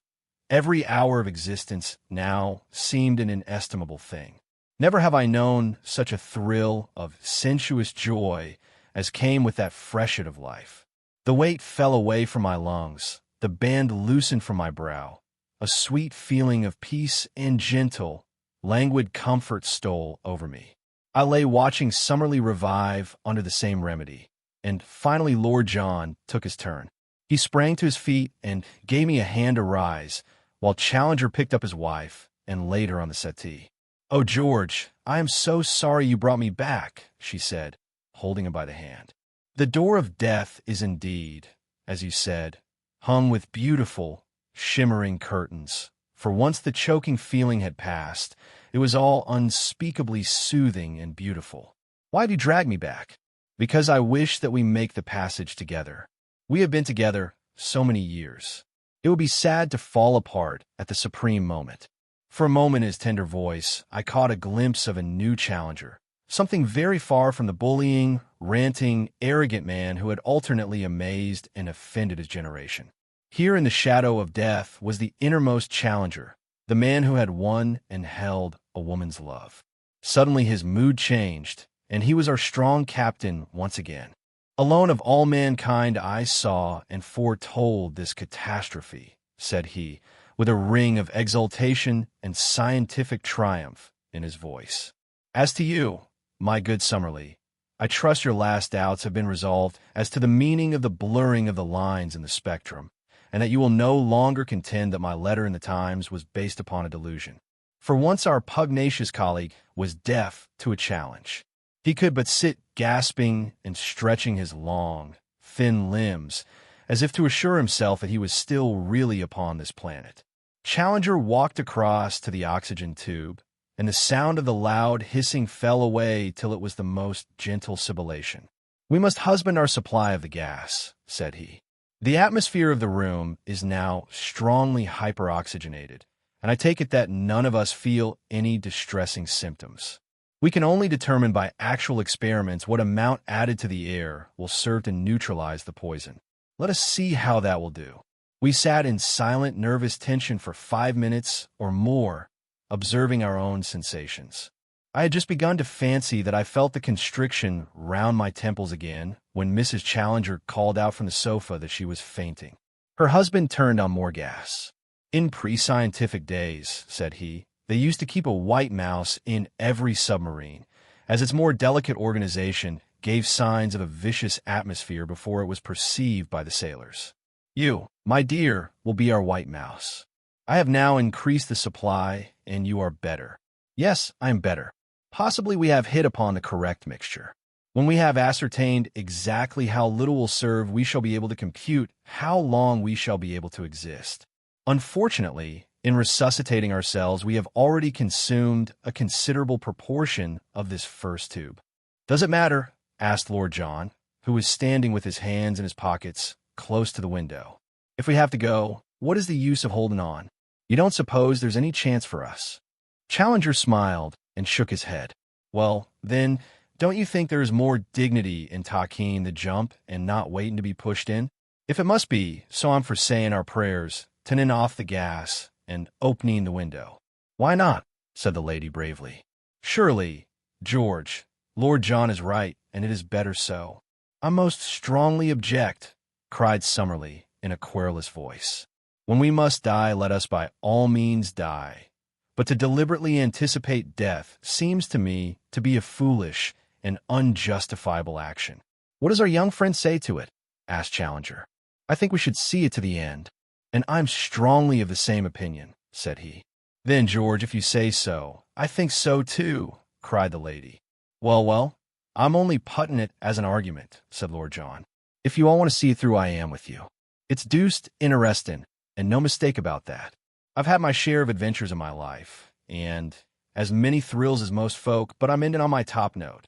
Speaker 1: every hour of existence now seemed an inestimable thing. Never have I known such a thrill of sensuous joy as came with that freshet of life. The weight fell away from my lungs, the band loosened from my brow. A sweet feeling of peace and gentle, languid comfort stole over me. I lay watching Summerlee revive under the same remedy, and finally Lord John took his turn. He sprang to his feet and gave me a hand to rise, while Challenger picked up his wife and laid her on the settee. "Oh, George, I am so sorry you brought me back," she said, holding him by the hand. "The door of death is indeed, as you said, hung with beautiful, shimmering curtains. For once the choking feeling had passed, it was all unspeakably soothing and beautiful. Why have you dragged me back? Because I wish that we make the passage together. We have been together so many years. It would be sad to fall apart at the supreme moment." For a moment in his tender voice, I caught a glimpse of a new Challenger, something very far from the bullying, ranting, arrogant man who had alternately amazed and offended his generation. Here in the shadow of death was the innermost Challenger, the man who had won and held a woman's love. Suddenly his mood changed, and he was our strong captain once again. "Alone of all mankind I saw and foretold this catastrophe," said he, with a ring of exultation and scientific triumph in his voice. "As to you, my good Summerlee, I trust your last doubts have been resolved as to the meaning of the blurring of the lines in the spectrum, and that you will no longer contend that my letter in the Times was based upon a delusion. For once our pugnacious colleague was deaf to a challenge. He could but sit gasping and stretching his long, thin limbs, as if to assure himself that he was still really upon this planet. Challenger walked across to the oxygen tube, and the sound of the loud hissing fell away till it was the most gentle sibilation. "We must husband our supply of the gas," said he. "The atmosphere of the room is now strongly hyperoxygenated, and I take it that none of us feel any distressing symptoms. We can only determine by actual experiments what amount added to the air will serve to neutralize the poison. Let us see how that will do." We sat in silent, nervous tension for 5 minutes or more, observing our own sensations. I had just begun to fancy that I felt the constriction round my temples again when Mrs. Challenger called out from the sofa that she was fainting. Her husband turned on more gas. "In pre-scientific days," said he, "they used to keep a white mouse in every submarine, as its more delicate organization gave signs of a vicious atmosphere before it was perceived by the sailors. You, my dear, will be our white mouse. I have now increased the supply, and you are better. Yes, I am better. Possibly we have hit upon the correct mixture. When we have ascertained exactly how little will serve, we shall be able to compute how long we shall be able to exist. Unfortunately, in resuscitating ourselves, we have already consumed a considerable proportion of this first tube." "Does it matter?" asked Lord John, who was standing with his hands in his pockets, close to the window. "If we have to go, what is the use of holding on? You don't suppose there's any chance for us?" Challenger smiled and shook his head. "Well, then, don't you think there is more dignity in taking the jump and not waiting to be pushed in? If it must be, so I'm for saying our prayers, turning off the gas, and opening the window. "Why not?" said the lady bravely. "Surely, George, Lord John is right, and it is better so." "I most strongly object," cried Summerlee in a querulous voice. "When we must die, let us by all means die. But to deliberately anticipate death seems to me to be a foolish and unjustifiable action." "What does our young friend say to it?" asked Challenger. "I think we should see it to the end." "And I'm strongly of the same opinion," said he. "Then, George, if you say so, I think so too," cried the lady. Well, I'm only putting it as an argument," said Lord John. "If you all want to see it through, I am with you. It's deuced interesting, and no mistake about that. I've had my share of adventures in my life, and as many thrills as most folk, but I'm ending on my top note."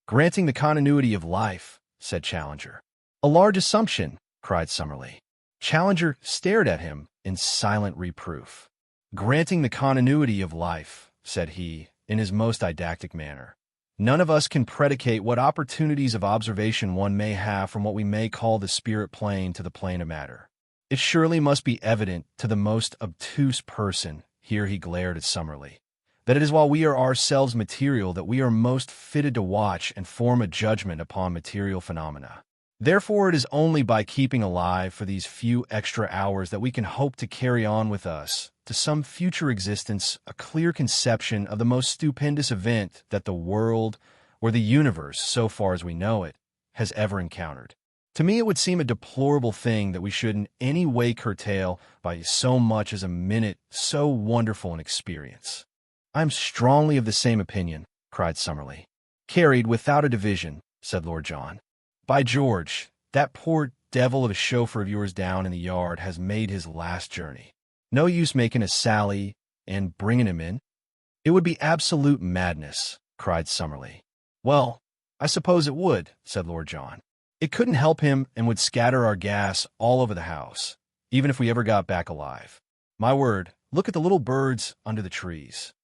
Speaker 1: "Granting the continuity of life," said Challenger. "A large assumption," cried Summerlee. Challenger stared at him in silent reproof. "Granting the continuity of life," said he, in his most didactic manner. "None of us can predicate what opportunities of observation one may have from what we may call the spirit plane to the plane of matter. It surely must be evident to the most obtuse person," here he glared at Summerlee, "that it is while we are ourselves material that we are most fitted to watch and form a judgment upon material phenomena. Therefore, it is only by keeping alive for these few extra hours that we can hope to carry on with us, to some future existence, a clear conception of the most stupendous event that the world, or the universe, so far as we know it, has ever encountered. To me, it would seem a deplorable thing that we should in any way curtail by so much as a minute so wonderful an experience." "I am strongly of the same opinion," cried Summerlee. "Carried without a division," said Lord John. "By George, that poor devil of a chauffeur of yours down in the yard has made his last journey. No use making a sally and bringing him in." "It would be absolute madness," cried Summerlee. "Well, I suppose it would," said Lord John. "It couldn't help him and would scatter our gas all over the house, even if we ever got back alive. My word, look at the little birds under the trees."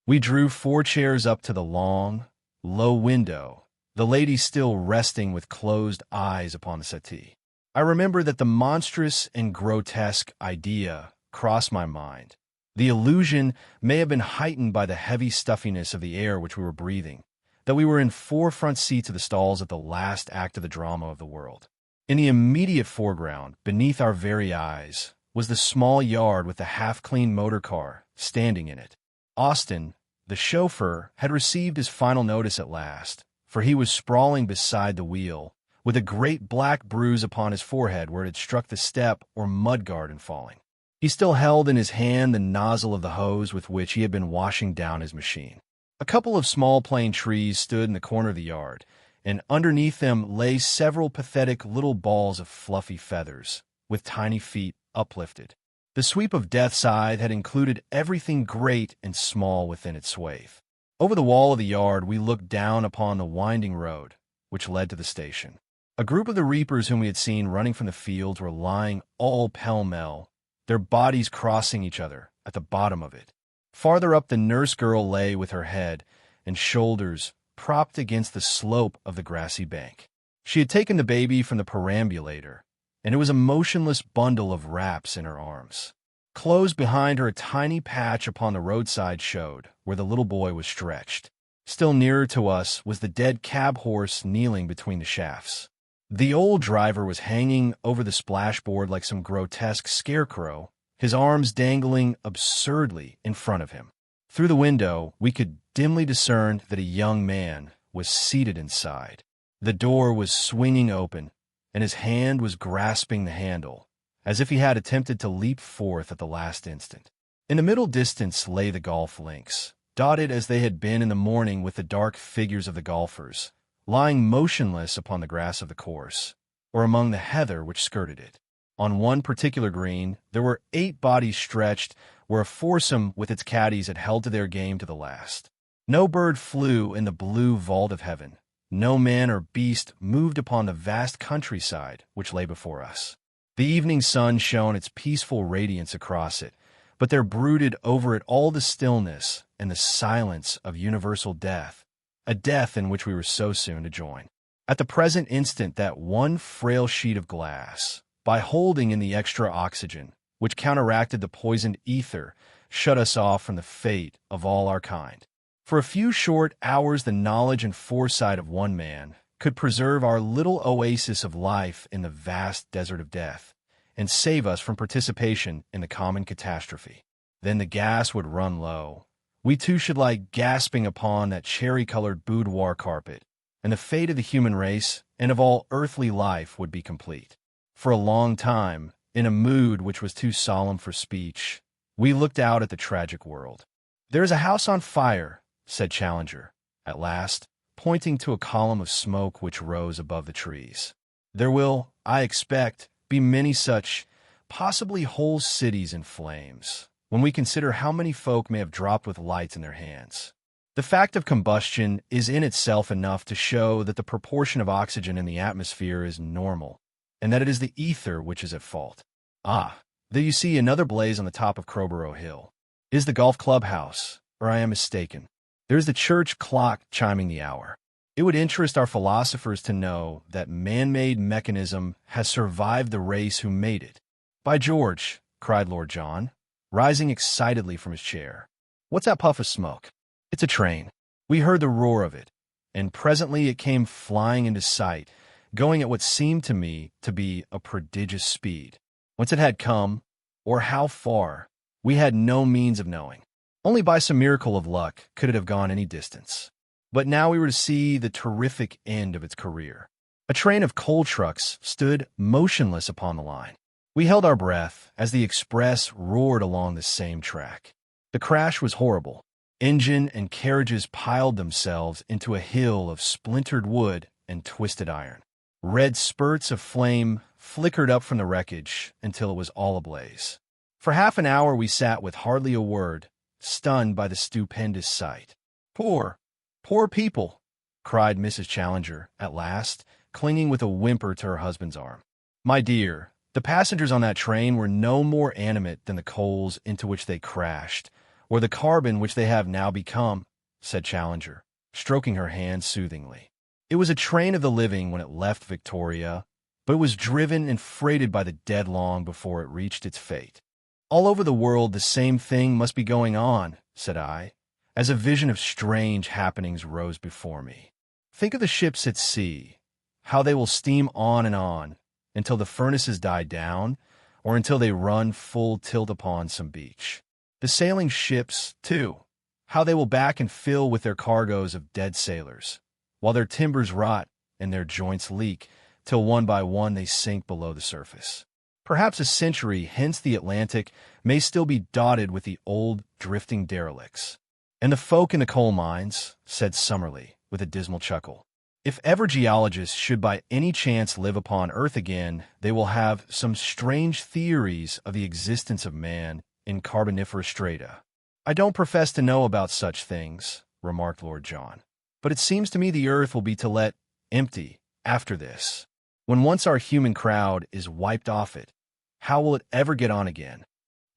Speaker 1: We drew 4 chairs up to the long, low window, the lady still resting with closed eyes upon the settee. I remember that the monstrous and grotesque idea crossed my mind. The illusion may have been heightened by the heavy stuffiness of the air which we were breathing, that we were in 4 front seats of the stalls at the last act of the drama of the world. In the immediate foreground, beneath our very eyes, was the small yard with the half-clean motor car standing in it. Austin, the chauffeur, had received his final notice at last, for he was sprawling beside the wheel, with a great black bruise upon his forehead where it had struck the step or mudguard in falling. He still held in his hand the nozzle of the hose with which he had been washing down his machine. A couple of small plane trees stood in the corner of the yard, and underneath them lay several pathetic little balls of fluffy feathers, with tiny feet uplifted. The sweep of Death's scythe had included everything great and small within its swathe. Over the wall of the yard we looked down upon the winding road, which led to the station. A group of the reapers whom we had seen running from the fields were lying all pell-mell, their bodies crossing each other at the bottom of it. Farther up, the nurse girl lay with her head and shoulders propped against the slope of the grassy bank. She had taken the baby from the perambulator, and it was a motionless bundle of wraps in her arms. Close behind her, a tiny patch upon the roadside showed where the little boy was stretched. Still nearer to us was the dead cab horse kneeling between the shafts. The old driver was hanging over the splashboard like some grotesque scarecrow, his arms dangling absurdly in front of him. Through the window, we could dimly discern that a young man was seated inside. The door was swinging open, and his hand was grasping the handle, as if he had attempted to leap forth at the last instant. In the middle distance lay the golf links, dotted as they had been in the morning with the dark figures of the golfers, lying motionless upon the grass of the course, or among the heather which skirted it. On one particular green, there were 8 bodies stretched where a foursome with its caddies had held to their game to the last. No bird flew in the blue vault of heaven. No man or beast moved upon the vast countryside which lay before us. The evening sun shone its peaceful radiance across it, but there brooded over it all the stillness and the silence of universal death, a death in which we were so soon to join. At the present instant, that one frail sheet of glass, by holding in the extra oxygen, which counteracted the poisoned ether, shut us off from the fate of all our kind. For a few short hours, the knowledge and foresight of one man could preserve our little oasis of life in the vast desert of death and save us from participation in the common catastrophe. Then the gas would run low. We too should lie gasping upon that cherry-colored boudoir carpet, and the fate of the human race and of all earthly life would be complete. For a long time, in a mood which was too solemn for speech, we looked out at the tragic world. "There is a house on fire," said Challenger, at last, pointing to a column of smoke which rose above the trees. "There will, I expect, be many such, possibly whole cities in flames, when we consider how many folk may have dropped with lights in their hands. The fact of combustion is in itself enough to show that the proportion of oxygen in the atmosphere is normal, and that it is the ether which is at fault. Ah, there you see another blaze on the top of Crowborough Hill. Is the golf clubhouse, or I am mistaken? There is the church clock chiming the hour. It would interest our philosophers to know that man-made mechanism has survived the race who made it." "By George," cried Lord John, rising excitedly from his chair. "What's that puff of smoke?" "It's a train." We heard the roar of it, and presently it came flying into sight, going at what seemed to me to be a prodigious speed. Whence it had come, or how far, we had no means of knowing. Only by some miracle of luck could it have gone any distance. But now we were to see the terrific end of its career. A train of coal trucks stood motionless upon the line. We held our breath as the express roared along the same track. The crash was horrible. Engine and carriages piled themselves into a hill of splintered wood and twisted iron. Red spurts of flame flickered up from the wreckage until it was all ablaze. For half an hour we sat with hardly a word, stunned by the stupendous sight. "Poor people," cried Mrs. Challenger, at last, clinging with a whimper to her husband's arm. "My dear, the passengers on that train were no more animate than the coals into which they crashed, or the carbon which they have now become," said Challenger, stroking her hand soothingly. "It was a train of the living when it left Victoria, but it was driven and freighted by the dead long before it reached its fate." "All over the world the same thing must be going on," said I, as a vision of strange happenings rose before me. "Think of the ships at sea, how they will steam on until the furnaces die down, or until they run full tilt upon some beach. The sailing ships, too, how they will back and fill with their cargoes of dead sailors, while their timbers rot and their joints leak, till one by one they sink below the surface. Perhaps a century hence the Atlantic may still be dotted with the old drifting derelicts. And the folk in the coal mines," said Summerlee, with a dismal chuckle. "If ever geologists should by any chance live upon Earth again, they will have some strange theories of the existence of man in carboniferous strata." "I don't profess to know about such things," remarked Lord John, "but it seems to me the Earth will be to let empty after this. When once our human crowd is wiped off it, how will it ever get on again?"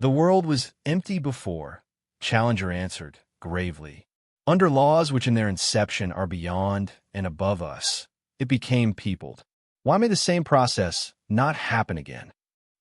Speaker 1: "The world was empty before," Challenger answered, gravely. "Under laws which in their inception are beyond and above us, it became peopled. Why may the same process not happen again?"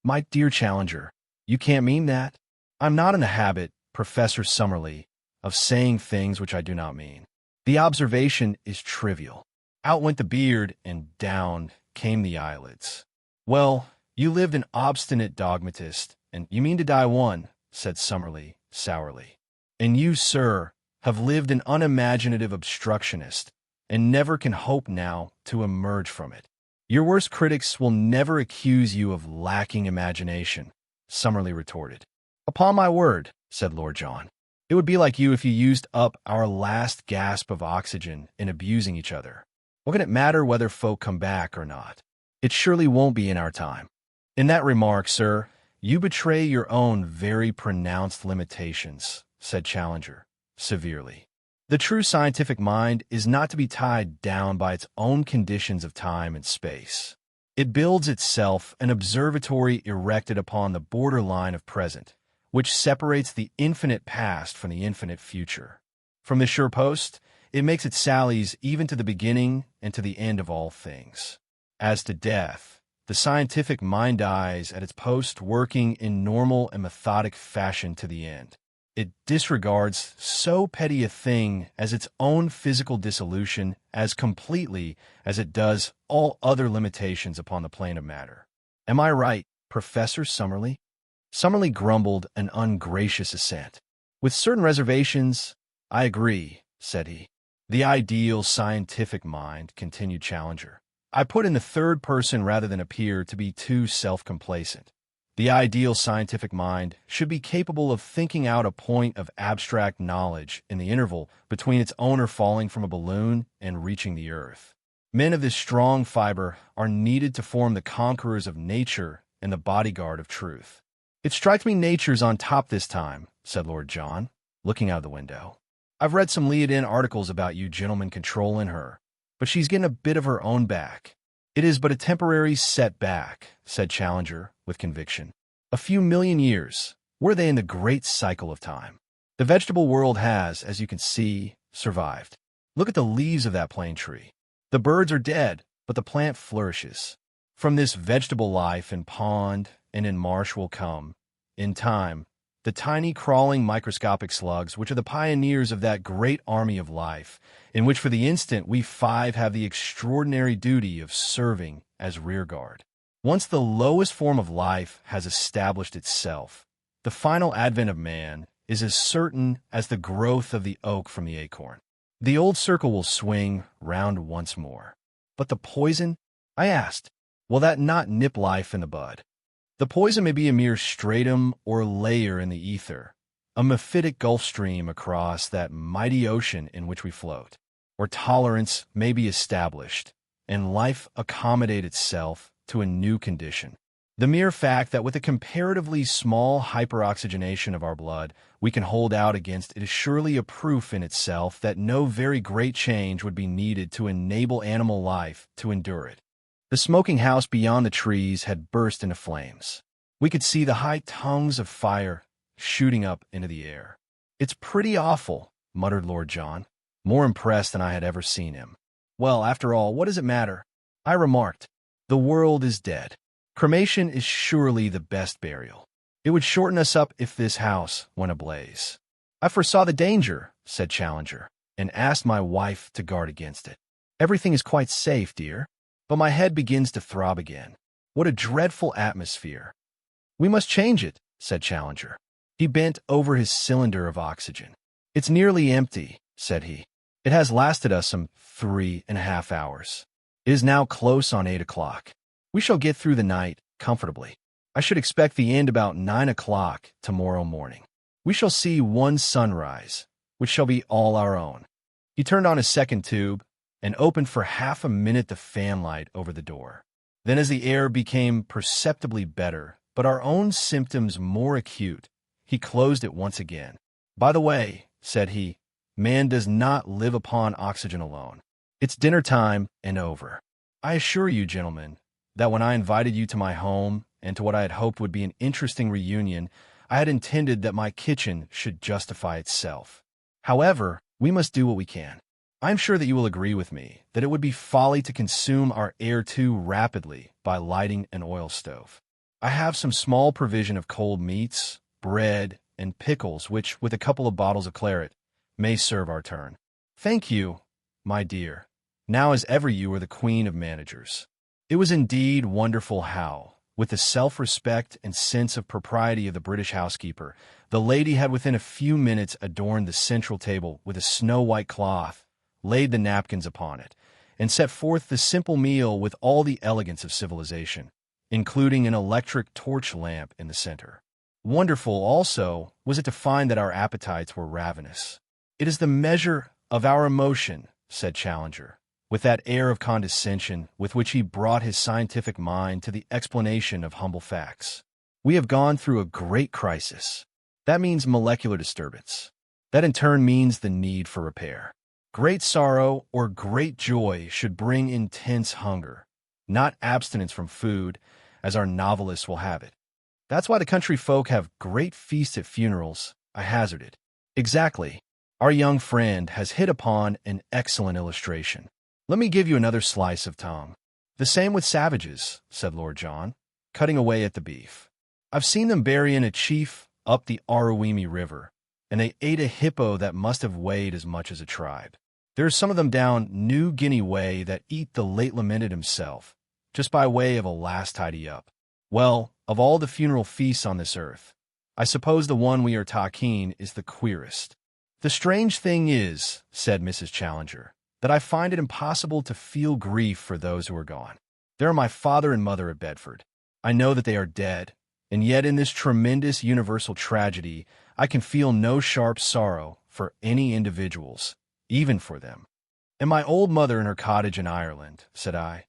Speaker 1: "My dear Challenger, you can't mean that." "I'm not in the habit, Professor Summerlee, of saying things which I do not mean. The observation is trivial." Out went the beard and down came the eyelids. "Well, you lived an obstinate dogmatist, and you mean to die one," said Summerlee sourly. "And you, sir, have lived an unimaginative obstructionist, and never can hope now to emerge from it. Your worst critics will never accuse you of lacking imagination," Summerlee retorted. "Upon my word," said Lord John, "it would be like you if you used up our last gasp of oxygen in abusing each other. What can it matter whether folk come back or not? It surely won't be in our time." "In that remark, sir, you betray your own very pronounced limitations," said Challenger, severely. "The true scientific mind is not to be tied down by its own conditions of time and space. It builds itself an observatory erected upon the border line of present, which separates the infinite past from the infinite future. From the sure post, it makes its sallies even to the beginning and to the end of all things. As to death, the The scientific mind dies at its post, working in normal and methodic fashion to the end. It disregards so petty a thing as its own physical dissolution as completely as it does all other limitations upon the plane of matter. Am I right, Professor Summerlee? Summerlee grumbled an ungracious assent. With certain reservations, I agree, said he. The ideal scientific mind, continued Challenger. I put in the third person rather than appear to be too self-complacent. The ideal scientific mind should be capable of thinking out a point of abstract knowledge in the interval between its owner falling from a balloon and reaching the earth. Men of this strong fiber are needed to form the conquerors of nature and the bodyguard of truth. It strikes me nature's on top this time, said Lord John, looking out of the window. I've read some lead-in articles about you gentlemen controlling her, but she's getting a bit of her own back. It is but a temporary setback, said Challenger with conviction. A few million years, were they in the great cycle of time? The vegetable world has, as you can see, survived. Look at the leaves of that plane tree. The birds are dead, but the plant flourishes. From this vegetable life in pond and in marsh will come, in time, the tiny crawling microscopic slugs which are the pioneers of that great army of life, in which for the instant we five have the extraordinary duty of serving as rearguard. Once the lowest form of life has established itself, the final advent of man is as certain as the growth of the oak from the acorn. The old circle will swing round once more. But the poison? I asked, will that not nip life in the bud? The poison may be a mere stratum or layer in the ether, a mephitic gulf stream across that mighty ocean in which we float, or tolerance may be established, and life accommodate itself to a new condition. The mere fact that with a comparatively small hyperoxygenation of our blood, we can hold out against it is surely a proof in itself that no very great change would be needed to enable animal life to endure it. The smoking house beyond the trees had burst into flames. We could see the high tongues of fire shooting up into the air. It's pretty awful, muttered Lord John, more impressed than I had ever seen him. Well, after all, what does it matter? I remarked. The world is dead. Cremation is surely the best burial. It would shorten us up if this house went ablaze. I foresaw the danger, said Challenger, and asked my wife to guard against it. Everything is quite safe, dear. But my head begins to throb again. What a dreadful atmosphere. We must change it, said Challenger. He bent over his cylinder of oxygen. It's nearly empty, said he. It has lasted us some 3.5 hours. It is now close on 8 o'clock. We shall get through the night comfortably. I should expect the end about 9 o'clock tomorrow morning. We shall see one sunrise, which shall be all our own. He turned on his second tube, and opened for half a minute the fanlight over the door. Then as the air became perceptibly better, but our own symptoms more acute, he closed it once again. By the way, said he, man does not live upon oxygen alone. It's dinner time and over. I assure you, gentlemen, that when I invited you to my home and to what I had hoped would be an interesting reunion, I had intended that my kitchen should justify itself. However, we must do what we can. I am sure that you will agree with me that it would be folly to consume our air too rapidly by lighting an oil stove. I have some small provision of cold meats, bread, and pickles, which, with a couple of bottles of claret, may serve our turn. Thank you, my dear. Now as ever you are the queen of managers. It was indeed wonderful how, with the self-respect and sense of propriety of the British housekeeper, the lady had within a few minutes adorned the central table with a snow-white cloth, laid the napkins upon it, and set forth the simple meal with all the elegance of civilization, including an electric torch lamp in the center. Wonderful, also, was it to find that our appetites were ravenous. It is the measure of our emotion, said Challenger, with that air of condescension with which he brought his scientific mind to the explanation of humble facts. We have gone through a great crisis. That means molecular disturbance. That in turn means the need for repair. Great sorrow or great joy should bring intense hunger, not abstinence from food, as our novelists will have it. That's why the country folk have great feasts at funerals, I hazarded. Exactly. Our young friend has hit upon an excellent illustration. Let me give you another slice of tongue. "The same with savages," said Lord John, cutting away at the beef. "I've seen them burying a chief up the Aruwimi River, and they ate a hippo that must have weighed as much as a tribe. There's some of them down New Guinea way that eat the late lamented himself, just by way of a last tidy up. Well, of all the funeral feasts on this earth, I suppose the one we are talking is the queerest." "The strange thing is," said Mrs. Challenger, "that I find it impossible to feel grief for those who are gone. There are my father and mother at Bedford. I know that they are dead, and yet in this tremendous universal tragedy, I can feel no sharp sorrow for any individuals, even for them. And my old mother in her cottage in Ireland," said I.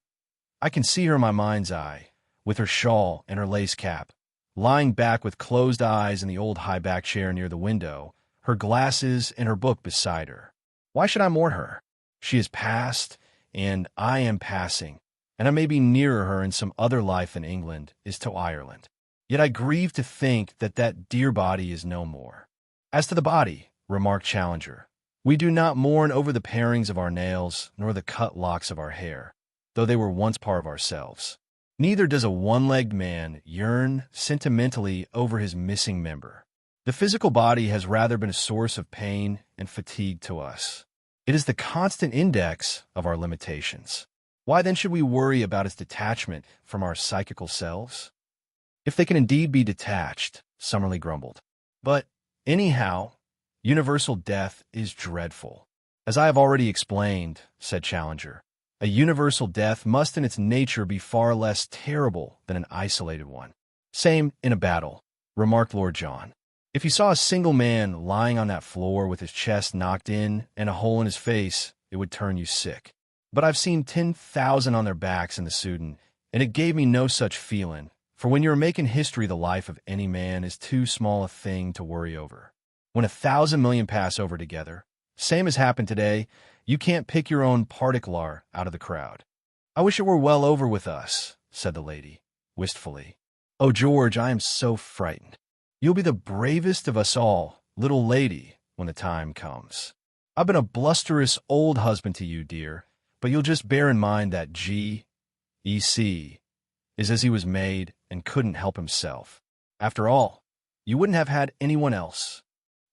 Speaker 1: "I can see her in my mind's eye, with her shawl and her lace cap, lying back with closed eyes in the old high-back chair near the window, her glasses and her book beside her. Why should I mourn her? She is past, and I am passing, and I may be nearer her in some other life than England is to Ireland. Yet I grieve to think that that dear body is no more." "As to the body," remarked Challenger, "we do not mourn over the parings of our nails, nor the cut locks of our hair, though they were once part of ourselves. Neither does a one-legged man yearn sentimentally over his missing member. The physical body has rather been a source of pain and fatigue to us. It is the constant index of our limitations. Why then should we worry about its detachment from our psychical selves?" "If they can indeed be detached," Summerlee grumbled. "But, anyhow, universal death is dreadful." "As I have already explained," said Challenger, "a universal death must in its nature be far less terrible than an isolated one." "Same in a battle," remarked Lord John. "If you saw a single man lying on that floor with his chest knocked in and a hole in his face, it would turn you sick. But I've seen 10,000 on their backs in the Sudan, and it gave me no such feeling, for when you're making history, the life of any man is too small a thing to worry over. When 1,000 million pass over together, same as happened today, you can't pick your own particular out of the crowd." "I wish it were well over with us," said the lady, wistfully. "Oh, George, I am so frightened. You'll be the bravest of us all, little lady, when the time comes. I've been a blusterous old husband to you, dear, but you'll just bear in mind that G.E.C. is as he was made and couldn't help himself. After all, you wouldn't have had anyone else."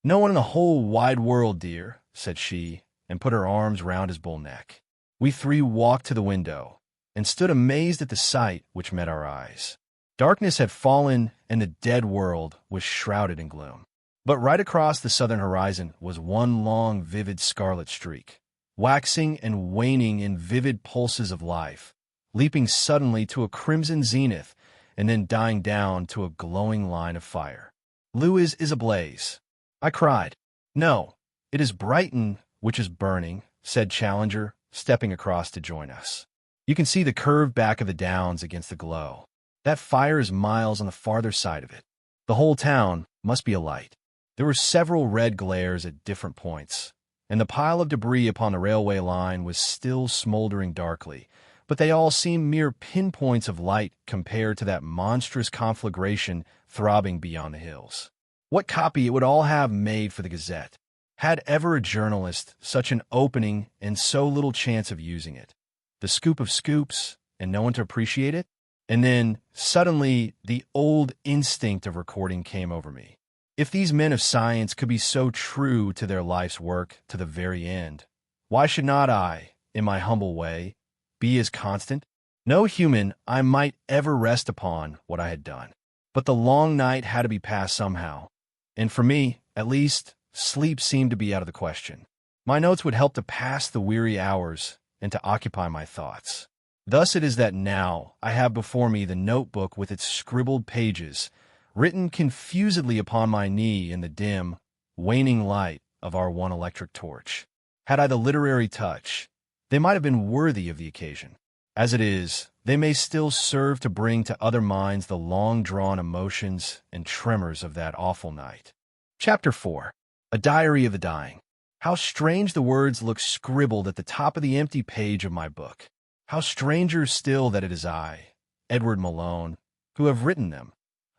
Speaker 1: "No one in the whole wide world, dear," said she, and put her arms round his bull neck. We three walked to the window, and stood amazed at the sight which met our eyes. Darkness had fallen, and the dead world was shrouded in gloom. But right across the southern horizon was one long, vivid scarlet streak, waxing and waning in vivid pulses of life, leaping suddenly to a crimson zenith, and then dying down to a glowing line of fire. "Lewis is ablaze," I cried. "No, it is Brighton which is burning," said Challenger, stepping across to join us. "You can see the curved back of the downs against the glow. That fire is miles on the farther side of it. The whole town must be alight." There were several red glares at different points, and the pile of debris upon the railway line was still smoldering darkly, but they all seemed mere pinpoints of light compared to that monstrous conflagration throbbing beyond the hills. What copy it would all have made for the Gazette! Had ever a journalist such an opening and so little chance of using it? The scoop of scoops, and no one to appreciate it? And then, suddenly, the old instinct of recording came over me. If these men of science could be so true to their life's work to the very end, why should not I, in my humble way, be as constant? No human I might ever rest upon what I had done. But the long night had to be passed somehow, and for me, at least, sleep seemed to be out of the question. My notes would help to pass the weary hours and to occupy my thoughts. Thus it is that now I have before me the notebook with its scribbled pages, written confusedly upon my knee in the dim, waning light of our one electric torch. Had I the literary touch, they might have been worthy of the occasion. As it is, they may still serve to bring to other minds the long-drawn emotions and tremors of that awful night. Chapter 4. A Diary of the Dying. How strange the words look scribbled at the top of the empty page of my book. How stranger still that it is I, Edward Malone, who have written them.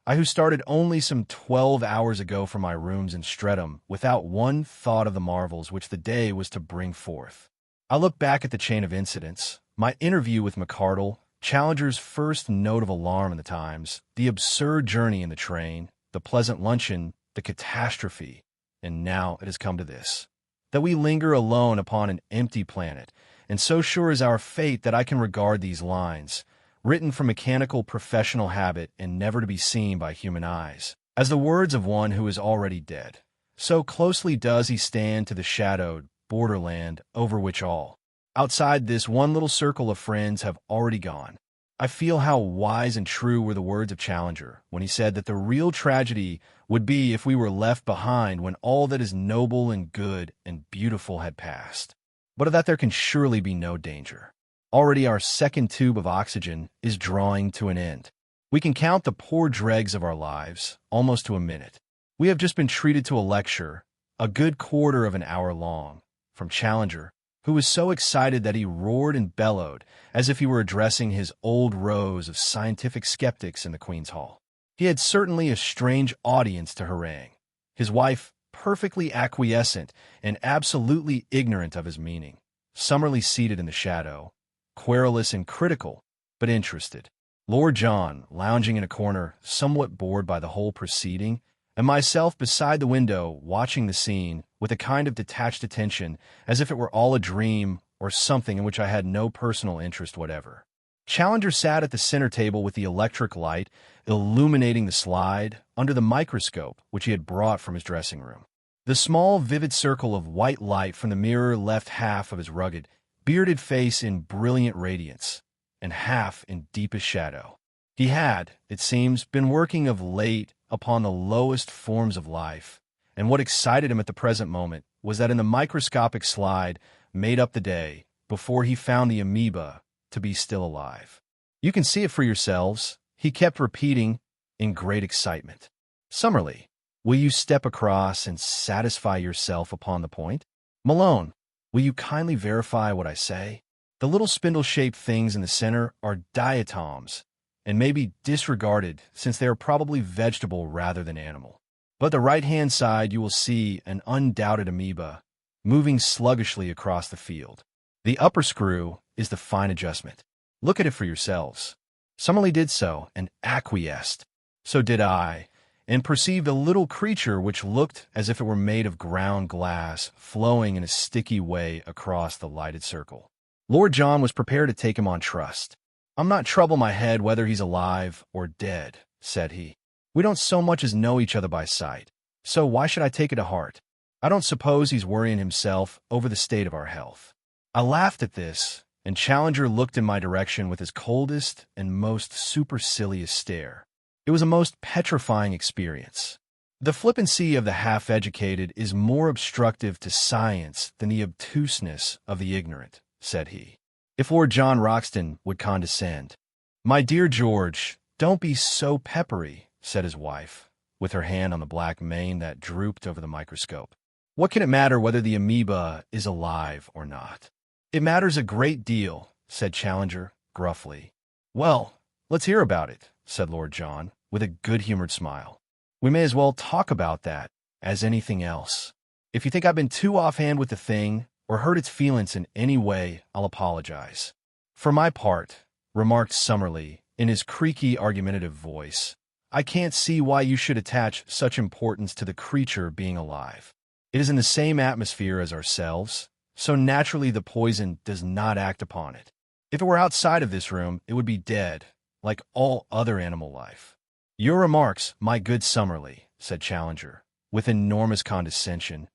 Speaker 1: I who started only some 12 hours ago from my rooms in Streatham without one thought of the marvels which the day was to bring forth. I look back at the chain of incidents, My interview with McCardle, Challenger's first note of alarm in the Times, the absurd journey in the train, the pleasant luncheon, the catastrophe, and now it has come to this, that we linger alone upon an empty planet, and so sure is our fate that I can regard these lines, written from mechanical professional habit and never to be seen by human eyes, as the words of one who is already dead. So closely does he stand to the shadowed borderland over which all, outside this one little circle of friends, have already gone. I feel how wise and true were the words of Challenger when he said that the real tragedy would be if we were left behind when all that is noble and good and beautiful had passed. But of that there can surely be no danger. Already our second tube of oxygen is drawing to an end. We can count the poor dregs of our lives, almost to a minute. We have just been treated to a lecture, a good quarter of an hour long, from Challenger, who was so excited that he roared and bellowed as if he were addressing his old rows of scientific skeptics in the Queen's Hall. He had certainly a strange audience to harangue, his wife perfectly acquiescent and absolutely ignorant of his meaning, Summerlee seated in the shadow, querulous and critical, but interested, Lord John lounging in a corner, somewhat bored by the whole proceeding, and myself beside the window watching the scene with a kind of detached attention as if it were all a dream or something in which I had no personal interest whatever. Challenger sat at the center table with the electric light illuminating the slide under the microscope which he had brought from his dressing room. The small, vivid circle of white light from the mirror left half of his rugged, bearded face in brilliant radiance, and half in deepest shadow. He had, it seems, been working of late upon the lowest forms of life, and what excited him at the present moment was that in the microscopic slide made up the day before he found the amoeba to be still alive. You can see it for yourselves, he kept repeating in great excitement. Summerlee, will you step across and satisfy yourself upon the point? Malone, will you kindly verify what I say? The little spindle-shaped things in the center are diatoms, and may be disregarded since they are probably vegetable rather than animal. But the right-hand side you will see an undoubted amoeba moving sluggishly across the field. The upper screw is the fine adjustment. Look at it for yourselves. Summerlee did so and acquiesced. So did I, and perceived a little creature which looked as if it were made of ground glass flowing in a sticky way across the lighted circle. Lord John was prepared to take him on trust. I'm not trouble my head whether he's alive or dead, said he. We don't so much as know each other by sight, so why should I take it to heart? I don't suppose he's worrying himself over the state of our health. I laughed at this, and Challenger looked in my direction with his coldest and most supercilious stare. It was a most petrifying experience. The flippancy of the half-educated is more obstructive to science than the obtuseness of the ignorant, said he. If Lord John Roxton would condescend. My dear George, don't be so peppery, said his wife, with her hand on the black mane that drooped over the microscope. What can it matter whether the amoeba is alive or not? It matters a great deal, said Challenger, gruffly. Well, let's hear about it, said Lord John, with a good-humored smile. We may as well talk about that as anything else. If you think I've been too offhand with the thing, or hurt its feelings in any way, I'll apologize. For my part, remarked Summerlee, in his creaky, argumentative voice, I can't see why you should attach such importance to the creature being alive. It is in the same atmosphere as ourselves, so naturally the poison does not act upon it. If it were outside of this room, it would be dead, like all other animal life. Your remarks, my good Summerlee, said Challenger, with enormous condescension.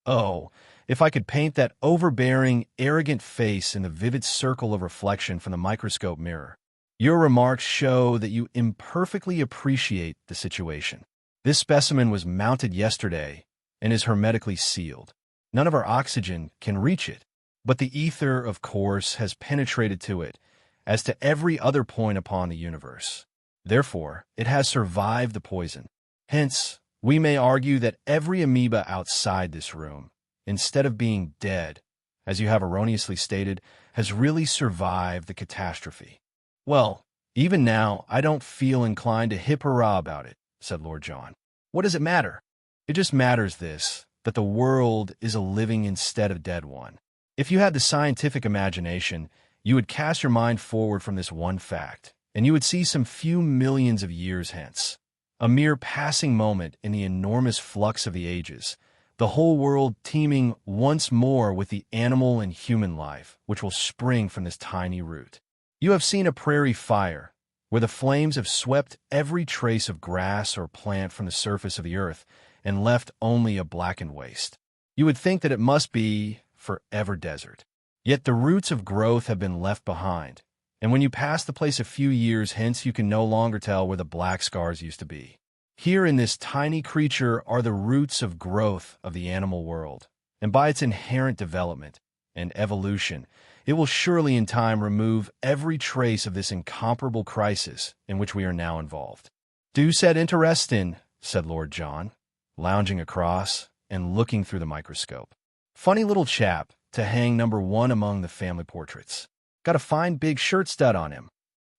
Speaker 1: Oh, if I could paint that overbearing, arrogant face in the vivid circle of reflection from the microscope mirror. Your remarks show that you imperfectly appreciate the situation. This specimen was mounted yesterday and is hermetically sealed. None of our oxygen can reach it, but the ether, of course, has penetrated to it, as to every other point upon the universe. Therefore, it has survived the poison. Hence, we may argue that every amoeba outside this room, instead of being dead, as you have erroneously stated, has really survived the catastrophe. Well, even now, I don't feel inclined to hip-hurrah about it, said Lord John. What does it matter? It just matters this, that the world is a living instead of dead one. If you had the scientific imagination, You would cast your mind forward from this one fact, and you would see some few millions of years hence. A mere passing moment in the enormous flux of the ages, the whole world teeming once more with the animal and human life which will spring from this tiny root. You have seen a prairie fire, where the flames have swept every trace of grass or plant from the surface of the earth and left only a blackened waste. You would think that it must be forever desert. Yet the roots of growth have been left behind, and when you pass the place a few years hence, you can no longer tell where the black scars used to be. Here in this tiny creature are the roots of growth of the animal world, and by its inherent development and evolution, it will surely in time remove every trace of this incomparable crisis in which we are now involved. "Do said interesting," said Lord John, lounging across and looking through the microscope. "Funny little chap to hang number one among the family portraits. Got a fine big shirt stud on him."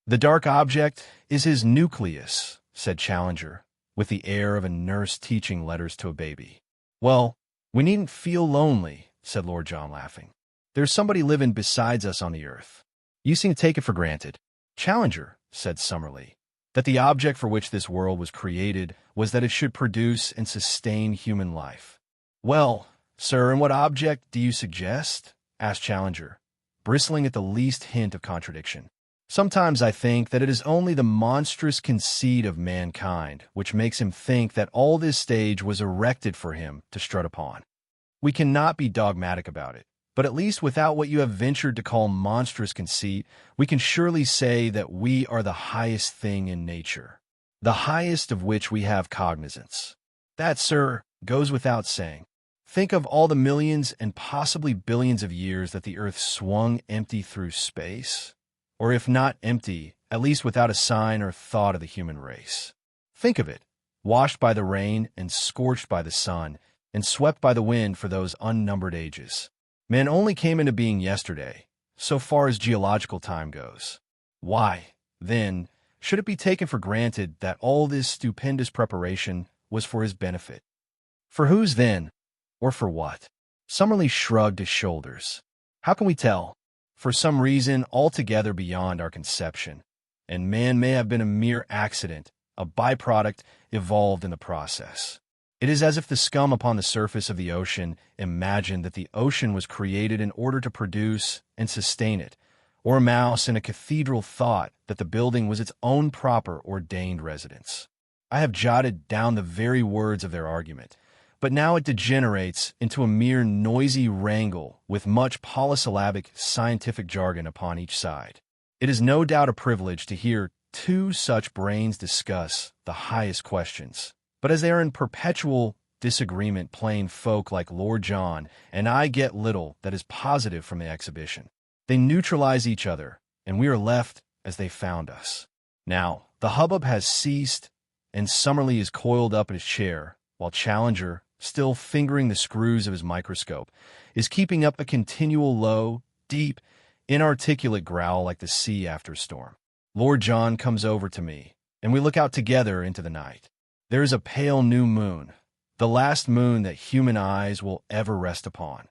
Speaker 1: "The dark object is his nucleus," said Challenger, with the air of a nurse teaching letters to a baby. "Well, we needn't feel lonely," said Lord John, laughing. "There's somebody living besides us on the earth. You seem to take it for granted." "Challenger," said Summerlee, "that the object for which this world was created was that it should produce and sustain human life." "Well, sir, and what object do you suggest?" asked Challenger, bristling at the least hint of contradiction. "Sometimes I think that it is only the monstrous conceit of mankind which makes him think that all this stage was erected for him to strut upon. We cannot be dogmatic about it, but at least without what you have ventured to call monstrous conceit, we can surely say that we are the highest thing in nature, the highest of which we have cognizance. That, sir, goes without saying. Think of all the millions and possibly billions of years that the earth swung empty through space, or if not empty, at least without a sign or thought of the human race. Think of it, washed by the rain and scorched by the sun, and swept by the wind for those unnumbered ages. Man only came into being yesterday, so far as geological time goes. Why, then, should it be taken for granted that all this stupendous preparation was for his benefit? For whose then, or for what? Summerlee shrugged his shoulders. How can we tell? For some reason altogether beyond our conception, and man may have been a mere accident, a byproduct evolved in the process. It is as if the scum upon the surface of the ocean imagined that the ocean was created in order to produce and sustain it, or a mouse in a cathedral thought that the building was its own proper ordained residence. I have jotted down the very words of their argument, but now it degenerates into a mere noisy wrangle with much polysyllabic scientific jargon upon each side. It is no doubt a privilege to hear two such brains discuss the highest questions, but as they are in perpetual disagreement, plain folk like Lord John and I get little that is positive from the exhibition. They neutralize each other, and we are left as they found us. Now, the hubbub has ceased, and Summerlee is coiled up in his chair, while Challenger, still fingering the screws of his microscope, is keeping up a continual low, deep, inarticulate growl like the sea after a storm. Lord John comes over to me, and we look out together into the night. There is a pale new moon, the last moon that human eyes will ever rest upon,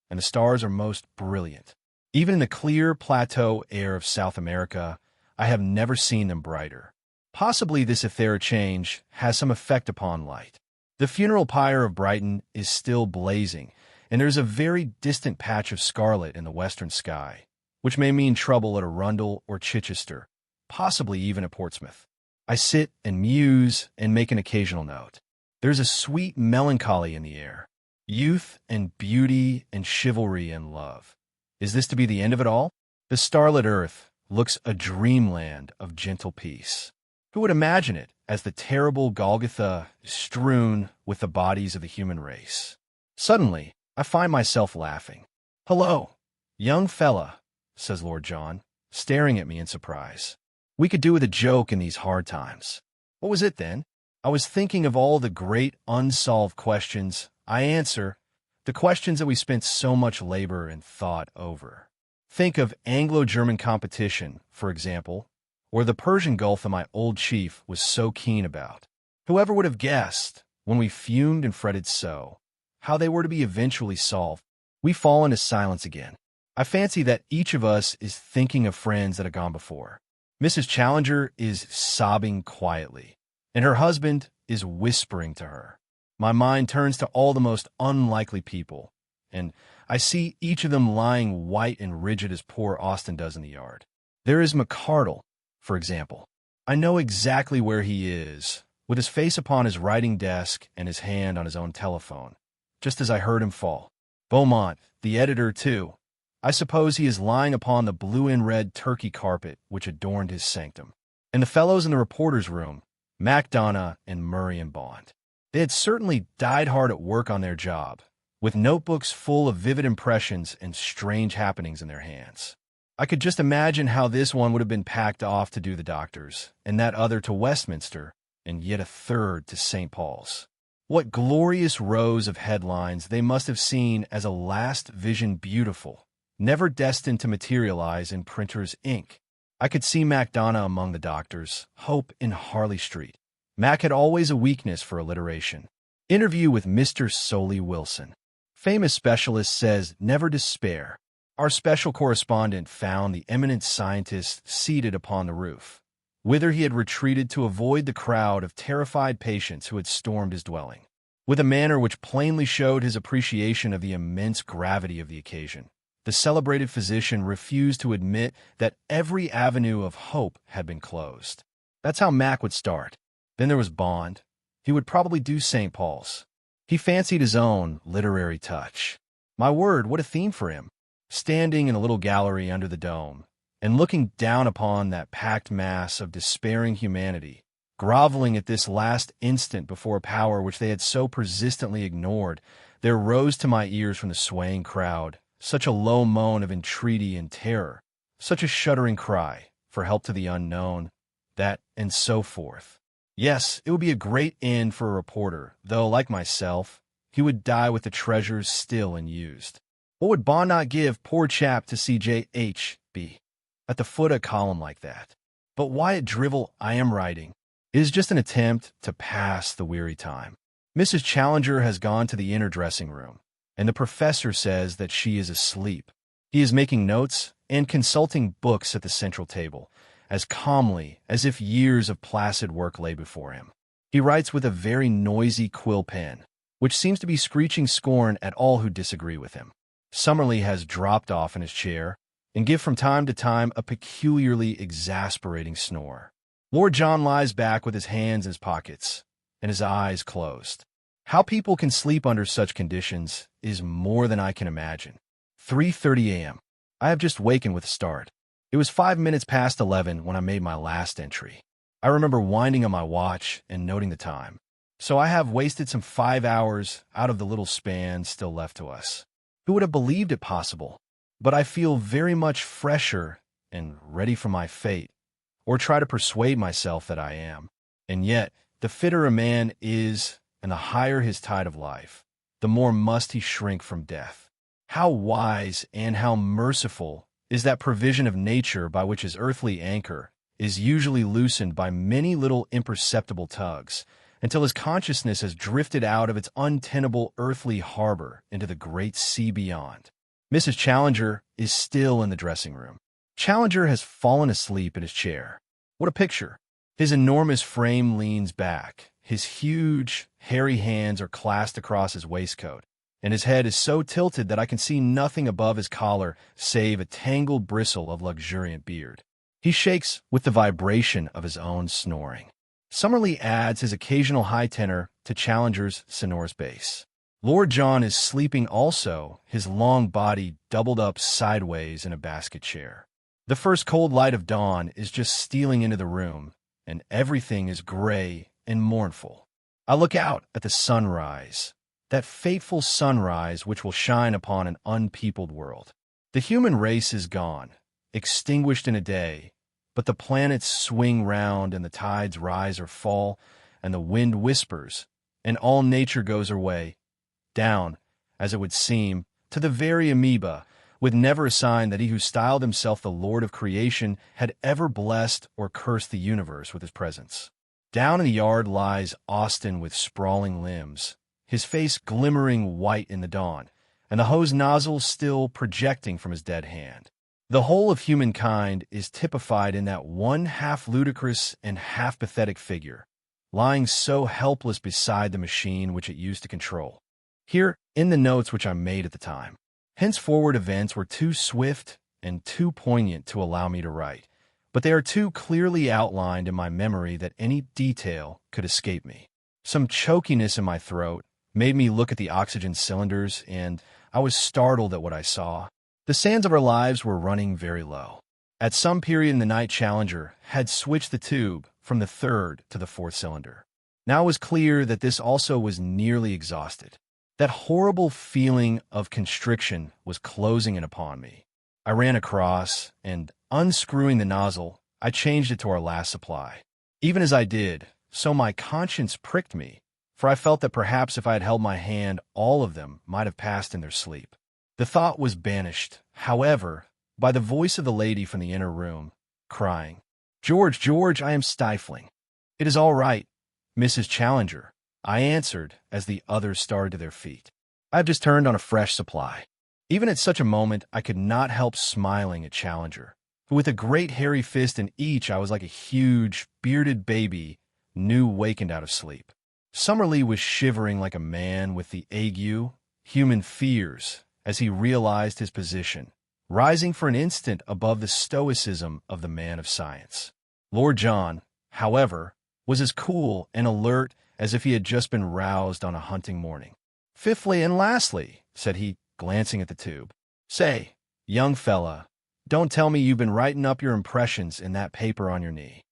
Speaker 1: and the stars are most brilliant. Even in the clear plateau air of South America, I have never seen them brighter. Possibly this etheric change has some effect upon light. The funeral pyre of Brighton is still blazing, and there is a very distant patch of scarlet in the western sky, which may mean trouble at Arundel or Chichester, possibly even at Portsmouth. I sit and muse and make an occasional note. There's a sweet melancholy in the air, youth and beauty and chivalry and love. Is this to be the end of it all? The starlit earth looks a dreamland of gentle peace. Who would imagine it as the terrible Golgotha is strewn with the bodies of the human race? Suddenly, I find myself laughing. "Hello, young fella," says Lord John, staring at me in surprise. "We could do with a joke in these hard times." "What was it, then?" "I was thinking of all the great unsolved questions." I answer, "the questions that we spent so much labor and thought over. Think of Anglo-German competition, for example, or the Persian Gulf that my old chief was so keen about. Whoever would have guessed, when we fumed and fretted so, how they were to be eventually solved?" We fall into silence again. I fancy that each of us is thinking of friends that have gone before. Mrs. Challenger is sobbing quietly, and her husband is whispering to her. My mind turns to all the most unlikely people, and I see each of them lying white and rigid as poor Austin does in the yard. There is McCardle, for example. I know exactly where he is, with his face upon his writing desk and his hand on his own telephone, just as I heard him fall. Beaumont, the editor, too. I suppose he is lying upon the blue and red turkey carpet which adorned his sanctum. And the fellows in the reporter's room, MacDonough and Murray and Bond. They had certainly died hard at work on their job, with notebooks full of vivid impressions and strange happenings in their hands. I could just imagine how this one would have been packed off to do the doctors, and that other to Westminster, and yet a third to St. Paul's. What glorious rows of headlines they must have seen as a last vision beautiful, never destined to materialize in printer's ink. I could see MacDonough among the doctors, Hope in Harley Street. Mac had always a weakness for alliteration. Interview with Mr. Solly Wilson. Famous specialist says never despair. Our special correspondent found the eminent scientist seated upon the roof, whither he had retreated to avoid the crowd of terrified patients who had stormed his dwelling. With a manner which plainly showed his appreciation of the immense gravity of the occasion, the celebrated physician refused to admit that every avenue of hope had been closed. That's how Mac would start. Then there was Bond. He would probably do St. Paul's. He fancied his own literary touch. My word, what a theme for him! Standing in a little gallery under the dome, and looking down upon that packed mass of despairing humanity, groveling at this last instant before a power which they had so persistently ignored, there rose to my ears from the swaying crowd such a low moan of entreaty and terror, such a shuddering cry for help to the unknown, that, and so forth. Yes, it would be a great end for a reporter, though, like myself, he would die with the treasures still unused. What would Bond not give, poor chap, to see J.H.B. at the foot of a column like that? But why at drivel I am writing? It is just an attempt to pass the weary time. Mrs. Challenger has gone to the inner dressing room, and the professor says that she is asleep. He is making notes and consulting books at the central table, as calmly as if years of placid work lay before him. He writes with a very noisy quill pen, which seems to be screeching scorn at all who disagree with him. Summerlee has dropped off in his chair and gives from time to time a peculiarly exasperating snore. Lord John lies back with his hands in his pockets and his eyes closed. How people can sleep under such conditions is more than I can imagine. 3:30 a.m. I have just wakened with a start. It was 5 minutes past 11 when I made my last entry. I remember winding on my watch and noting the time. So I have wasted some 5 hours out of the little span still left to us. Who would have believed it possible? But I feel very much fresher and ready for my fate, or try to persuade myself that I am. And yet, the fitter a man is, and the higher his tide of life, the more must he shrink from death. How wise and how merciful is that provision of nature by which his earthly anchor is usually loosened by many little imperceptible tugs, until his consciousness has drifted out of its untenable earthly harbor into the great sea beyond. Mrs. Challenger is still in the dressing room. Challenger has fallen asleep in his chair. What a picture! His enormous frame leans back. His huge, hairy hands are clasped across his waistcoat, and his head is so tilted that I can see nothing above his collar save a tangled bristle of luxuriant beard. He shakes with the vibration of his own snoring. Summerlee adds his occasional high tenor to Challenger's sonorous bass. Lord John is sleeping also, his long body doubled up sideways in a basket chair. The first cold light of dawn is just stealing into the room, and everything is gray and mournful. I look out at the sunrise, that fateful sunrise which will shine upon an unpeopled world. The human race is gone, extinguished in a day, but the planets swing round and the tides rise or fall, and the wind whispers, and all nature goes her way, down, as it would seem, to the very amoeba, with never a sign that he who styled himself the Lord of creation had ever blessed or cursed the universe with his presence. Down in the yard lies Austin with sprawling limbs, his face glimmering white in the dawn, and the hose nozzle still projecting from his dead hand. The whole of humankind is typified in that one half-ludicrous and half-pathetic figure, lying so helpless beside the machine which it used to control. Here, in the notes which I made at the time, henceforward events were too swift and too poignant to allow me to write, but they are too clearly outlined in my memory that any detail could escape me. Some chokiness in my throat made me look at the oxygen cylinders, and I was startled at what I saw. The sands of our lives were running very low. At some period in the night, Challenger had switched the tube from the third to the fourth cylinder. Now it was clear that this also was nearly exhausted. That horrible feeling of constriction was closing in upon me. I ran across, and unscrewing the nozzle, I changed it to our last supply. Even as I did, so my conscience pricked me, for I felt that perhaps if I had held my hand, all of them might have passed in their sleep. The thought was banished, however, by the voice of the lady from the inner room, crying, "George, George, I am stifling." "It is all right, Mrs. Challenger," I answered as the others started to their feet. "I have just turned on a fresh supply." Even at such a moment, I could not help smiling at Challenger, who with a great hairy fist in each, I was like a huge, bearded baby, new wakened out of sleep. Summerlee was shivering like a man with the ague, human fears, as he realized his position, rising for an instant above the stoicism of the man of science. Lord John, however, was as cool and alert as if he had just been roused on a hunting morning. "Fifthly and lastly," said he, glancing at the tube, "say, young fella, don't tell me you've been writing up your impressions in that paper on your knee.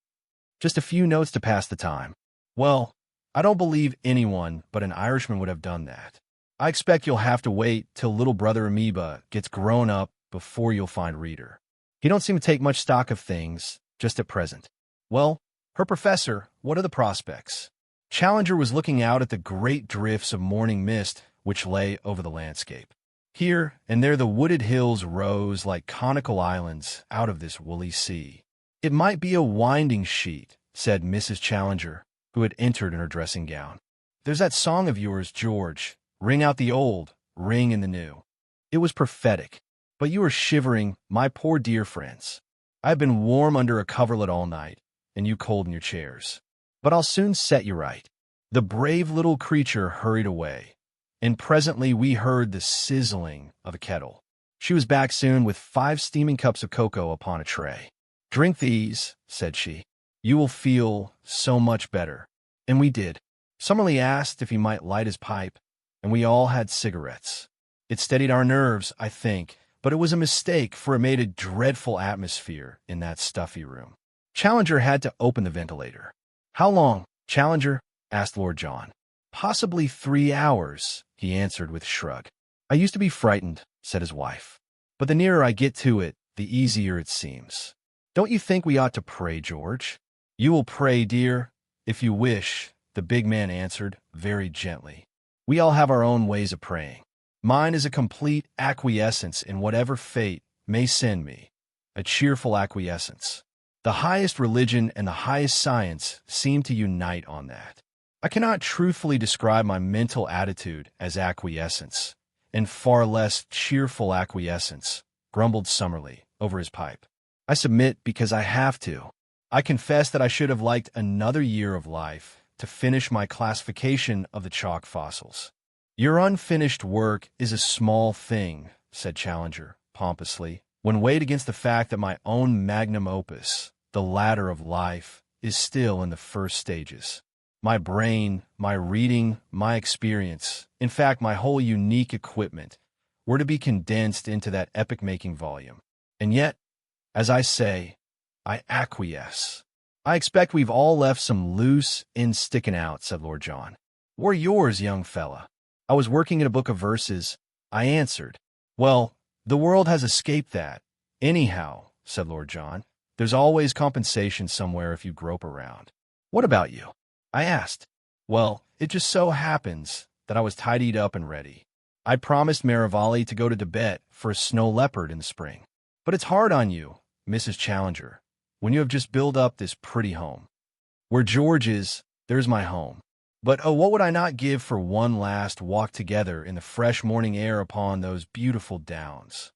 Speaker 1: Just a few notes to pass the time. Well, I don't believe anyone but an Irishman would have done that. I expect you'll have to wait till little brother Amoeba gets grown up before you'll find reader. He don't seem to take much stock of things, just at present." "Well, her professor, what are the prospects?" Challenger was looking out at the great drifts of morning mist which lay over the landscape. Here and there the wooded hills rose like conical islands out of this woolly sea. "It might be a winding sheet," said Mrs. Challenger, who had entered in her dressing gown. "There's that song of yours, George, 'Ring out the old, ring in the new.' It was prophetic. But you are shivering, my poor dear friends. I have been warm under a coverlet all night, and you cold in your chairs. But I'll soon set you right." The brave little creature hurried away, and presently we heard the sizzling of a kettle. She was back soon with 5 steaming cups of cocoa upon a tray. "Drink these," said she. "You will feel so much better." And we did. Summerlee asked if he might light his pipe, and we all had cigarettes. It steadied our nerves, I think, but it was a mistake, for it made a dreadful atmosphere in that stuffy room. Challenger had to open the ventilator. "How long, Challenger?" asked Lord John. "Possibly 3 hours," he answered with a shrug. "I used to be frightened," said his wife. "But the nearer I get to it, the easier it seems. Don't you think we ought to pray, George?" "You will pray, dear, if you wish," the big man answered very gently. "We all have our own ways of praying. Mine is a complete acquiescence in whatever fate may send me, a cheerful acquiescence. The highest religion and the highest science seem to unite on that. I cannot truthfully describe my mental attitude as acquiescence, and far less cheerful acquiescence," grumbled Summerlee over his pipe. "I submit because I have to. I confess that I should have liked another year of life to finish my classification of the chalk fossils." "Your unfinished work is a small thing," said Challenger pompously, "when weighed against the fact that my own magnum opus, the ladder of life, is still in the first stages. My brain, my reading, my experience, in fact, my whole unique equipment, were to be condensed into that epic-making volume. And yet, as I say, I acquiesce." "I expect we've all left some loose ends sticking out," said Lord John. "Where yours, young fella?" "I was working at a book of verses," I answered. "Well, the world has escaped that. Anyhow," said Lord John, "there's always compensation somewhere if you grope around." "What about you?" I asked. "Well, it just so happens that I was tidied up and ready. I promised Marivalli to go to Tibet for a snow leopard in the spring. But it's hard on you, Mrs. Challenger, when you have just built up this pretty home. Where George is, there's my home. But oh, what would I not give for one last walk together in the fresh morning air upon those beautiful downs?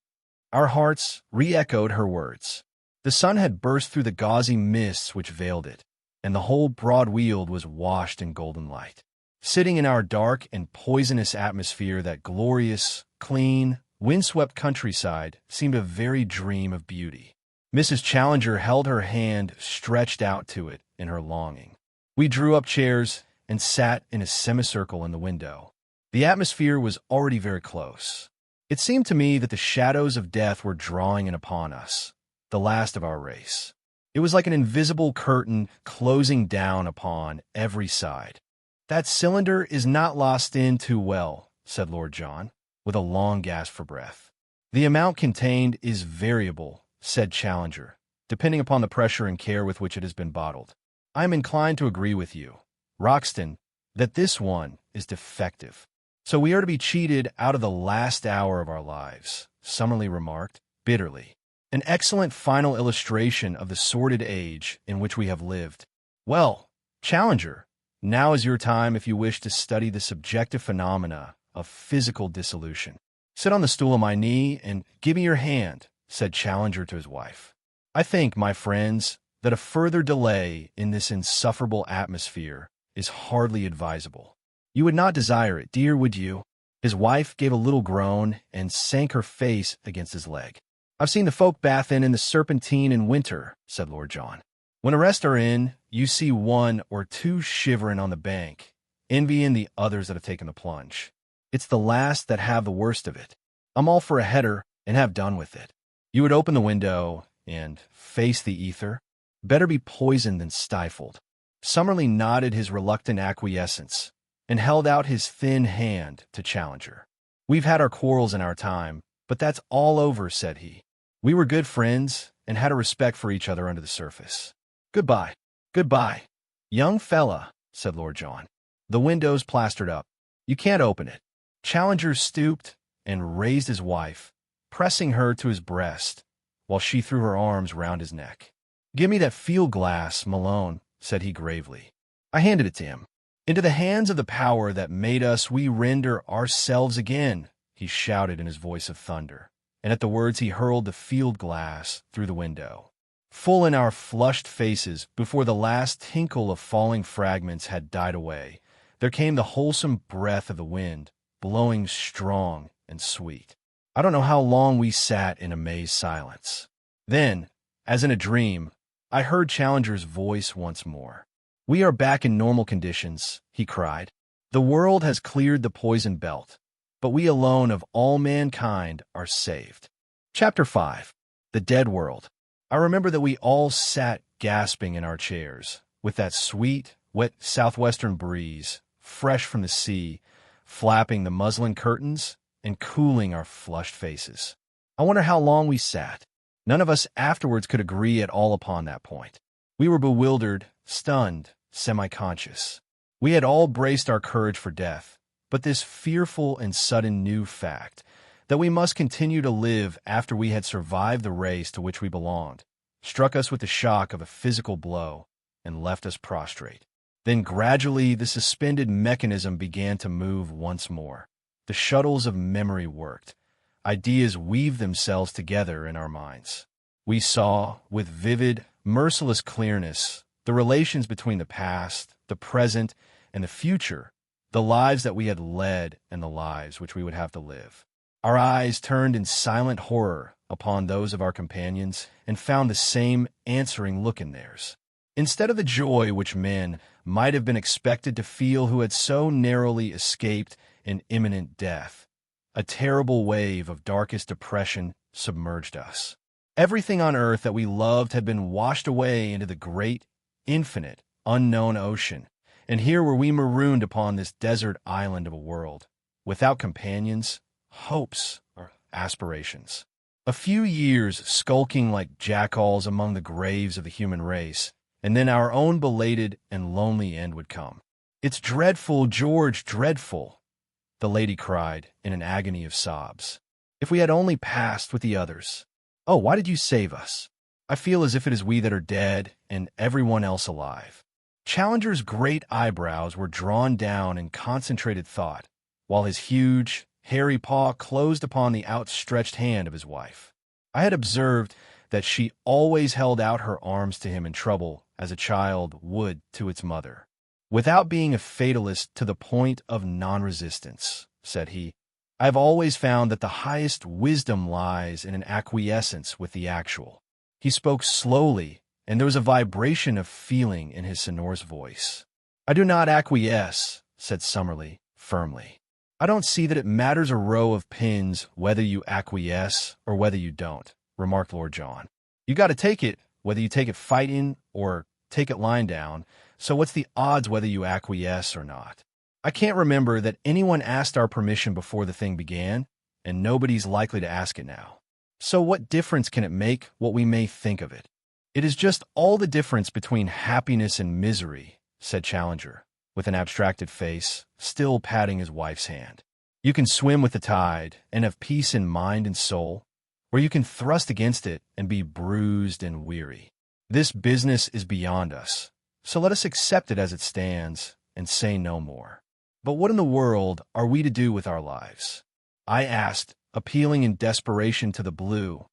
Speaker 1: Our hearts re-echoed her words. The sun had burst through the gauzy mists which veiled it, and the whole broad weald was washed in golden light. Sitting in our dark and poisonous atmosphere, that glorious, clean, windswept countryside seemed a very dream of beauty. Mrs. Challenger held her hand stretched out to it in her longing. We drew up chairs and sat in a semicircle in the window. The atmosphere was already very close. It seemed to me that the shadows of death were drawing in upon us, the last of our race. It was like an invisible curtain closing down upon every side. "That cylinder is not lost in too well," said Lord John, with a long gasp for breath. "The amount contained is variable," said Challenger, "depending upon the pressure and care with which it has been bottled. I am inclined to agree with you, Roxton, that this one is defective. So we are to be cheated out of the last hour of our lives," Summerlee remarked, bitterly. "An excellent final illustration of the sordid age in which we have lived. Well, Challenger, now is your time if you wish to study the subjective phenomena of physical dissolution. Sit on the stool at my knee and give me your hand," said Challenger to his wife. "I think, my friends, that a further delay in this insufferable atmosphere is hardly advisable. You would not desire it, dear, would you?" His wife gave a little groan and sank her face against his leg. "I've seen the folk bathin' in the Serpentine in winter," said Lord John. "When the rest are in, you see one or two shiverin' on the bank, envying the others that have taken the plunge. It's the last that have the worst of it. I'm all for a header and have done with it. You would open the window and face the ether. Better be poisoned than stifled." Summerlee nodded his reluctant acquiescence and held out his thin hand to Challenger. "We've had our quarrels in our time, but that's all over," said he. "We were good friends and had a respect for each other under the surface. Goodbye." "Goodbye, young fella," said Lord John. "The window's plastered up. You can't open it." Challenger stooped and raised his wife, pressing her to his breast, while she threw her arms round his neck. "Give me that field glass, Malone," said he gravely. I handed it to him. "Into the hands of the power that made us we render ourselves again," he shouted in his voice of thunder, and at the words he hurled the field glass through the window. Full in our flushed faces, before the last tinkle of falling fragments had died away, there came the wholesome breath of the wind, blowing strong and sweet. I don't know how long we sat in amazed silence. Then, as in a dream, I heard Challenger's voice once more. "We are back in normal conditions," he cried. "The world has cleared the poison belt, but we alone of all mankind are saved." Chapter 5. The Dead World. I remember that we all sat gasping in our chairs, with that sweet, wet southwestern breeze, fresh from the sea, flapping the muslin curtains and cooling our flushed faces. I wonder how long we sat. None of us afterwards could agree at all upon that point. We were bewildered, stunned, semi-conscious. We had all braced our courage for death, but this fearful and sudden new fact, that we must continue to live after we had survived the race to which we belonged, struck us with the shock of a physical blow and left us prostrate. Then gradually the suspended mechanism began to move once more. The shuttles of memory worked. Ideas weaved themselves together in our minds. We saw, with vivid, merciless clearness, the relations between the past, the present, and the future, the lives that we had led and the lives which we would have to live. Our eyes turned in silent horror upon those of our companions and found the same answering look in theirs. Instead of the joy which men might have been expected to feel who had so narrowly escaped an imminent death, a terrible wave of darkest depression submerged us. Everything on earth that we loved had been washed away into the great, infinite, unknown ocean, and here were we marooned upon this desert island of a world, without companions, hopes, or aspirations. A few years skulking like jackals among the graves of the human race, and then our own belated and lonely end would come. "It's dreadful, George, dreadful," the lady cried in an agony of sobs. "If we had only passed with the others. Oh, why did you save us? I feel as if it is we that are dead and everyone else alive." Challenger's great eyebrows were drawn down in concentrated thought, while his huge, hairy paw closed upon the outstretched hand of his wife. I had observed that she always held out her arms to him in trouble as a child would to its mother. Without being a fatalist to the point of non-resistance, said he, I have always found that the highest wisdom lies in an acquiescence with the actual. He spoke slowly, and there was a vibration of feeling in his sonorous voice. I do not acquiesce, said Summerlee, firmly. I don't see that it matters a row of pins whether you acquiesce or whether you don't, remarked Lord John. You got to take it, whether you take it fighting or take it lying down, so what's the odds whether you acquiesce or not? I can't remember that anyone asked our permission before the thing began, and nobody's likely to ask it now. So what difference can it make what we may think of it? It is just all the difference between happiness and misery, said Challenger, with an abstracted face, still patting his wife's hand. You can swim with the tide and have peace in mind and soul, or you can thrust against it and be bruised and weary. This business is beyond us, so let us accept it as it stands and say no more. But what in the world are we to do with our lives? I asked, appealing in desperation to the blue,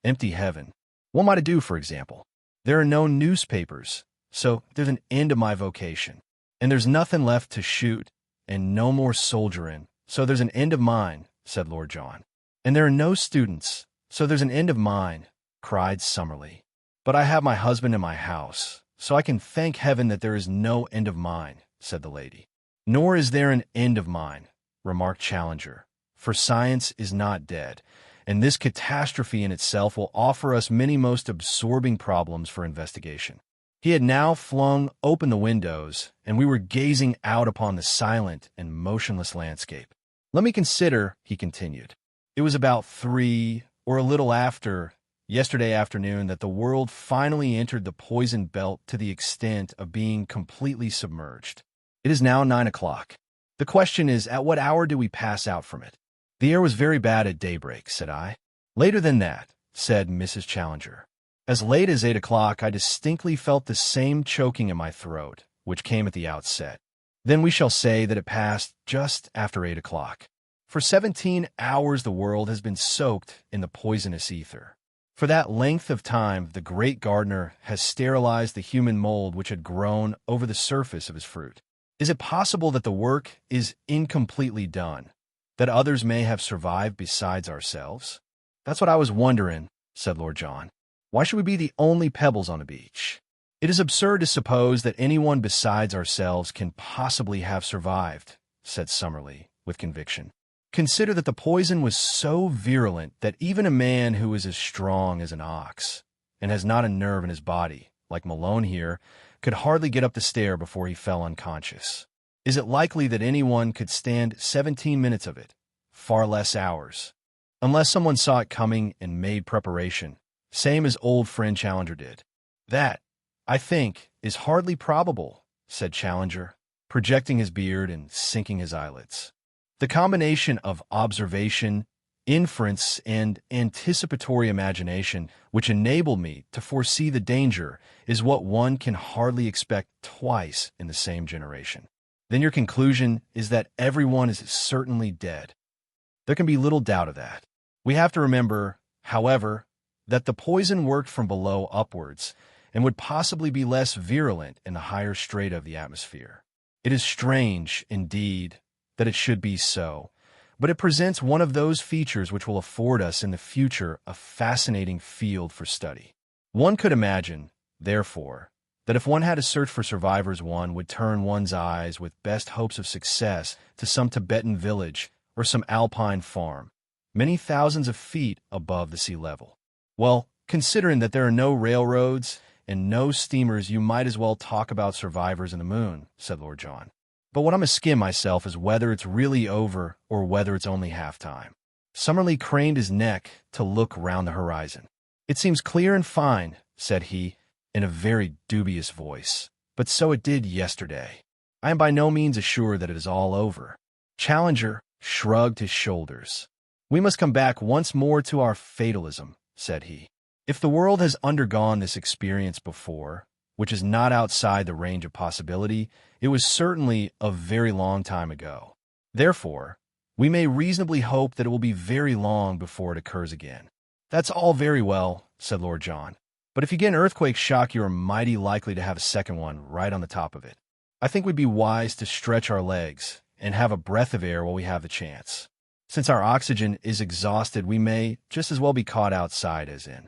Speaker 1: empty heaven. What am I to do, for example? There are no newspapers, so there's an end of my vocation. And there's nothing left to shoot, and no more soldiering, so there's an end of mine, said Lord John. And there are no students, so there's an end of mine, cried Summerlee. But I have my husband and my house, so I can thank heaven that there is no end of mine, said the lady. Nor is there an end of mine, remarked Challenger, for science is not dead, and this catastrophe in itself will offer us many most absorbing problems for investigation. He had now flung open the windows, and we were gazing out upon the silent and motionless landscape. Let me consider, he continued. It was about 3 or a little after yesterday afternoon that the world finally entered the poison belt to the extent of being completely submerged. It is now 9 o'clock. The question is, at what hour do we pass out from it? The air was very bad at daybreak, said I. Later than that, said Mrs. Challenger. As late as 8 o'clock, I distinctly felt the same choking in my throat, which came at the outset. Then we shall say that it passed just after 8 o'clock. For 17 hours the world has been soaked in the poisonous ether. For that length of time, the great gardener has sterilized the human mold which had grown over the surface of his fruit. Is it possible that the work is incompletely done, that others may have survived besides ourselves? That's what I was wondering, said Lord John. Why should we be the only pebbles on the beach? It is absurd to suppose that anyone besides ourselves can possibly have survived, said Summerlee, with conviction. Consider that the poison was so virulent that even a man who is as strong as an ox, and has not a nerve in his body, like Malone here, could hardly get up the stair before he fell unconscious. Is it likely that anyone could stand 17 minutes of it, far less hours, unless someone saw it coming and made preparation, same as old friend Challenger did? That, I think, is hardly probable, said Challenger, projecting his beard and sinking his eyelids. The combination of observation, inference, and anticipatory imagination which enabled me to foresee the danger is what one can hardly expect twice in the same generation. Then your conclusion is that everyone is certainly dead. There can be little doubt of that. We have to remember, however, that the poison worked from below upwards and would possibly be less virulent in the higher strata of the atmosphere. It is strange, indeed, that it should be so, but it presents one of those features which will afford us in the future a fascinating field for study. One could imagine, therefore, that if one had to search for survivors, one would turn one's eyes with best hopes of success to some Tibetan village or some alpine farm, many thousands of feet above the sea level. Well, considering that there are no railroads and no steamers, you might as well talk about survivors in the moon, said Lord John. But what I'm a skim myself is whether it's really over or whether it's only half-time. Summerlee craned his neck to look round the horizon. It seems clear and fine, said he, in a very dubious voice, but so it did yesterday. I am by no means assured that it is all over. Challenger shrugged his shoulders. We must come back once more to our fatalism, said he. If the world has undergone this experience before, which is not outside the range of possibility, it was certainly a very long time ago. Therefore, we may reasonably hope that it will be very long before it occurs again. That's all very well, said Lord John. But if you get an earthquake shock, you are mighty likely to have a second one right on the top of it. I think we'd be wise to stretch our legs and have a breath of air while we have the chance. Since our oxygen is exhausted, we may just as well be caught outside as in.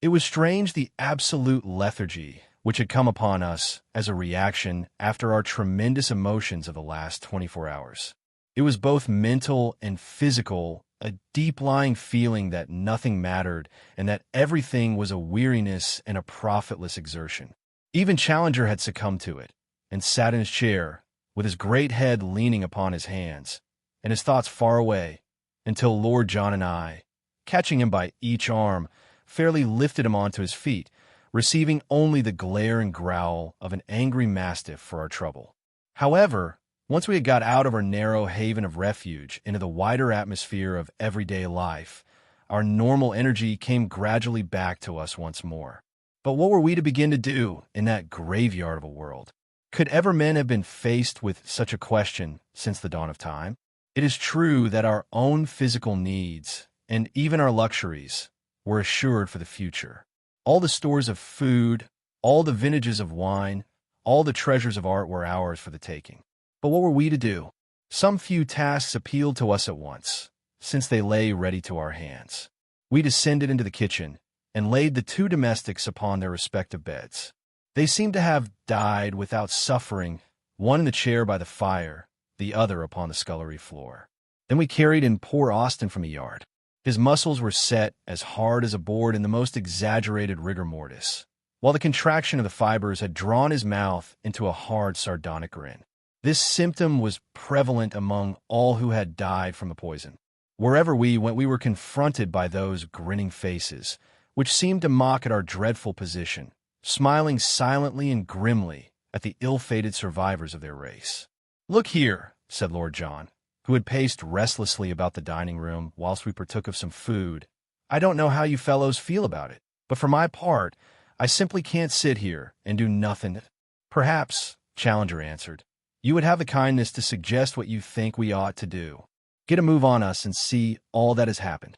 Speaker 1: It was strange the absolute lethargy which had come upon us as a reaction after our tremendous emotions of the last 24 hours. It was both mental and physical, a deep-lying feeling that nothing mattered and that everything was a weariness and a profitless exertion. Even Challenger had succumbed to it and sat in his chair with his great head leaning upon his hands and his thoughts far away until Lord John and I, catching him by each arm, fairly lifted him onto his feet, receiving only the glare and growl of an angry mastiff for our trouble. However, once we had got out of our narrow haven of refuge into the wider atmosphere of everyday life, our normal energy came gradually back to us once more. But what were we to begin to do in that graveyard of a world? Could ever men have been faced with such a question since the dawn of time? It is true that our own physical needs, and even our luxuries, were assured for the future. All the stores of food, all the vintages of wine, all the treasures of art were ours for the taking. But what were we to do? Some few tasks appealed to us at once, since they lay ready to our hands. We descended into the kitchen and laid the two domestics upon their respective beds. They seemed to have died without suffering, one in the chair by the fire, the other upon the scullery floor. Then we carried in poor Austin from the yard. His muscles were set as hard as a board in the most exaggerated rigor mortis, while the contraction of the fibers had drawn his mouth into a hard, sardonic grin. This symptom was prevalent among all who had died from the poison. Wherever we went, we were confronted by those grinning faces, which seemed to mock at our dreadful position, smiling silently and grimly at the ill-fated survivors of their race. "Look here," said Lord John, who had paced restlessly about the dining room whilst we partook of some food. "I don't know how you fellows feel about it, but for my part, I simply can't sit here and do nothing." "Perhaps," Challenger answered, "you would have the kindness to suggest what you think we ought to do. Get a move on us and see all that has happened."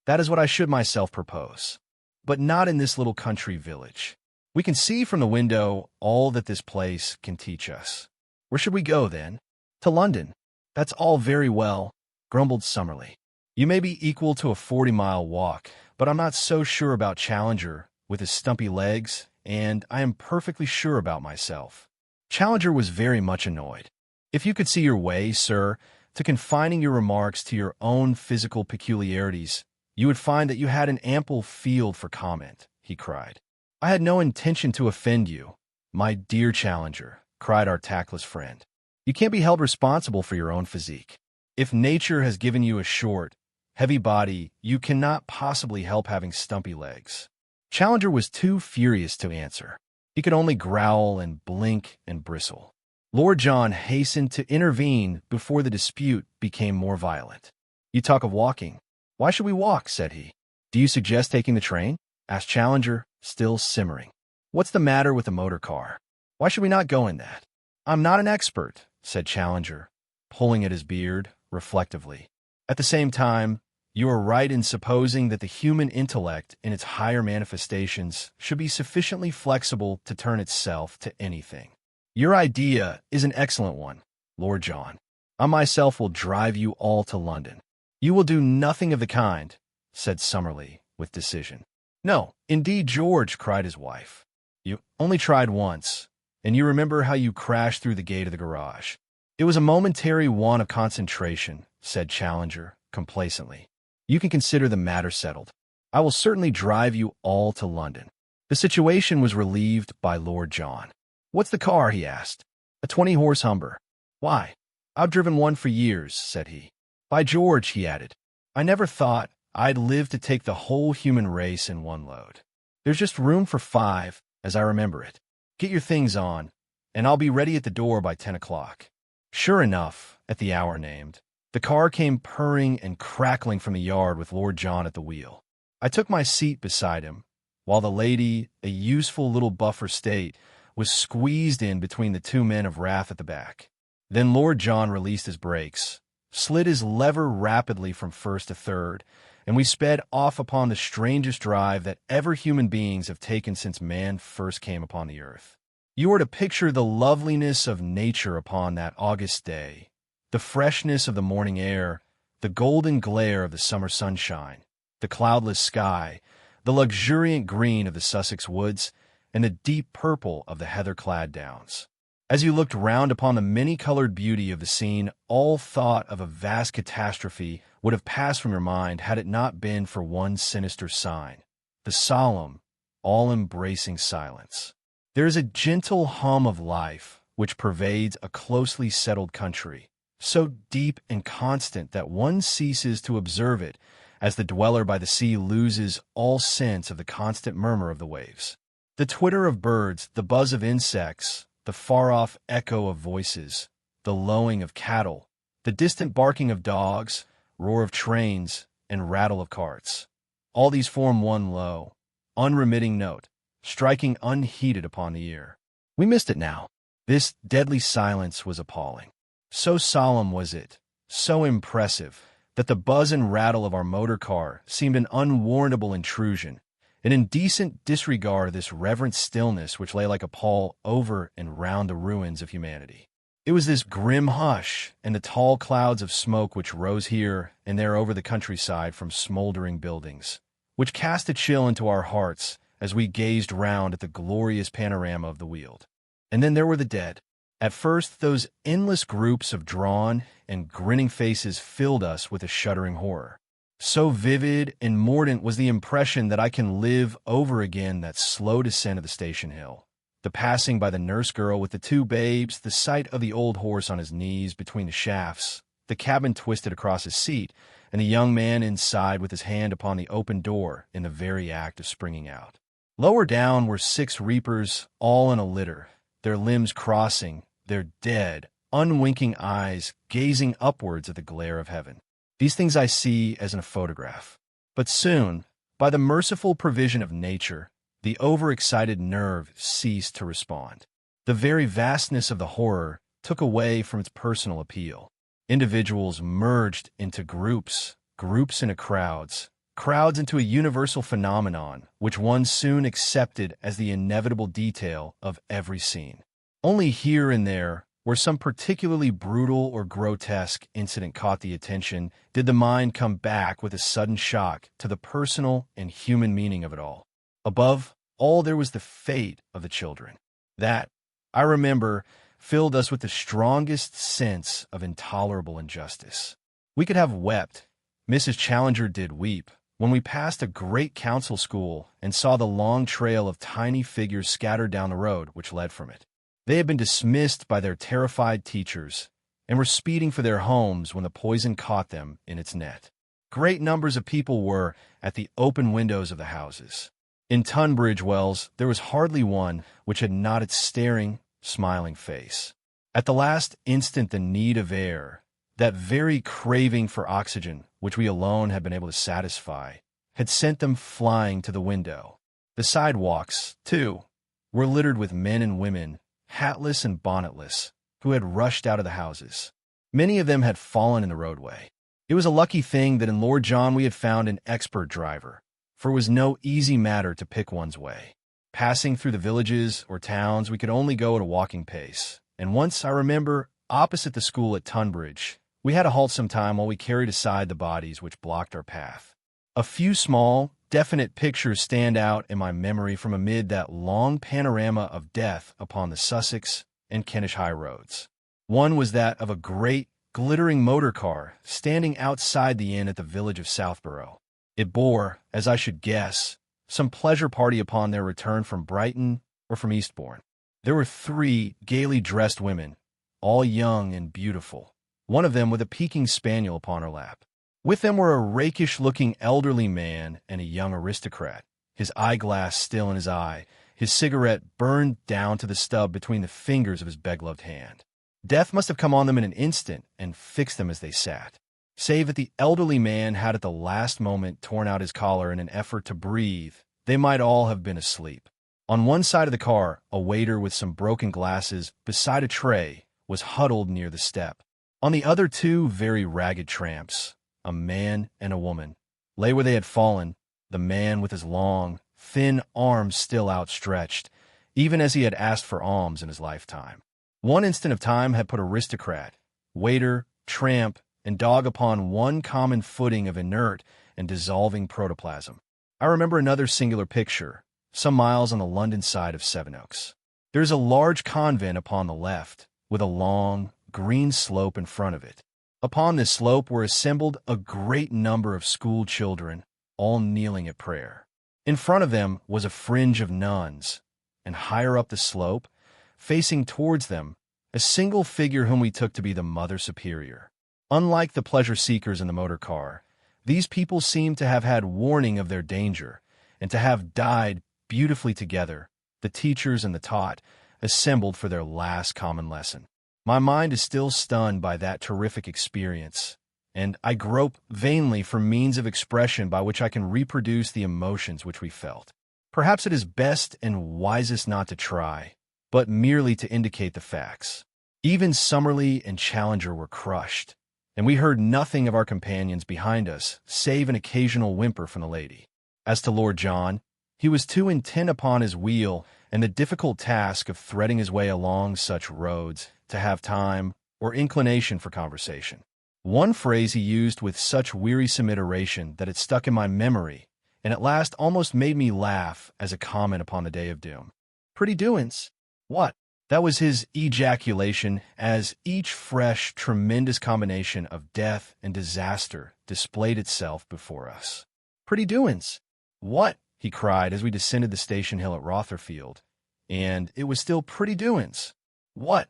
Speaker 1: "That is what I should myself propose. But not in this little country village. We can see from the window all that this place can teach us." "Where should we go, then?" "To London." "That's all very well," grumbled Summerlee. "You may be equal to a 40-mile walk, but I'm not so sure about Challenger with his stumpy legs, and I am perfectly sure about myself." Challenger was very much annoyed. "If you could see your way, sir, to confining your remarks to your own physical peculiarities, you would find that you had an ample field for comment," he cried. "I had no intention to offend you, my dear Challenger," cried our tactless friend. "You can't be held responsible for your own physique. If nature has given you a short, heavy body, you cannot possibly help having stumpy legs." Challenger was too furious to answer. He could only growl and blink and bristle. Lord John hastened to intervene before the dispute became more violent. "You talk of walking. Why should we walk?" said he. "Do you suggest taking the train?" asked Challenger, still simmering. "What's the matter with the motor car? Why should we not go in that?" "I'm not an expert," said Challenger, pulling at his beard reflectively. "At the same time, you are right in supposing that the human intellect in its higher manifestations should be sufficiently flexible to turn itself to anything. Your idea is an excellent one, Lord John. I myself will drive you all to London." "You will do nothing of the kind," said Summerlee with decision. "No, indeed, George," cried his wife. "You only tried once, and you remember how you crashed through the gate of the garage." "It was a momentary want of concentration," said Challenger complacently. "You can consider the matter settled. I will certainly drive you all to London." The situation was relieved by Lord John. "What's the car?" he asked. "A 20-horse Humber." "Why, I've driven one for years," said he. "By George," he added, "I never thought I'd live to take the whole human race in one load. There's just room for 5, as I remember it. Get your things on, and I'll be ready at the door by 10 o'clock." Sure enough, at the hour named, the car came purring and crackling from the yard with Lord John at the wheel. I took my seat beside him, while the lady, a useful little buffer state, was squeezed in between the two men of wrath at the back. Then Lord John released his brakes, slid his lever rapidly from first to third, and we sped off upon the strangest drive that ever human beings have taken since man first came upon the earth. You are to picture the loveliness of nature upon that August day, the freshness of the morning air, the golden glare of the summer sunshine, the cloudless sky, the luxuriant green of the Sussex woods, and the deep purple of the heather-clad downs. As you looked round upon the many-colored beauty of the scene, all thought of a vast catastrophe would have passed from your mind had it not been for one sinister sign, the solemn, all-embracing silence. There is a gentle hum of life which pervades a closely settled country, so deep and constant that one ceases to observe it as the dweller by the sea loses all sense of the constant murmur of the waves. The twitter of birds, the buzz of insects, the far-off echo of voices, the lowing of cattle, the distant barking of dogs, roar of trains, and rattle of carts. All these form one low, unremitting note, striking unheeded upon the ear. We missed it now. This deadly silence was appalling. So solemn was it, so impressive, that the buzz and rattle of our motor car seemed an unwarrantable intrusion, an indecent disregard of this reverent stillness which lay like a pall over and round the ruins of humanity. It was this grim hush and the tall clouds of smoke which rose here and there over the countryside from smoldering buildings, which cast a chill into our hearts as we gazed round at the glorious panorama of the Weald. And then there were the dead. At first, those endless groups of drawn and grinning faces filled us with a shuddering horror. So vivid and mordant was the impression that I can live over again that slow descent of the station hill, the passing by the nurse girl with the two babes, the sight of the old horse on his knees between the shafts, the cabin twisted across his seat, and the young man inside with his hand upon the open door in the very act of springing out. Lower down were 6 reapers, all in a litter, their limbs crossing, their dead, unwinking eyes gazing upwards at the glare of heaven. These things I see as in a photograph. But soon, by the merciful provision of nature, the overexcited nerve ceased to respond. The very vastness of the horror took away from its personal appeal. Individuals merged into groups, groups into crowds, crowds into a universal phenomenon which one soon accepted as the inevitable detail of every scene. Only here and there, where some particularly brutal or grotesque incident caught the attention, did the mind come back with a sudden shock to the personal and human meaning of it all. Above all, there was the fate of the children. That, I remember, filled us with the strongest sense of intolerable injustice. We could have wept, Mrs. Challenger did weep, when we passed a great council school and saw the long trail of tiny figures scattered down the road which led from it. They had been dismissed by their terrified teachers and were speeding for their homes when the poison caught them in its net. Great numbers of people were at the open windows of the houses. In Tunbridge Wells, there was hardly one which had not its staring, smiling face. At the last instant, the need of air, that very craving for oxygen which we alone had been able to satisfy, had sent them flying to the window. The sidewalks, too, were littered with men and women, hatless and bonnetless, who had rushed out of the houses. Many of them had fallen in the roadway. It was a lucky thing that in Lord John we had found an expert driver, for it was no easy matter to pick one's way. Passing through the villages or towns, we could only go at a walking pace, and once, I remember, opposite the school at Tunbridge, we had to halt some time while we carried aside the bodies which blocked our path. A few small, definite pictures stand out in my memory from amid that long panorama of death upon the Sussex and Kentish high roads. One was that of a great, glittering motor car standing outside the inn at the village of Southborough. It bore, as I should guess, some pleasure party upon their return from Brighton or from Eastbourne. There were 3 gaily dressed women, all young and beautiful, one of them with a Peking spaniel upon her lap. With them were a rakish-looking elderly man and a young aristocrat, his eyeglass still in his eye, his cigarette burned down to the stub between the fingers of his begloved hand. Death must have come on them in an instant and fixed them as they sat, save that the elderly man had at the last moment torn out his collar in an effort to breathe They might all have been asleep. On one side of the car, a waiter with some broken glasses beside a tray was huddled near the step. On the other, two very ragged tramps, a man and a woman, lay where they had fallen, the man with his long, thin arms still outstretched, even as he had asked for alms in his lifetime. One instant of time had put aristocrat, waiter, tramp, and dog upon one common footing of inert and dissolving protoplasm. I remember another singular picture, some miles on the London side of Sevenoaks. There is a large convent upon the left, with a long, green slope in front of it. Upon this slope were assembled a great number of school children, all kneeling at prayer. In front of them was a fringe of nuns, and higher up the slope, facing towards them, a single figure whom we took to be the Mother Superior. Unlike the pleasure-seekers in the motor car, these people seemed to have had warning of their danger, and to have died beautifully together, the teachers and the taught, assembled for their last common lesson. My mind is still stunned by that terrific experience, and I grope vainly for means of expression by which I can reproduce the emotions which we felt. Perhaps it is best and wisest not to try, but merely to indicate the facts. Even Summerlee and Challenger were crushed, and we heard nothing of our companions behind us, save an occasional whimper from the lady. As to Lord John, he was too intent upon his wheel and the difficult task of threading his way along such roads to have time or inclination for conversation. One phrase he used with such wearisome iteration that it stuck in my memory, and at last almost made me laugh as a comment upon the day of doom. "Pretty doin's." What? That was his ejaculation as each fresh, tremendous combination of death and disaster displayed itself before us. "Pretty doin's." What? He cried as we descended the station hill at Rotherfield, and it was still pretty doin's. What?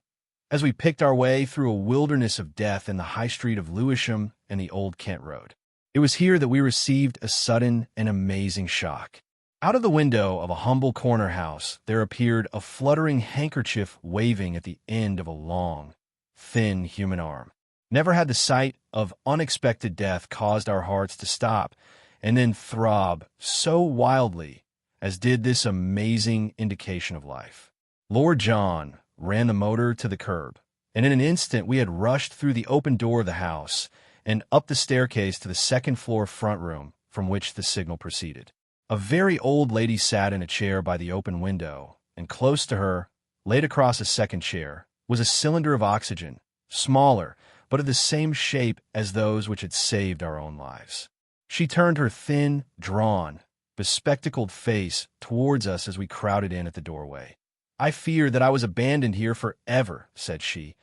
Speaker 1: As we picked our way through a wilderness of death in the High Street of Lewisham and the Old Kent Road. It was here that we received a sudden and amazing shock. Out of the window of a humble corner house there appeared a fluttering handkerchief waving at the end of a long, thin human arm. Never had the sight of unexpected death caused our hearts to stop and then throb so wildly as did this amazing indication of life. Lord John ran the motor to the curb, and in an instant we had rushed through the open door of the house and up the staircase to the second-floor front room from which the signal proceeded. A very old lady sat in a chair by the open window, and close to her, laid across a second chair, was a cylinder of oxygen, smaller, but of the same shape as those which had saved our own lives. She turned her thin, drawn, bespectacled face towards us as we crowded in at the doorway. "I fear that I was abandoned here forever," said she,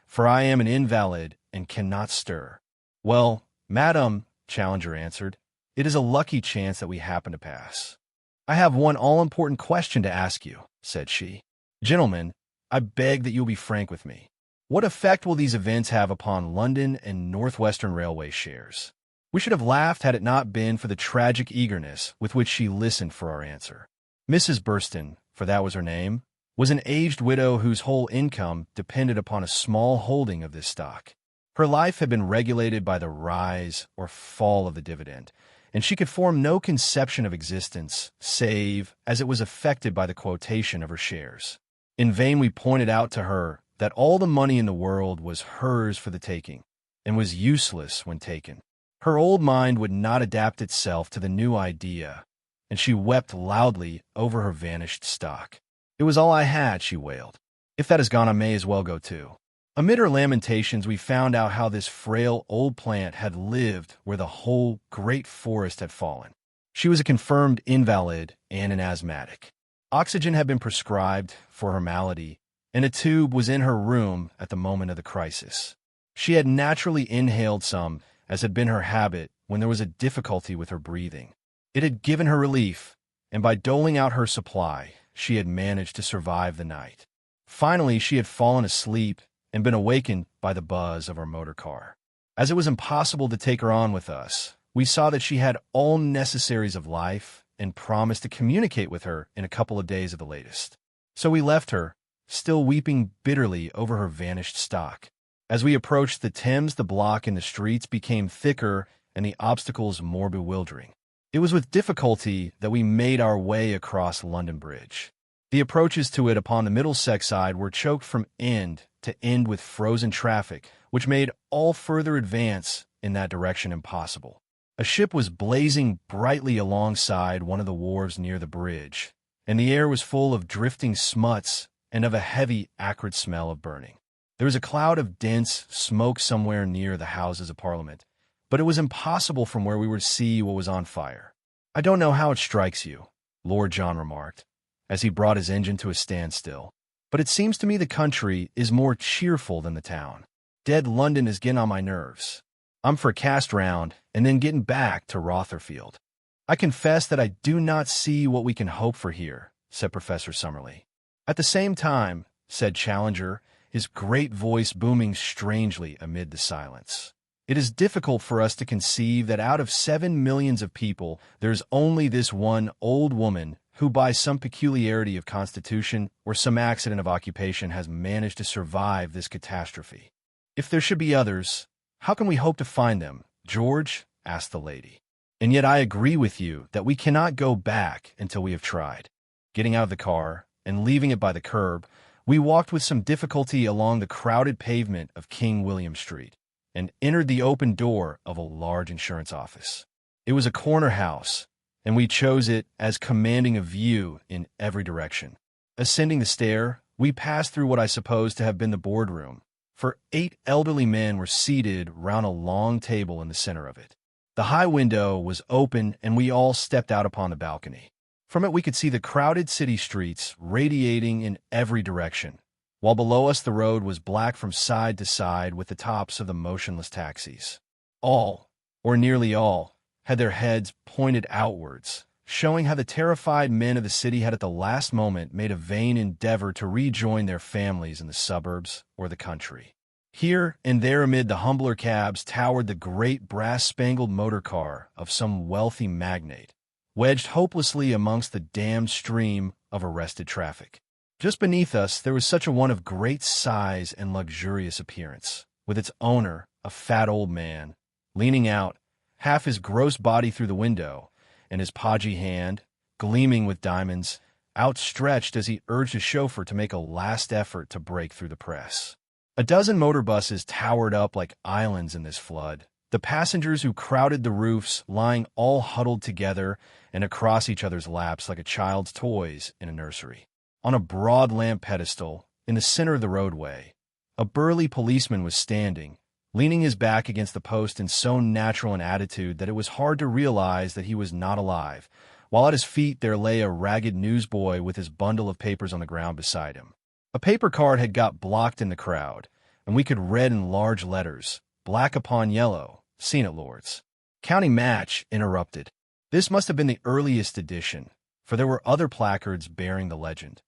Speaker 1: "for I am an invalid and cannot stir." "Well, madam," Challenger answered, "it is a lucky chance that we happen to pass." "I have one all-important question to ask you," said she. "Gentlemen, I beg that you will be frank with me. What effect will these events have upon London and Northwestern Railway shares?" We should have laughed had it not been for the tragic eagerness with which she listened for our answer. Mrs. Burston, for that was her name, was an aged widow whose whole income depended upon a small holding of this stock. Her life had been regulated by the rise or fall of the dividend, and she could form no conception of existence save as it was affected by the quotation of her shares. In vain we pointed out to her that all the money in the world was hers for the taking, and was useless when taken. Her old mind would not adapt itself to the new idea, and she wept loudly over her vanished stock. "It was all I had," she wailed. "If that is gone, I may as well go too." Amid her lamentations, we found out how this frail old plant had lived where the whole great forest had fallen. She was a confirmed invalid and an asthmatic. Oxygen had been prescribed for her malady, and a tube was in her room at the moment of the crisis. She had naturally inhaled some, as had been her habit when there was a difficulty with her breathing. It had given her relief, and by doling out her supply, she had managed to survive the night. Finally, she had fallen asleep and been awakened by the buzz of our motor car. As it was impossible to take her on with us, we saw that she had all necessaries of life and promised to communicate with her in a couple of days at the latest. So we left her, still weeping bitterly over her vanished stock. As we approached the Thames, the block in the streets became thicker and the obstacles more bewildering. It was with difficulty that we made our way across London Bridge. The approaches to it upon the Middlesex side were choked from end to end with frozen traffic, which made all further advance in that direction impossible. A ship was blazing brightly alongside one of the wharves near the bridge, and the air was full of drifting smuts and of a heavy, acrid smell of burning. There was a cloud of dense smoke somewhere near the Houses of Parliament, but it was impossible from where we were to see what was on fire. "I don't know how it strikes you," Lord John remarked, as he brought his engine to a standstill, "but it seems to me the country is more cheerful than the town. Dead London is getting on my nerves. I'm for a cast round and then getting back to Rotherfield." "I confess that I do not see what we can hope for here," said Professor Summerlee. "At the same time," said Challenger, his great voice booming strangely amid the silence, "it is difficult for us to conceive that out of 7 millions of people, there's only this one old woman who by some peculiarity of constitution or some accident of occupation has managed to survive this catastrophe. If there should be others, how can we hope to find them, George?" asked the lady. "And yet I agree with you that we cannot go back until we have tried." Getting out of the car and leaving it by the curb, we walked with some difficulty along the crowded pavement of King William Street and entered the open door of a large insurance office. It was a corner house, and we chose it as commanding a view in every direction. Ascending the stair, we passed through what I suppose to have been the boardroom, for 8 elderly men were seated round a long table in the center of it. The high window was open, and we all stepped out upon the balcony. From it we could see the crowded city streets radiating in every direction, while below us the road was black from side to side with the tops of the motionless taxis. All, or nearly all, had their heads pointed outwards, showing how the terrified men of the city had at the last moment made a vain endeavor to rejoin their families in the suburbs or the country. Here and there amid the humbler cabs towered the great brass-spangled motor car of some wealthy magnate, wedged hopelessly amongst the damned stream of arrested traffic. Just beneath us there was such a one of great size and luxurious appearance, with its owner, a fat old man, leaning out, half his gross body through the window, and his podgy hand, gleaming with diamonds, outstretched as he urged his chauffeur to make a last effort to break through the press. A dozen motor buses towered up like islands in this flood, the passengers who crowded the roofs lying all huddled together and across each other's laps like a child's toys in a nursery. On a broad lamp pedestal, in the center of the roadway, a burly policeman was standing, leaning his back against the post in so natural an attitude that it was hard to realize that he was not alive, while at his feet there lay a ragged newsboy with his bundle of papers on the ground beside him. A paper card had got blocked in the crowd, and we could read in large letters, black upon yellow, "Seen it, Lords." County Match interrupted. This must have been the earliest edition, for there were other placards bearing the legend.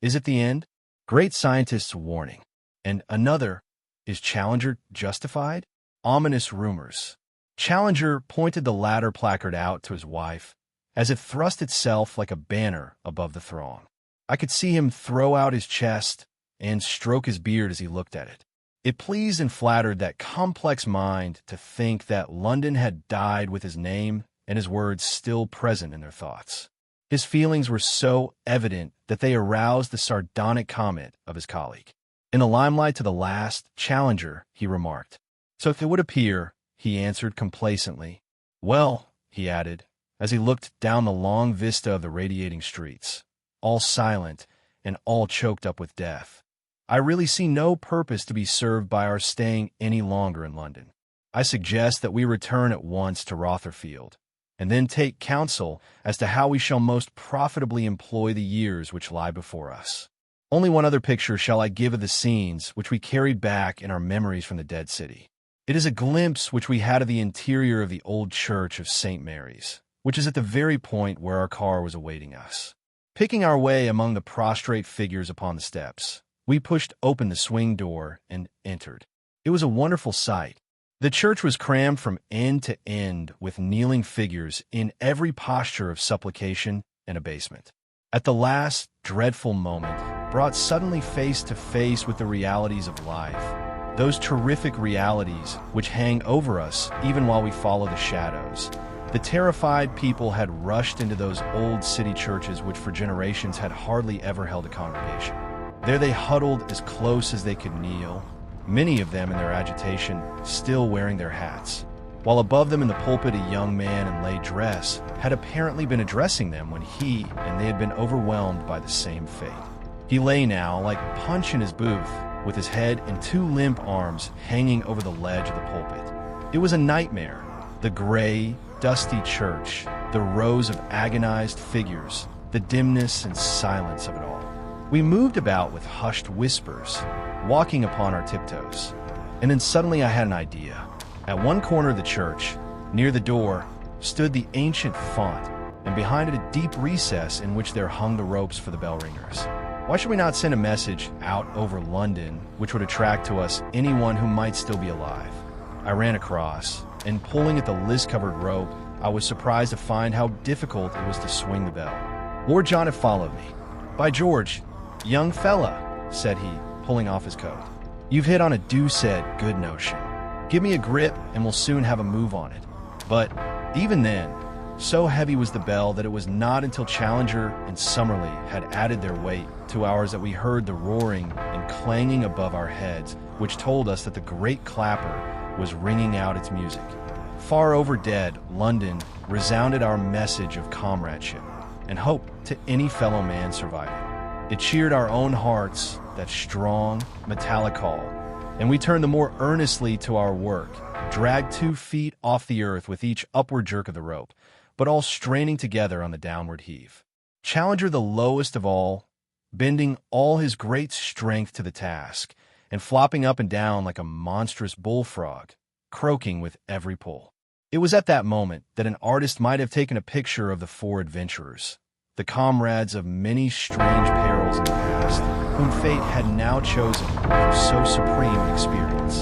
Speaker 1: "Is it the end? Great scientist's warning." And another, "Is Challenger justified? Ominous rumors." Challenger pointed the latter placard out to his wife, as it thrust itself like a banner above the throng. I could see him throw out his chest and stroke his beard as he looked at it. It pleased and flattered that complex mind to think that London had died with his name and his words still present in their thoughts. His feelings were so evident that they aroused the sardonic comment of his colleague. "In the limelight to the last, Challenger," he remarked. "So if it would appear," he answered complacently. "Well," he added, as he looked down the long vista of the radiating streets, all silent and all choked up with death, "I really see no purpose to be served by our staying any longer in London. I suggest that we return at once to Rotherfield, and then take counsel as to how we shall most profitably employ the years which lie before us. Only one other picture shall I give of the scenes which we carried back in our memories from the dead city. It is a glimpse which we had of the interior of the old church of St. Mary's, which is at the very point where our car was awaiting us. Picking our way among the prostrate figures upon the steps, we pushed open the swing door and entered. It was a wonderful sight. The church was crammed from end to end with kneeling figures in every posture of supplication and abasement. At the last dreadful moment, brought suddenly face to face with the realities of life, those terrific realities which hang over us even while we follow the shadows, The terrified people had rushed into those old city churches which for generations had hardly ever held a congregation. There they huddled as close as they could kneel, many of them in their agitation still wearing their hats, while above them in the pulpit a young man in lay dress had apparently been addressing them when he and they had been overwhelmed by the same fate. He lay now like Punch in his booth, with his head and two limp arms hanging over the ledge of the pulpit. It was a nightmare. The gray, dusty church, the rows of agonized figures, the dimness and silence of it all. We moved about with hushed whispers, walking upon our tiptoes. And then suddenly I had an idea. At one corner of the church, near the door, stood the ancient font, and behind it a deep recess in which there hung the ropes for the bell ringers. Why should we not send a message out over London which would attract to us anyone who might still be alive? I ran across, and pulling at the list-covered rope, I was surprised to find how difficult it was to swing the bell. Lord John had followed me. "By George, young fella," said he, pulling off his coat. "You've hit on a deuced good notion. Give me a grip and we'll soon have a move on it." But even then, so heavy was the bell that it was not until Challenger and Summerlee had added their weight to ours that we heard the roaring and clanging above our heads, which told us that the great clapper was ringing out its music. Far over dead London resounded our message of comradeship and hope to any fellow man surviving. It cheered our own hearts, that strong, metallic call, and we turned the more earnestly to our work, dragged 2 feet off the earth with each upward jerk of the rope, but all straining together on the downward heave. Challenger, the lowest of all, bending all his great strength to the task, and flopping up and down like a monstrous bullfrog, croaking with every pull. It was at that moment that an artist might have taken a picture of the 4 adventurers, the comrades of many strange perils in the past, whom fate had now chosen for so supreme an experience.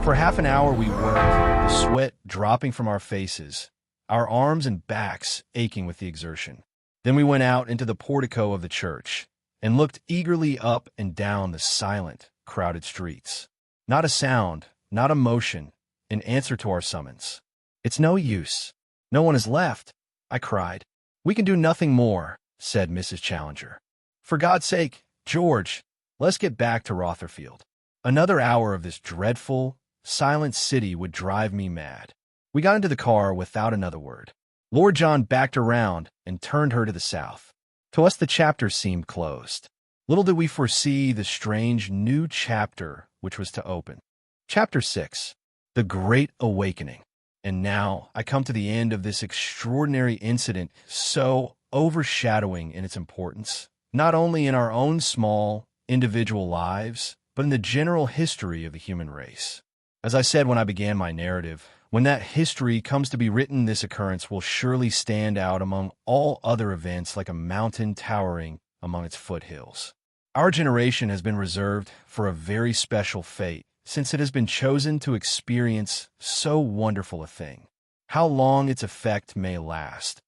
Speaker 1: For half an hour we worked, the sweat dropping from our faces, our arms and backs aching with the exertion. Then we went out into the portico of the church and looked eagerly up and down the silent, crowded streets. Not a sound, not a motion, in answer to our summons. "It's no use. No one is left," I cried. "We can do nothing more," said Mrs. Challenger. "For God's sake, George, let's get back to Rotherfield. Another hour of this dreadful, silent city would drive me mad." We got into the car without another word. Lord John backed around and turned her to the south. To us the chapter seemed closed. Little did we foresee the strange new chapter which was to open. Chapter 6. The Great Awakening. And now I come to the end of this extraordinary incident, so overshadowing in its importance, not only in our own small, individual lives, but in the general history of the human race. As I said when I began my narrative, when that history comes to be written, this occurrence will surely stand out among all other events like a mountain towering among its foothills. Our generation has been reserved for a very special fate, since it has been chosen to experience so wonderful a thing. How long its effect may last,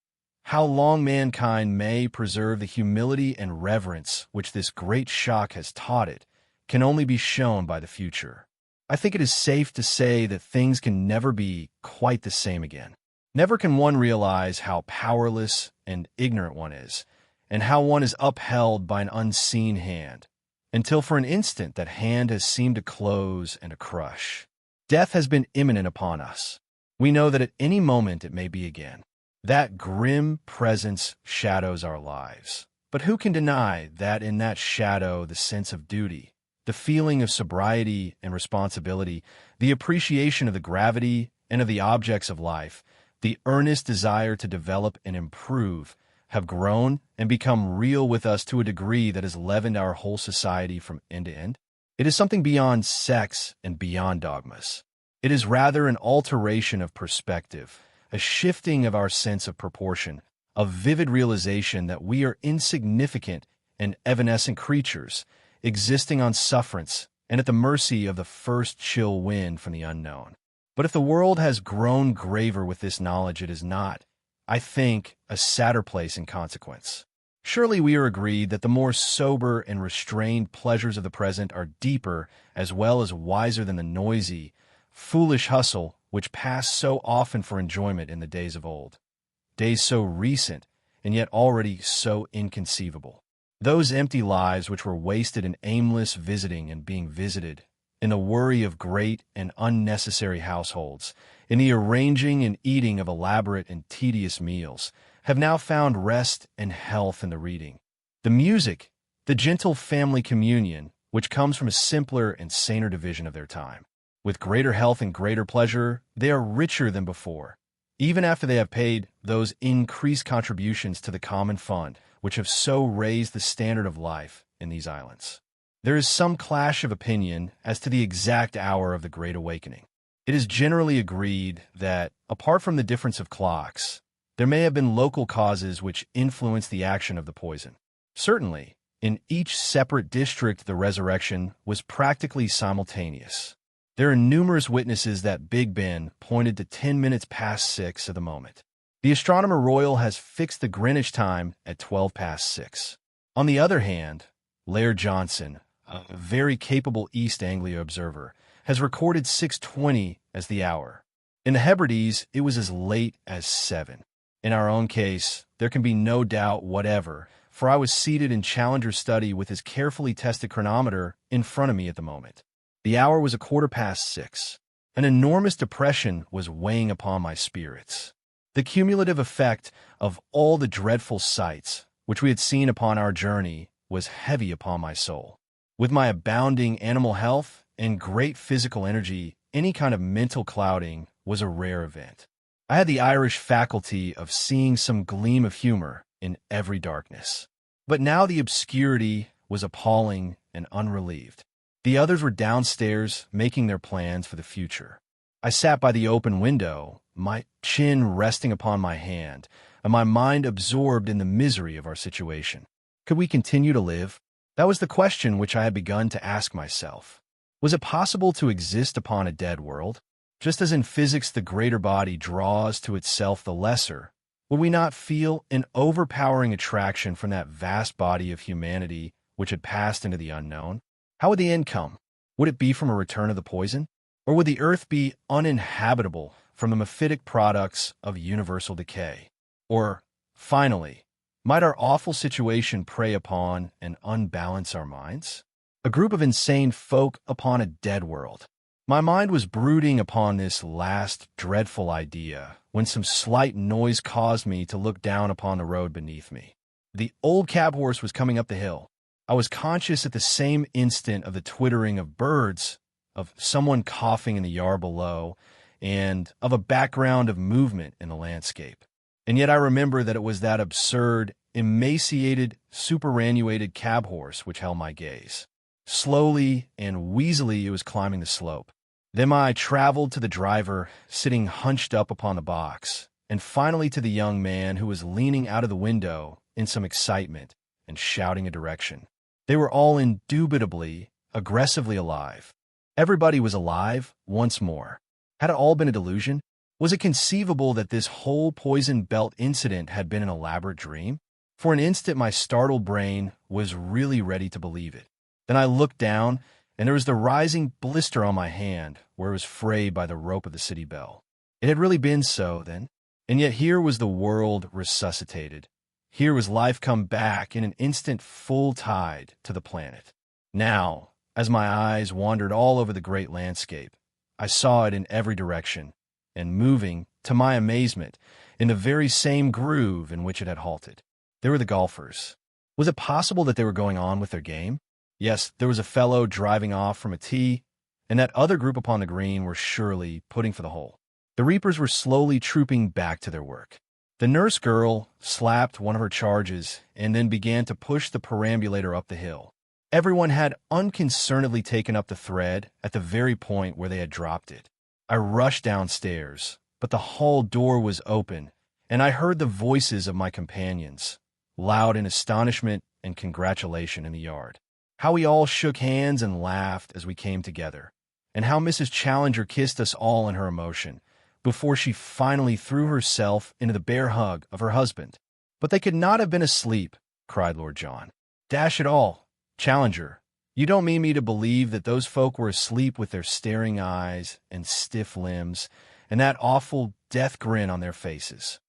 Speaker 1: how long mankind may preserve the humility and reverence which this great shock has taught it, can only be shown by the future. I think it is safe to say that things can never be quite the same again. Never can one realize how powerless and ignorant one is, and how one is upheld by an unseen hand, until for an instant that hand has seemed to close and to crush. Death has been imminent upon us. We know that at any moment it may be again. That grim presence shadows our lives. But who can deny that in that shadow the sense of duty, the feeling of sobriety and responsibility, the appreciation of the gravity and of the objects of life, the earnest desire to develop and improve, have grown and become real with us to a degree that has leavened our whole society from end to end? It is something beyond sex and beyond dogmas. It is rather an alteration of perspective, a shifting of our sense of proportion, a vivid realization that we are insignificant and evanescent creatures, existing on sufferance and at the mercy of the first chill wind from the unknown. But if the world has grown graver with this knowledge, it is not, I think, a sadder place in consequence. Surely we are agreed that the more sober and restrained pleasures of the present are deeper as well as wiser than the noisy, foolish hustle which passed so often for enjoyment in the days of old. Days so recent, and yet already so inconceivable. Those empty lives which were wasted in aimless visiting and being visited, in the worry of great and unnecessary households, in the arranging and eating of elaborate and tedious meals, have now found rest and health in the reading. The music, the gentle family communion, which comes from a simpler and saner division of their time. With greater health and greater pleasure, they are richer than before, even after they have paid those increased contributions to the common fund, which have so raised the standard of life in these islands. There is some clash of opinion as to the exact hour of the Great Awakening. It is generally agreed that, apart from the difference of clocks, there may have been local causes which influenced the action of the poison. Certainly, in each separate district the resurrection was practically simultaneous. There are numerous witnesses that Big Ben pointed to 10 minutes past 6 at the moment. The Astronomer Royal has fixed the Greenwich time at 12 past 6. On the other hand, Laird Johnson, a very capable East Anglia observer, has recorded 6:20 as the hour. In the Hebrides, it was as late as 7. In our own case, there can be no doubt whatever, for I was seated in Challenger's study with his carefully tested chronometer in front of me at the moment. The hour was 6:15. An enormous depression was weighing upon my spirits. The cumulative effect of all the dreadful sights which we had seen upon our journey was heavy upon my soul. With my abounding animal health and great physical energy, any kind of mental clouding was a rare event. I had the Irish faculty of seeing some gleam of humor in every darkness. But now the obscurity was appalling and unrelieved. The others were downstairs making their plans for the future. I sat by the open window, my chin resting upon my hand, and my mind absorbed in the misery of our situation. Could we continue to live? That was the question which I had begun to ask myself. Was it possible to exist upon a dead world? Just as in physics the greater body draws to itself the lesser, would we not feel an overpowering attraction from that vast body of humanity which had passed into the unknown? How would the end come? Would it be from a return of the poison? Or would the earth be uninhabitable from the mephitic products of universal decay? Or, finally, might our awful situation prey upon and unbalance our minds? A group of insane folk upon a dead world. My mind was brooding upon this last dreadful idea when some slight noise caused me to look down upon the road beneath me. The old cab horse was coming up the hill. I was conscious at the same instant of the twittering of birds, of someone coughing in the yard below, and of a background of movement in the landscape. And yet I remember that it was that absurd, emaciated, superannuated cab horse which held my gaze. Slowly and wheezily it was climbing the slope. Then my eye traveled to the driver, sitting hunched up upon the box, and finally to the young man who was leaning out of the window in some excitement and shouting a direction. They were all indubitably, aggressively alive. Everybody was alive once more. Had it all been a delusion? Was it conceivable that this whole poison belt incident had been an elaborate dream? For an instant my startled brain was really ready to believe it. Then I looked down, and there was the rising blister on my hand, where it was frayed by the rope of the city bell. It had really been so, then. And yet here was the world resuscitated. Here was life come back in an instant full tide to the planet. Now, as my eyes wandered all over the great landscape, I saw it in every direction, and moving, to my amazement, in the very same groove in which it had halted. There were the golfers. Was it possible that they were going on with their game? Yes, there was a fellow driving off from a tee, and that other group upon the green were surely putting for the hole. The reapers were slowly trooping back to their work. The nurse girl slapped one of her charges and then began to push the perambulator up the hill. Everyone had unconcernedly taken up the thread at the very point where they had dropped it. I rushed downstairs, but the hall door was open, and I heard the voices of my companions, loud in astonishment and congratulation in the yard. How we all shook hands and laughed as we came together, and how Mrs. Challenger kissed us all in her emotion, before she finally threw herself into the bear hug of her husband. "But they could not have been asleep," cried Lord John. "Dash it all, Challenger, you don't mean me to believe that those folk were asleep with their staring eyes and stiff limbs, and that awful death grin on their faces.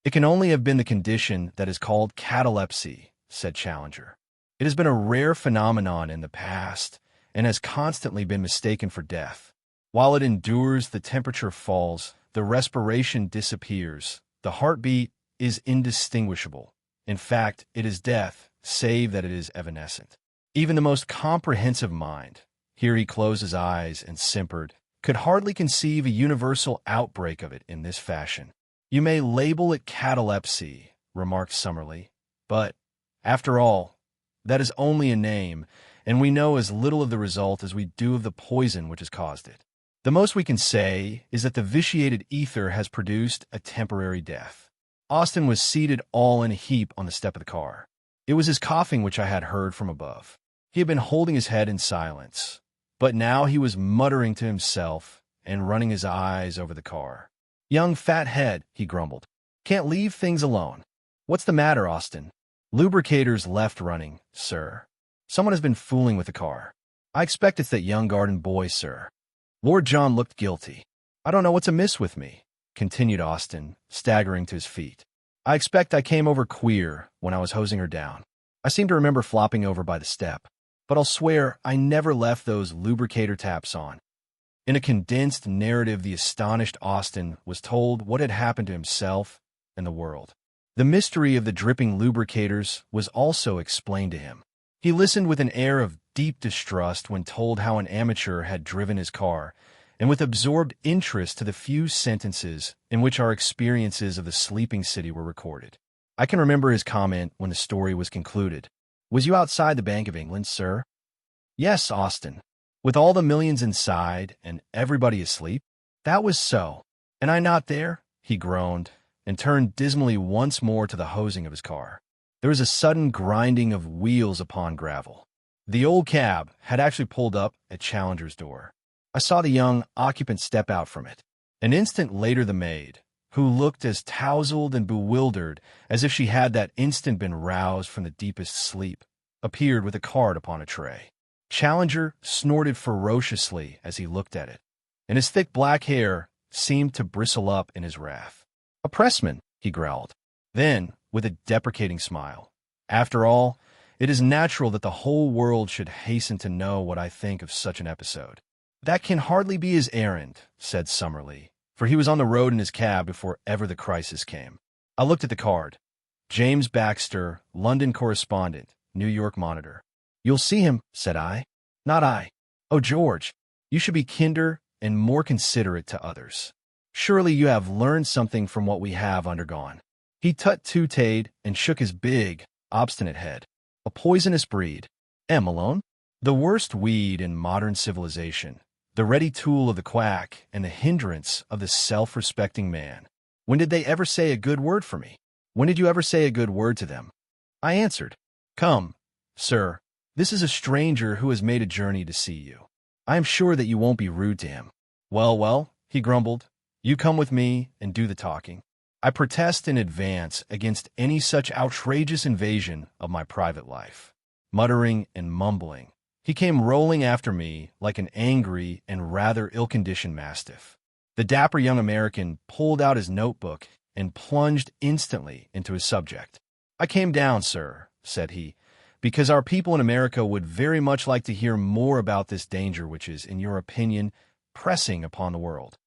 Speaker 1: "It can only have been the condition that is called catalepsy," said Challenger. "It has been a rare phenomenon in the past and has constantly been mistaken for death. While it endures, the temperature falls, the respiration disappears, the heartbeat is indistinguishable. In fact, it is death, save that it is evanescent. Even the most comprehensive mind," here he closed his eyes and simpered, "could hardly conceive a universal outbreak of it in this fashion." "You may label it catalepsy," remarked Summerlee, "but, after all, that is only a name, and we know as little of the result as we do of the poison which has caused it. The most we can say is that the vitiated ether has produced a temporary death." Austin was seated all in a heap on the step of the car. It was his coughing which I had heard from above. He had been holding his head in silence, but now he was muttering to himself and running his eyes over the car. "Young fat head," he grumbled. "Can't leave things alone. What's the matter, Austin?" "Lubricators left running, sir. Someone has been fooling with the car. I expect it's that young garden boy, sir." Lord John looked guilty. "I don't know what's amiss with me," continued Austin, staggering to his feet. "I expect I came over queer when I was hosing her down. I seem to remember flopping over by the step, but I'll swear I never left those lubricator taps on." In a condensed narrative, the astonished Austin was told what had happened to himself and the world. The mystery of the dripping lubricators was also explained to him. He listened with an air of deep distrust when told how an amateur had driven his car, and with absorbed interest to the few sentences in which our experiences of the sleeping city were recorded. I can remember his comment when the story was concluded. "Was you outside the Bank of England, sir?" "Yes, Austin. With all the millions inside and everybody asleep?" "That was so. And I not there?" he groaned, and turned dismally once more to the hosing of his car. There was a sudden grinding of wheels upon gravel. The old cab had actually pulled up at Challenger's door. I saw the young occupant step out from it. An instant later the maid, who looked as tousled and bewildered as if she had that instant been roused from the deepest sleep, appeared with a card upon a tray. Challenger snorted ferociously as he looked at it, and his thick black hair seemed to bristle up in his wrath. "A pressman," he growled. Then, with a deprecating smile, "After all, it is natural that the whole world should hasten to know what I think of such an episode." "That can hardly be his errand," said Summerlee, for he was on the road in his cab before ever the crisis came. I looked at the card. "James Baxter, London correspondent, New York Monitor." "You'll see him," said I. "Not I. Oh, George, you should be kinder and more considerate to others. Surely you have learned something from what we have undergone." He tut-tooted and shook his big, obstinate head. "A poisonous breed. Malone? The worst weed in modern civilization, the ready tool of the quack and the hindrance of the self-respecting man. When did they ever say a good word for me? When did you ever say a good word to them?" I answered, "Come, sir, this is a stranger who has made a journey to see you. I am sure that you won't be rude to him." "Well, well," he grumbled, "you come with me and do the talking. I protest in advance against any such outrageous invasion of my private life." Muttering and mumbling, he came rolling after me like an angry and rather ill-conditioned mastiff. The dapper young American pulled out his notebook and plunged instantly into his subject. "I came down, sir," said he, "because our people in America would very much like to hear more about this danger which is, in your opinion, pressing upon the world."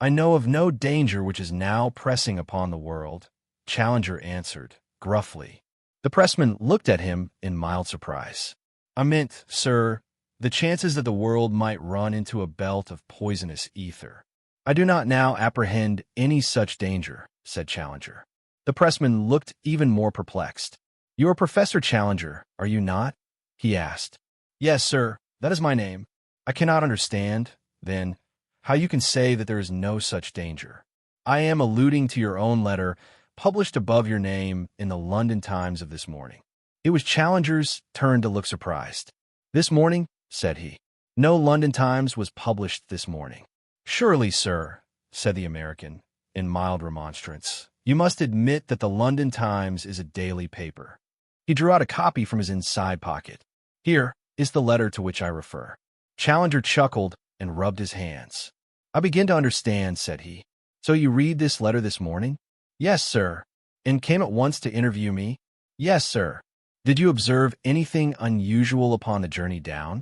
Speaker 1: "I know of no danger which is now pressing upon the world," Challenger answered, gruffly. The pressman looked at him in mild surprise. "I meant, sir, the chances that the world might run into a belt of poisonous ether." "I do not now apprehend any such danger," said Challenger. The pressman looked even more perplexed. "You are Professor Challenger, are you not?" he asked. "Yes, sir, that is my name." "I cannot understand, then, how you can say that there is no such danger. I am alluding to your own letter, published above your name in the London Times of this morning." It was Challenger's turn to look surprised. "This morning?" said he. "No London Times was published this morning." "Surely, sir," said the American, in mild remonstrance, "you must admit that the London Times is a daily paper." He drew out a copy from his inside pocket. "Here is the letter to which I refer." Challenger chuckled and rubbed his hands. "I begin to understand," said he. So you read this letter this morning? Yes, sir. And came at once to interview me? Yes, sir. Did you observe anything unusual upon the journey down?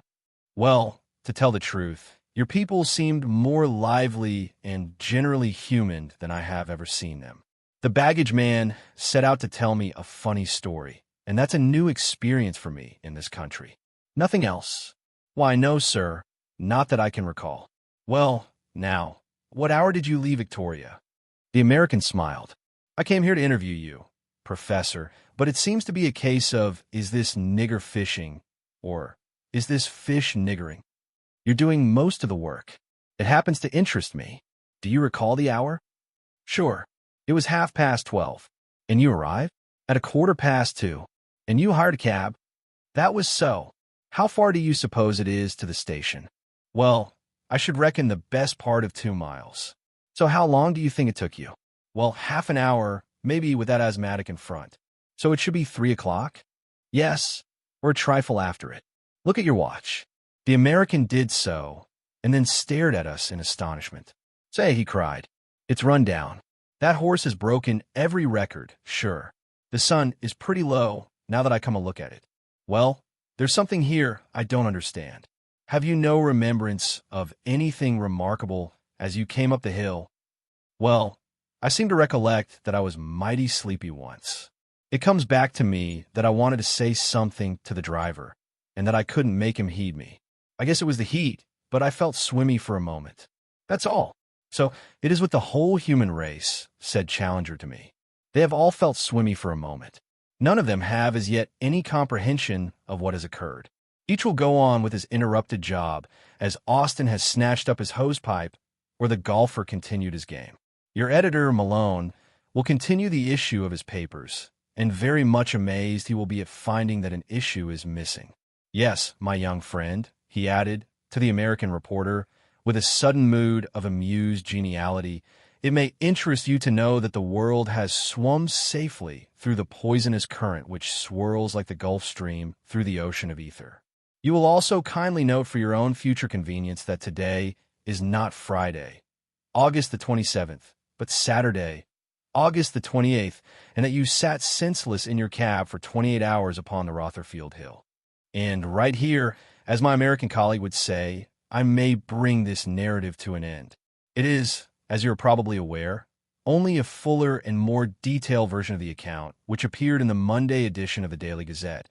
Speaker 1: Well, to tell the truth, your people seemed more lively and generally human than I have ever seen them. The baggage man set out to tell me a funny story, and that's a new experience for me in this country. Nothing else. Why, no, sir. Not that I can recall. Well, now, what hour did you leave Victoria? The American smiled. I came here to interview you, Professor, but it seems to be a case of, is this nigger fishing, or is this fish niggering? You're doing most of the work. It happens to interest me. Do you recall the hour? Sure. It was 12:30. And you arrived? At 2:15. And you hired a cab? That was so. How far do you suppose it is to the station? Well, I should reckon the best part of 2 miles. So how long do you think it took you? Well, half an hour, maybe with that asthmatic in front. So it should be 3 o'clock? Yes, or a trifle after it. Look at your watch. The American did so, and then stared at us in astonishment. Say, he cried, it's run down. That horse has broken every record, sure. The sun is pretty low, now that I come a look at it. Well, there's something here I don't understand. Have you no remembrance of anything remarkable as you came up the hill? Well, I seem to recollect that I was mighty sleepy once. It comes back to me that I wanted to say something to the driver, and that I couldn't make him heed me. I guess it was the heat, but I felt swimmy for a moment. That's all. So it is with the whole human race, said Challenger to me. They have all felt swimmy for a moment. None of them have as yet any comprehension of what has occurred. Each will go on with his interrupted job, as Austin has snatched up his hosepipe, or the golfer continued his game. Your editor, Malone, will continue the issue of his papers, and very much amazed he will be at finding that an issue is missing. Yes, my young friend, he added, to the American reporter, with a sudden mood of amused geniality, it may interest you to know that the world has swum safely through the poisonous current which swirls like the Gulf Stream through the ocean of ether. You will also kindly note for your own future convenience that today is not Friday, August the 27th, but Saturday, August the 28th, and that you sat senseless in your cab for 28 hours upon the Rotherfield Hill. And right here, as my American colleague would say, I may bring this narrative to an end. It is, as you're probably aware, only a fuller and more detailed version of the account, which appeared in the Monday edition of the Daily Gazette,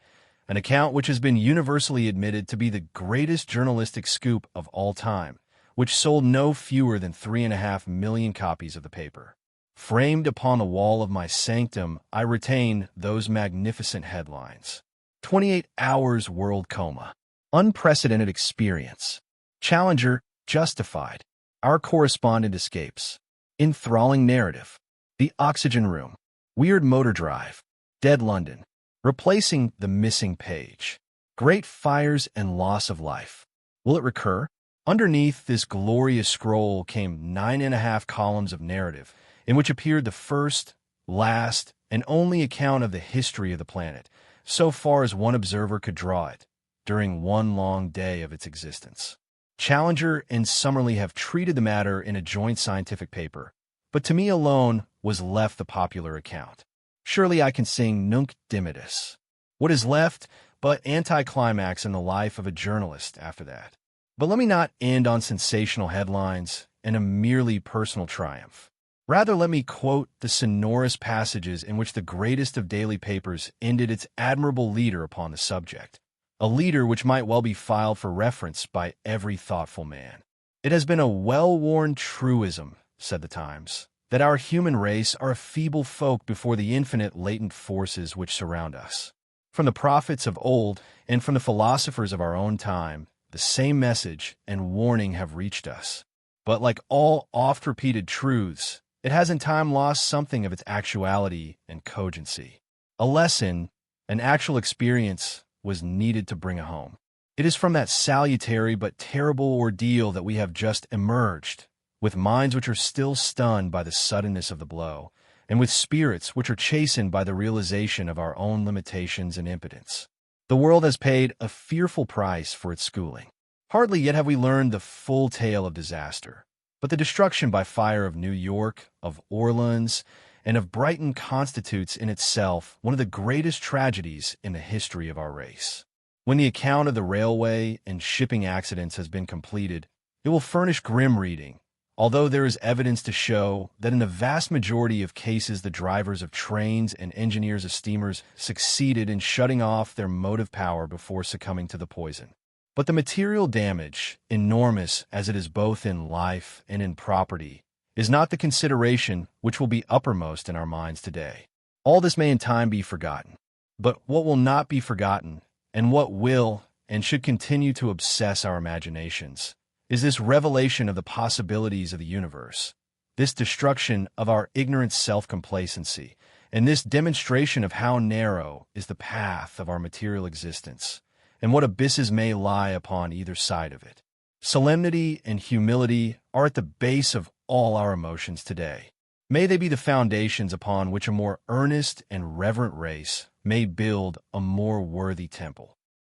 Speaker 1: an account which has been universally admitted to be the greatest journalistic scoop of all time, which sold no fewer than 3.5 million copies of the paper. Framed upon the wall of my sanctum, I retain those magnificent headlines. 28 hours world coma. Unprecedented experience. Challenger justified. Our correspondent escapes. Enthralling narrative. The oxygen room. Weird motor drive. Dead London. Replacing the missing page. Great fires and loss of life. Will it recur? Underneath this glorious scroll came 9.5 columns of narrative, in which appeared the first, last, and only account of the history of the planet, so far as one observer could draw it, during one long day of its existence. Challenger and Summerlee have treated the matter in a joint scientific paper, but to me alone was left the popular account. Surely I can sing Nunc Dimittis. What is left but anticlimax in the life of a journalist after that? But let me not end on sensational headlines and a merely personal triumph. Rather, let me quote the sonorous passages in which the greatest of daily papers ended its admirable leader upon the subject, a leader which might well be filed for reference by every thoughtful man. It has been a well-worn truism, said the Times, that our human race are a feeble folk before the infinite latent forces which surround us. From the prophets of old and from the philosophers of our own time, the same message and warning have reached us. But like all oft-repeated truths, it has in time lost something of its actuality and cogency. A lesson, an actual experience, was needed to bring it home. It is from that salutary but terrible ordeal that we have just emerged, with minds which are still stunned by the suddenness of the blow, and with spirits which are chastened by the realization of our own limitations and impotence. The world has paid a fearful price for its schooling. Hardly yet have we learned the full tale of disaster. But the destruction by fire of New York, of Orleans, and of Brighton constitutes in itself one of the greatest tragedies in the history of our race. When the account of the railway and shipping accidents has been completed, it will furnish grim reading, although there is evidence to show that in the vast majority of cases the drivers of trains and engineers of steamers succeeded in shutting off their motive power before succumbing to the poison. But the material damage, enormous as it is both in life and in property, is not the consideration which will be uppermost in our minds today. All this may in time be forgotten, but what will not be forgotten, and what will and should continue to obsess our imaginations, is this revelation of the possibilities of the universe, this destruction of our ignorant self-complacency, and this demonstration of how narrow is the path of our material existence, and what abysses may lie upon either side of it. Solemnity and humility are at the base of all our emotions today. May they be the foundations upon which a more earnest and reverent race may build a more worthy temple.